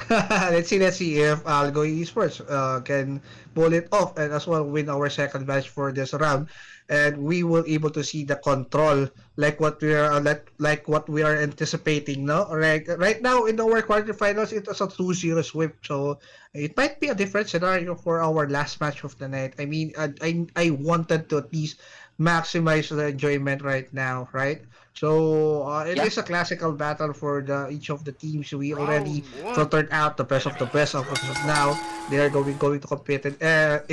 Let's see if Algo Esports can pull it off and as well win our second match for this round, and we will able to see the control like what we are like what we are anticipating. No, right now in our quarterfinals it was a 2-0 sweep, so it might be a different scenario for our last match of the night. I mean, I wanted to at least maximize the enjoyment right now, right? So it Yeah. is a classical battle for the each of the teams. We already filtered out the best of the best of as of now. They are going to compete in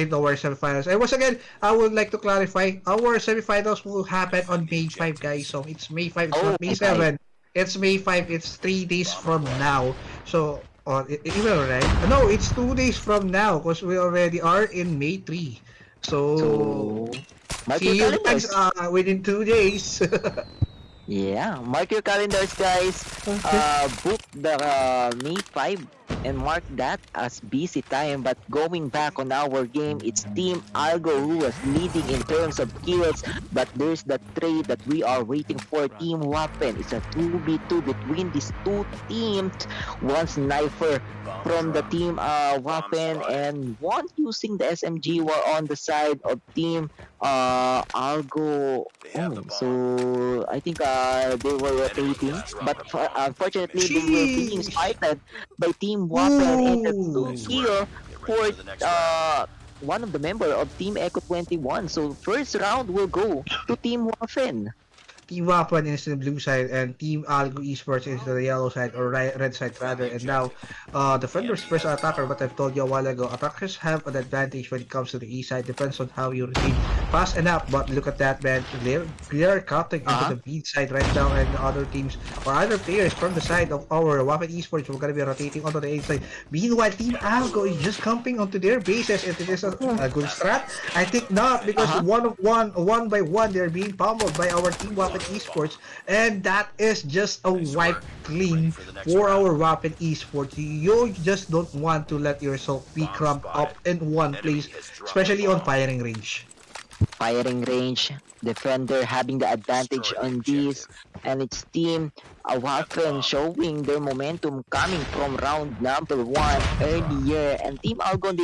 our semifinals. And once again, I would like to clarify, our semifinals will happen on May 5, guys. So it's May 5, it's Oh, not May my five. 7. It's May 5, it's 3 days from now. So, even right? No, it's 2 days from now because we already are in May 3. So, So mark your see you guys calendars. within 2 days. Yeah, mark your calendars, guys. Okay. Book the May 5 and mark that as busy time. But going back on our game, it's Team Algo who was leading in terms of kills. But there's the trade that we are waiting for. Team Waffen. It's a 2v2 between these two teams. One sniper from the team Waffen and one using the SMG while on the side of Team Algo. Oh, so I think they were rotating, but unfortunately they were being Sheesh. spotted by Team Waffen and the two Ooh. kill for one of the member of Team Echo 21. So first round will go to Team Waffen. Team Wapan is the blue side and Team Algo Esports is the yellow side or red side rather. And now, defenders versus attacker. But I've told you a while ago, attackers have an advantage when it comes to the east side. Depends on how you rotate fast enough. But look at that, man. They're cutting into Uh-huh. the B side right now, and the other teams or other players from the side of our Wapan Esports will gonna be rotating onto the A side. Meanwhile, Team Algo is just camping onto their bases. If it is a good strat, I think not because Uh-huh. one by one, they're being pummeled by our Team Wapen Esports, and that is just a wipe clean for our Wapen Esports. You just don't want to let yourself be cramped up in one place, especially on firing range. Firing range, defender having the advantage on this, and its team Waffen showing their momentum coming from round number 1 earlier. And Team Algon,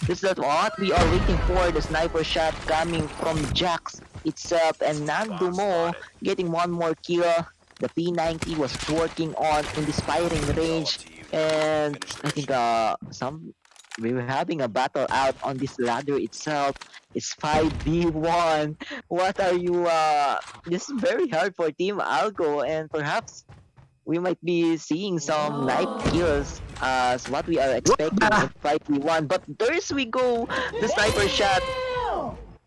this is what we are waiting for, the sniper shot coming from Jax itself, and Nando Mo getting one more kill. The P90 was working on in this firing range, and I think some we're having a battle out on this ladder itself. It's 5v1. What are you this is very hard for Team Algo, and perhaps we might be seeing some knife kills as what we are What expecting the? in 5v1. But there's we go, the sniper shot,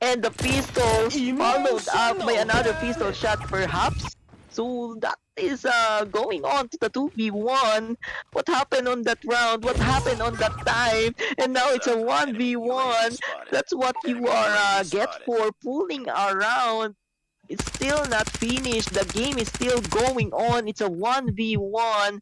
and the pistol followed up by Emotional another pistol shot damage. perhaps. So that is going on to the 2v1. What happened on that round? What happened on that time? And now it's a Up. Enemy UAV 1v1. spotted. That's what you Enemy are UAV get spotted. for fooling around. It's still not finished. The game is still going on. It's a 1v1.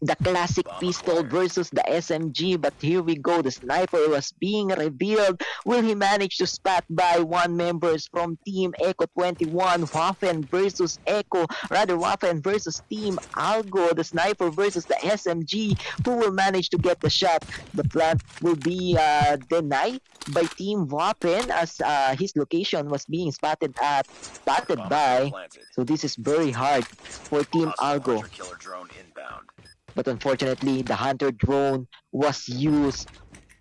The classic Bomb pistol acquired. versus the SMG, but here we go. The sniper was being revealed. Will he manage to spot by one members from Team Echo 21? Waffen versus Echo, rather Waffen versus Team Algo. The sniper versus the SMG. Who will manage to get the shot? The plant will be denied by Team Waffen as his location was being spotted Bomb has been by. planted. So this is very hard for Team Hostile Algo. hunter killer drone inbound. But unfortunately, the hunter drone was used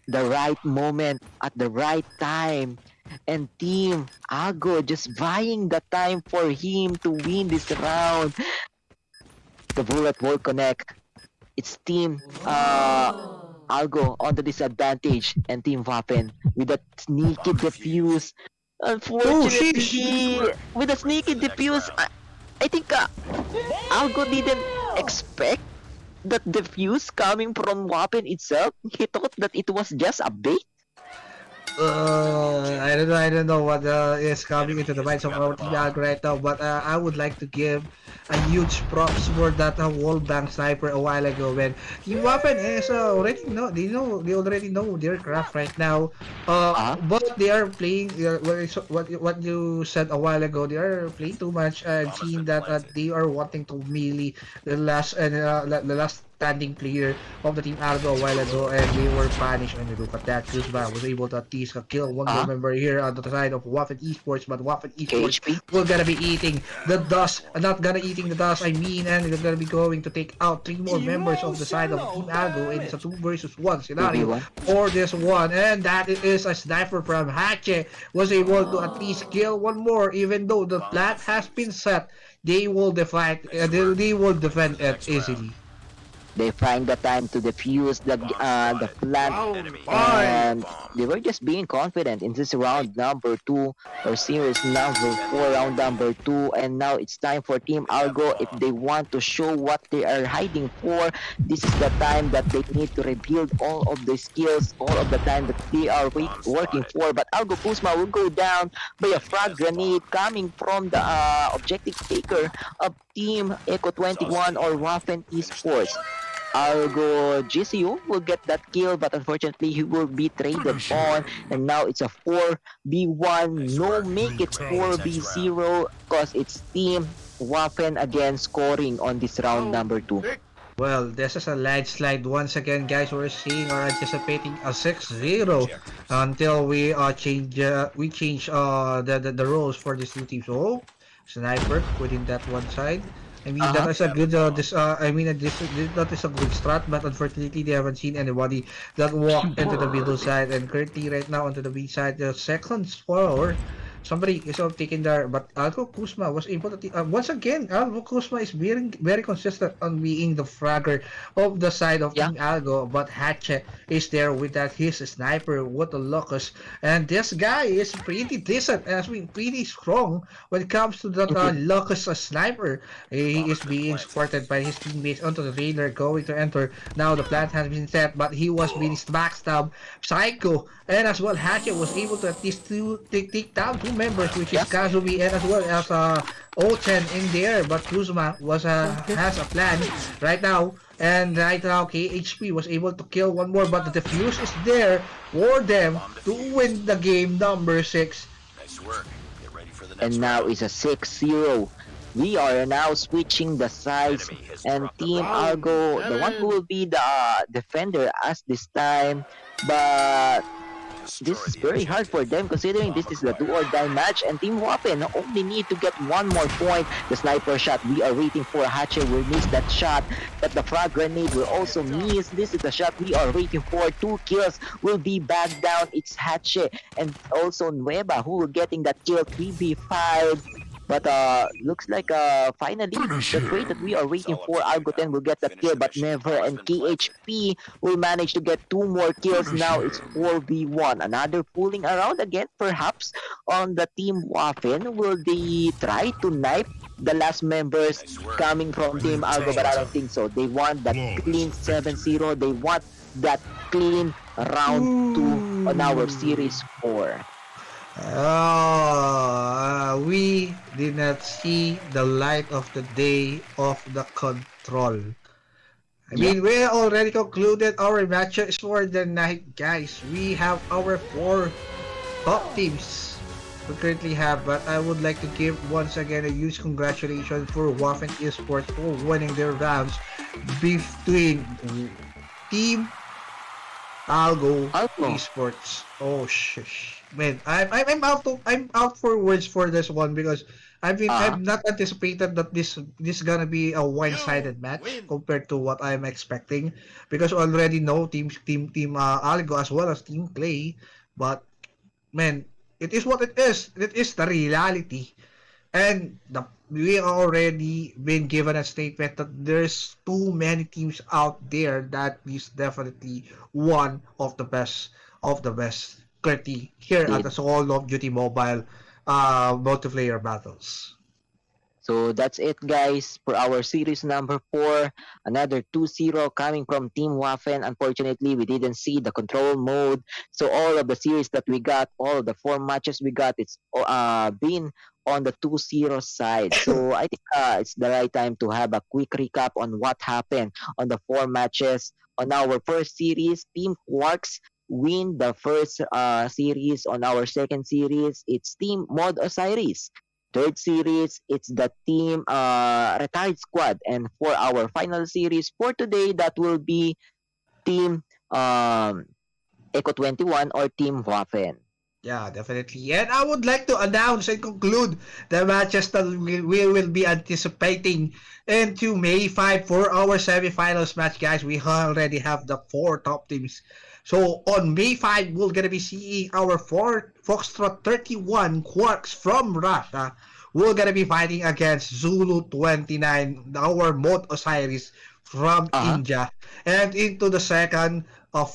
the right moment at the right time. And Team Ago just vying the time for him to win this round. The bullet will connect. It's Team Algo on the disadvantage, and Team Waffen with a sneaky defuse. Oh, sheesh. Unfortunately, with a sneaky defuse, I think Algo didn't expect that defuse coming from Waffen itself. He thought that it was just a bait. I don't know what is coming into the minds of our team right now, but I would like to give a huge props for that wall bang sniper a while ago when Team Waffen is already they already know their craft right now. But they are playing what you said a while ago. They are playing too much. I've Bomb has seen been that planted. they are wanting to melee the last standing player of the team Aldo a while ago, and they were punished. And look at that, Kuzma was able to at least kill one more Uh, member here on the side of Waffen Esports, but Waffen Esports KHP. will gonna be eating the dust, not gonna eating the dust, I mean, and they're gonna be going to take out three more members of the side of Team Aldo, and it's a 2 versus 1 scenario 2v1. for this one, and that is a sniper from Hache, was able to at least kill one more, even though the plant has been set, they will they will defend it easily. They find the time to defuse the plant, Enemy and bomb. they were just being confident in this round number 2 or series number 4, round number 2. And now it's time for Team Algo. If they want to show what they are hiding for, this is the time that they need to rebuild all of the skills, all of the time that they are working for. But Algo Kuzma will go down by a frag grenade coming from the objective taker of Team Echo 21 or Waffen Esports. Algo GCU will get that kill, but unfortunately he will be traded on, and now it's a 4v1. No, make it 4v0 because it's Team Waffen again scoring on this round number 2. Well, this is a landslide once again, guys. We're seeing or anticipating a 6-0 until we change the roles for these two teams. So, sniper within that one side. I mean that is a good that is a good strat, but unfortunately they haven't seen anybody that walked into the middle side, and currently right now onto the B side the second spoiler. Somebody is taking there, but Alco Kuzma was able to once again. Alco Kuzma is very consistent on being the fragger of the side of Yeah. Team Algo, but Hatchet is there with that his sniper. What a locus! And this guy is pretty decent, as being pretty strong when it comes to that locus sniper. He is being escorted by his teammates onto the trailer, going to enter. Now the plant has been set, but he was being backstabbed. Psycho and as well Hatchet was able to at least take down two members, which is Kazumi and as well as Ochen in there. But Kuzma has a plan right now. And right now, KHP was able to kill one more, but the defuse is there for them to win the game number 6. Nice work. Get ready for the next And now round. it's a 6-0. We are now switching the sides, and Team Algo, the one who will be the defender as this time, but this Destroy is the very hard for objective. them considering Bomb this is the do acquired. or die match and Team Waffen only need to get one more point. The sniper shot we are waiting for. Hache will miss that shot, but the frag grenade will also miss. This is the shot we are waiting for. Two kills will be back down. It's Hache and also Nueva who will getting that kill 3v5. But looks like finally the trade that we are It's waiting all up for, to you Algoten now. will get that Finish kill, the but mission. The never. bomb's And been planted. KHP will manage to get two more kills. Now it's 4v1. Another fooling around again, perhaps on the Team Waffen. Will they try to knife the last members Nice work. coming Get from ready for Team the Algo? But next I job. don't think so. They want that clean 7-0. They want that clean round 2 on our Ooh. Series 4. We did not see the light of the day of the control. I Yep. mean, we already concluded our matches for the night, guys. We have our four top teams we currently have, but I would like to give once again a huge congratulations for Waffen Esports for winning their rounds between Team Algo Algo. Esports. Oh shush. Man, I'm out for words for this one because Uh-huh. I've not anticipated that this gonna be a You one-sided match win. compared to what I'm expecting because I already know team Algo as well as Team Clay, but man, it is what it is. It is the reality. And we already been given a statement that there's too many teams out there that is definitely one of the best currently here at the Indeed. Call of Duty Mobile multiplayer battles. So that's it, guys, for our series number 4. Another 2-0 coming from Team Waffen. Unfortunately, we didn't see the control mode. So all of the series that we got, all of the 4 matches we got, it's been on the 2-0 side. So I think it's the right time to have a quick recap on what happened on the 4 matches. On our first series, Team Quarks win the first series. On our second series, it's Team Mod Osiris. Third series, it's the team retired squad. And for our final series for today, that will be team Eco 21 or team Waffen. Yeah, definitely. And I would like to announce and conclude the matches that we will be anticipating into May 5 for our semifinals match, guys. We already have the four top teams. So on May 5, we're going to be seeing our four Foxtrot 31 Quarks from Russia. We're going to be fighting against Zulu 29, our Mod Osiris from Uh-huh. India. And into the second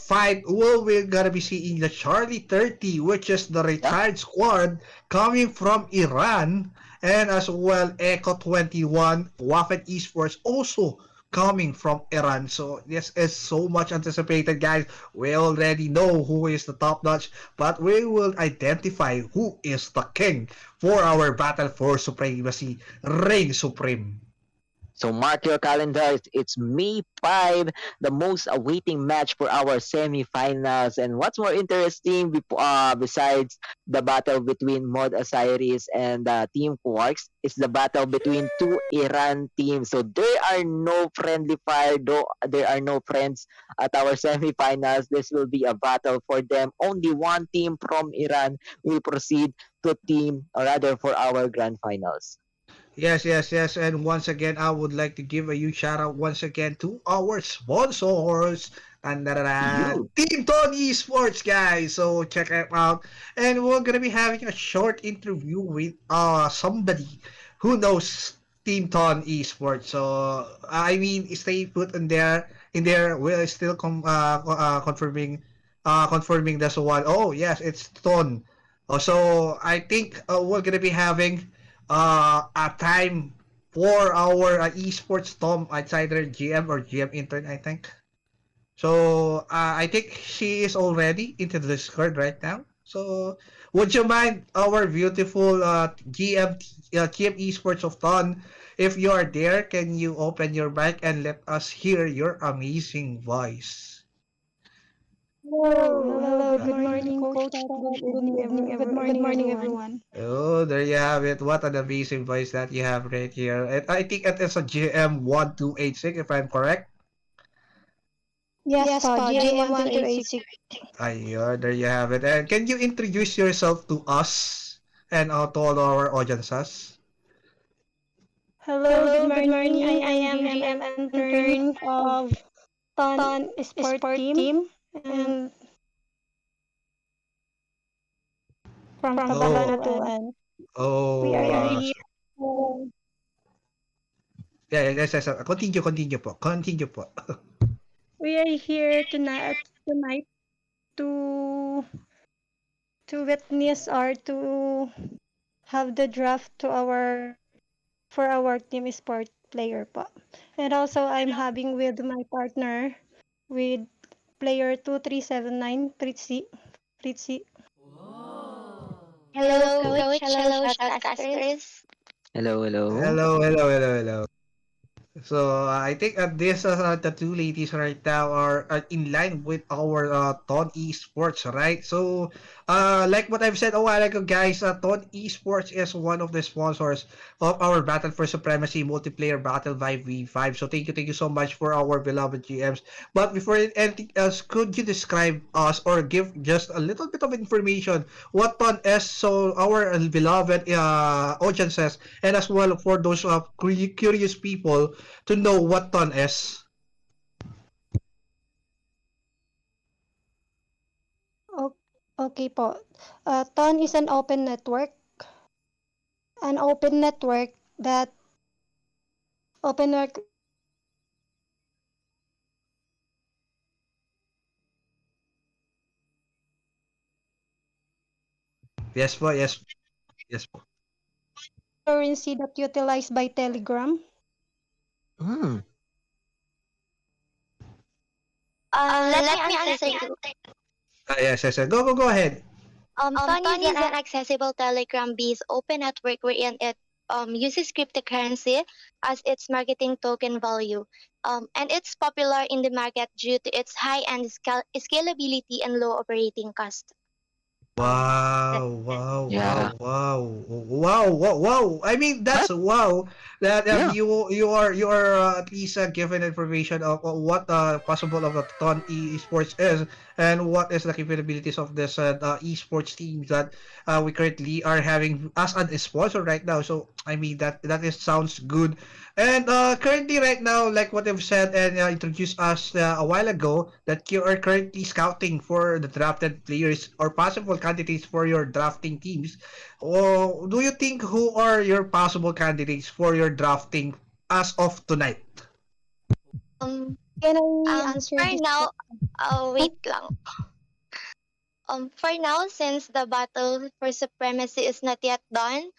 fight, well, we're gonna be seeing the Charlie 30, which is the Yeah. retired squad coming from Iran, and as well Echo 21, Waffen Esports also coming from Iran. So this is so much anticipated, guys. We already know who is the top notch, but we will identify who is the king for our battle for supremacy, reign supreme. So mark your calendars. It's May 5, the most awaiting match for our semifinals. And what's more interesting besides the battle between Mod Osiris and Team Quarks is the battle between two Iran teams. So there are no friendly fire, though there are no friends at our semifinals. This will be a battle for them. Only one team from Iran will proceed to team, or rather for our grand finals. Yes, yes, yes. And once again, I would like to give a huge shout out once again to our sponsors. And You. Team Tony Esports, guys. So check it out. And we're gonna be having a short interview with somebody who knows Team Ton Esports. So I mean, stay put in there. We're still confirming this one. Oh yes, it's Ton. So I think we're gonna be having a time for our esports Tom outsider GM or GM intern, I think. So I think she is already into the Discord right now. So would you mind our beautiful GM esports of Ton? If you are there, can you open your mic and let us hear your amazing voice? Hello, Uh, good morning, Coach Tad. Good morning, everyone. Oh, there you have it. What an amazing voice that you have right here. And I think it is a GM 1286 if I'm correct. Yes Yes po, po, GM1 to GM1 AC. Ayun, there you have it. And can you introduce yourself to us and to all our audiences? Hello, good Hello, good morning. I morning. I am am GM GM intern intern of of TON Ton Sport Sport Team Team and and from from Cabana Oh, 2N. We oh, are wow. here. to- Yeah, yes, yes. Continue po. Continue po. We are here tonight to witness or to have the draft to our for our team sport player po. And also I'm having with my partner with player 2379 Fritzy. Fritzy. Hello, Hello, coach. coach. Hello, Hello, shoutcasters. shoutcasters. Hello, hello. Hello. So I think this the two ladies right now are in line with our Ton Esports, right? So like what I've said a while ago, guys, Ton Esports is one of the sponsors of our Battle for Supremacy multiplayer battle 5v5. So thank you so much for our beloved GMs. But before anything else, could you describe us or give just a little bit of information what Ton is, so our beloved audiences and as well for those curious people to know what Ton is. O- Okay po. TON is an open network that open network Yes po, yes po. currency that utilized by Telegram. Hmm. Let me Let me answer answer you. you. Yes. Go ahead. Ton is Ton an is an accessible Telegram-based open network wherein it uses cryptocurrency as its marketing token value. And it's popular in the market due to its high-end scalability and low operating cost. That's Wow, it. Yeah. wow. I mean, that's Huh? wow that Yeah. you are at least given information of what possible of a Ton esports is and what is the capabilities of this esports team that we currently are having as an sponsor right now. So I mean that is sounds good. And currently right now, like what I've said and introduced us a while ago, that you are currently scouting for the drafted players or possible candidates for your drafting teams. Oh, do you think who are your possible candidates for your drafting as of tonight? Um, Can I answer for this now, question? wait lang. For now, since the battle for supremacy is not yet done,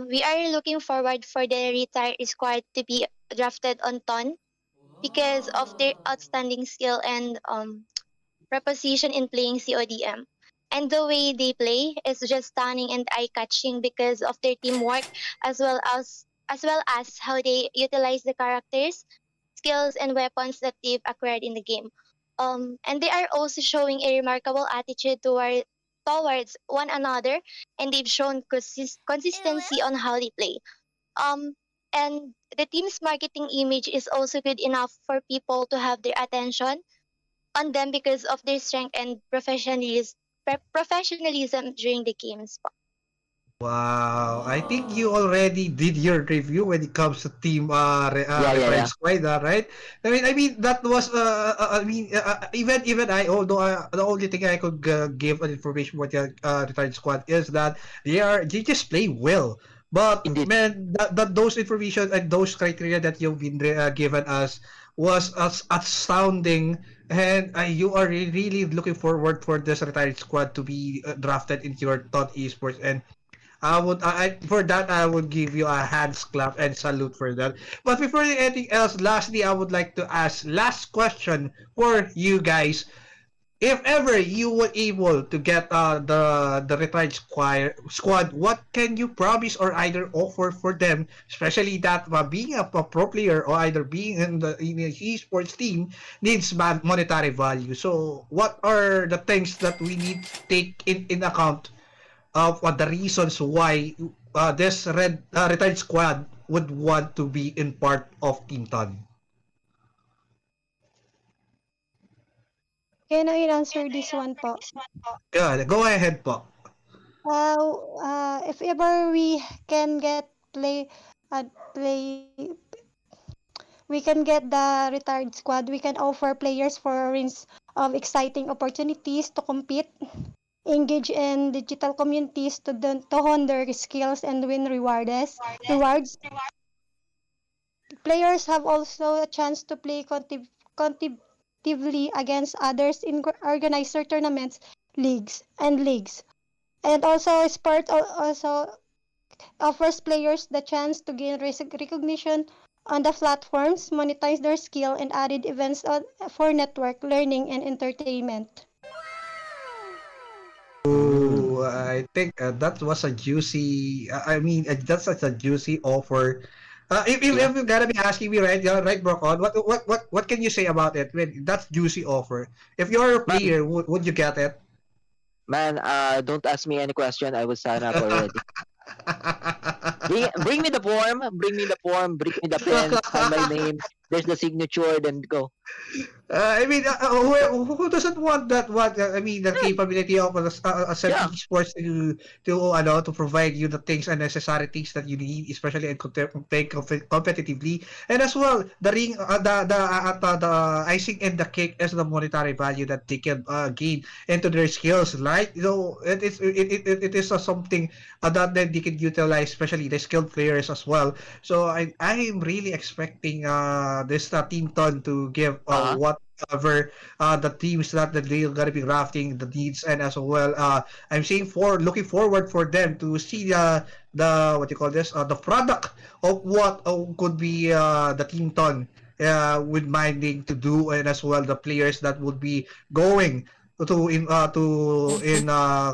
we are looking forward for the retired squad to be drafted on Ton because of their outstanding skill and preposition in playing CODM. And the way they play is just stunning and eye-catching because of their teamwork as well as how they utilize the characters, skills, and weapons that they've acquired in the game. And they are also showing a remarkable attitude towards one another, and they've shown consistency on how they play. Um, and the team's marketing image is also good enough for people to have their attention on them because of their strength and professionalism during the games. Wow, I think you already did your review when it comes to team retired Yeah. squad, right? I mean that was even I, although the only thing I could give an information about the retired squad is that they just play well. But Indeed. man, that those information and those criteria that you've been given us was as astounding, and you are really looking forward for this retired squad to be drafted into your top esports. And for that I would give you a hands clap and salute for that. But before anything else, lastly, I would like to ask last question for you guys. If ever you were able to get the retired squad, what can you promise or either offer for them, especially that being a pro player or either being in the esports team needs monetary value. So what are the things that we need to take in account of the reasons why this retired squad would want to be in part of Team Ton? Can I answer this one po? Good. Go ahead po. If ever we can get play we can get the retired squad, we can offer players for a range of exciting opportunities to compete, engage in digital communities to hone their skills and win rewards. Players have also a chance to play competitively against others in organized tournaments, leagues. And also, sport also offers players the chance to gain recognition on the platforms, monetize their skill, and added events for network learning and entertainment. Mm, Oh, I think that was a juicy. I mean, that's such a juicy offer. If yeah, you're gonna be asking me, right, yeah, right, Brocon, what can you say about it? When that's juicy offer. If you're a man, player, would you get it? man. Don't ask me any question. I will sign up already. Bring me the form. Bring me the form. Bring me the pen. Sign my name. There's the signature. Then go. I mean, who doesn't want that? What I mean, the capability of as an Yeah. esports to provide you the things and necessary things that you need, especially in playing competitively, and as well the ring, the icing and the cake is the monetary value that they can gain into their skills, right? So it is something that they can utilize, especially the skilled players as well. So I am really expecting this team ton to give Uh huh. whatever the teams that they're gonna be drafting the needs, and as well I'm saying for looking forward for them to see the what you call this the product of what could be the team ton with minding to do, and as well the players that would be going to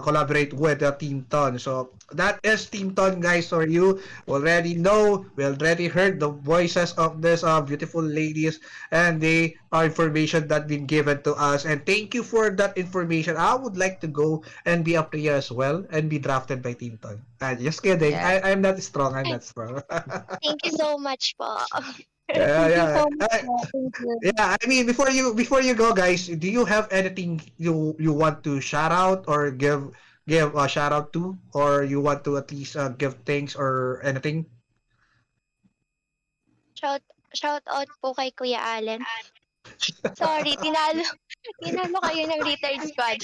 collaborate with the Team Ton. So that is Team Ton, guys. For you already know, we already heard the voices of these beautiful ladies and the information that been given to us. And thank you for that information. I would like to go and be a player as well and be drafted by Team Ton. Just kidding. Yeah. I'm not strong. I'm not strong. Thank you so much po. Yeah, Thank you yeah. so much. Thank you. Yeah, I mean, before you go, guys, do you have anything you want to shout out or give a shout out to, or you want to at least give thanks or anything? Shout shout out po kay Kuya Allen. Sorry, tinalo tinalo kayo ng retired squad.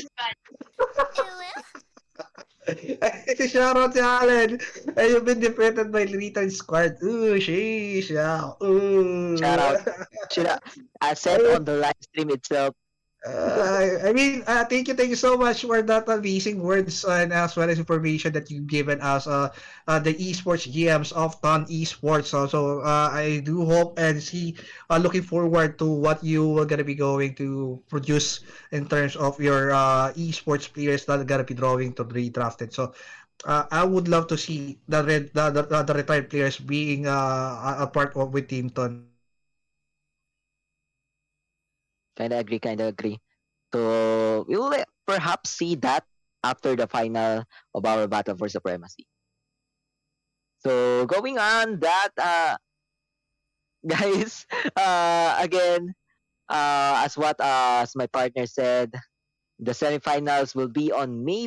Shout out to Allen. And you've been defeated by Little Squad. Ooh, sheesh. Yeah. Shout Ooh. out. Should I said on the live stream itself. I mean, thank you so much for that amazing words and as well as information that you've given us. The esports GMs of Ton Esports. So I do hope and see, looking forward to what you are gonna be going to produce in terms of your esports players that are gonna be drawing to be drafted. So I would love to see the retired players being a part of with Team Ton. Kinda agree. Kinda agree. So we will perhaps see that after the final of our battle for supremacy. So going on that, guys, again, as my partner said, the semifinals will be on May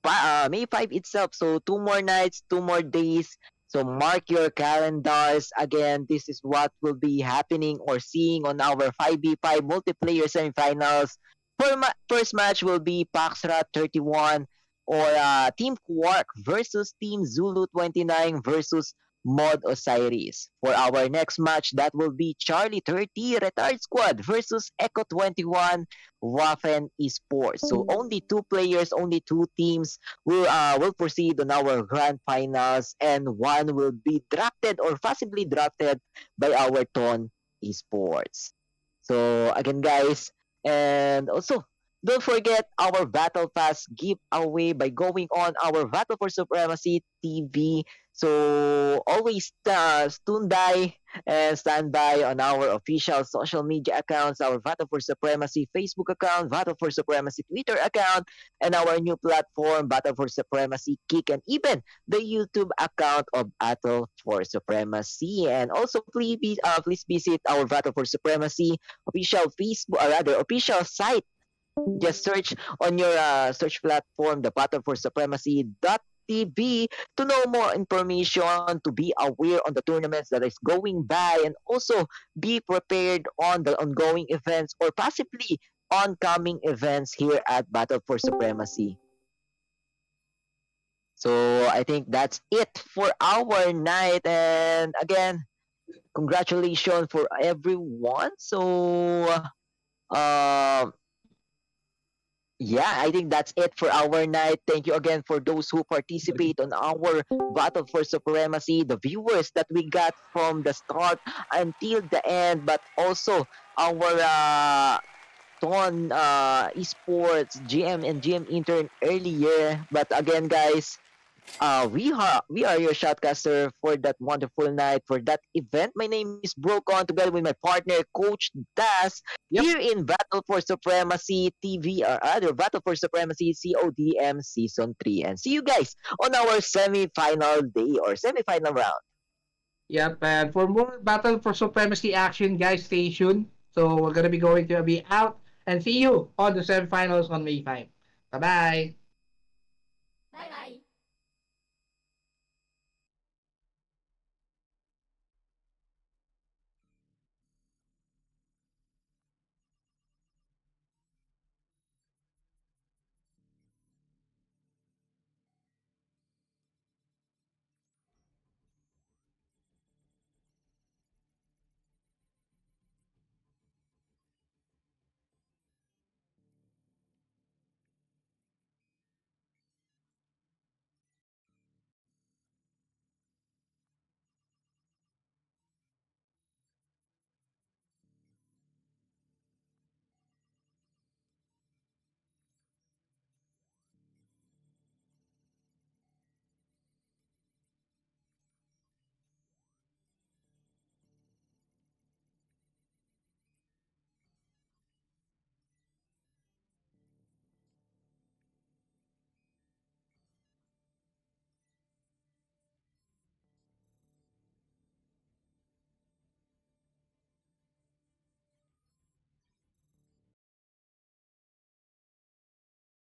5 itself. So 2 more nights, 2 more days. So mark your calendars. Again, this is what will be happening or seeing on our 5v5 multiplayer semifinals. First match will be Paxrat 31 or Team Quark versus Team Zulu 29 versus Mod Osiris. For our next match, that will be Charlie 30 Retard Squad versus Echo 21 Waffen Esports. So only 2 players, only 2 teams will proceed on our grand finals, and one will be drafted or possibly drafted by our Ton Esports. So again, guys, and also don't forget our Battle Pass giveaway by going on our Battle for Supremacy TV. So always tune by and stand by on our official social media accounts, our Battle for Supremacy Facebook account, Battle for Supremacy Twitter account, and our new platform, Battle for Supremacy Kick, and even the YouTube account of Battle for Supremacy. And also please visit our Battle for Supremacy official Facebook, or rather official site Just search on your search platform the Battle for Supremacy TV to know more information, to be aware on the tournaments that is going by, and also be prepared on the ongoing events or possibly oncoming events here at Battle for Supremacy. So I think that's it for our night. And again, congratulations for everyone. So um yeah, I think that's it for our night. Thank you again for those who participate on our Battle for Supremacy, the viewers that we got from the start until the end, but also our Ton Esports GM and GM intern earlier. But again, guys, we are your shotcaster for that wonderful night, for that event. My name is Brocon, together with my partner, Coach Das, Yep. here in Battle for Supremacy TV, or other Battle for Supremacy CODM Season 3. And see you guys on our semi-final day or semi-final round. Yep, and for more Battle for Supremacy action, guys, stay tuned. So we're gonna be going to be out and see you on the semifinals on May 5. Bye bye.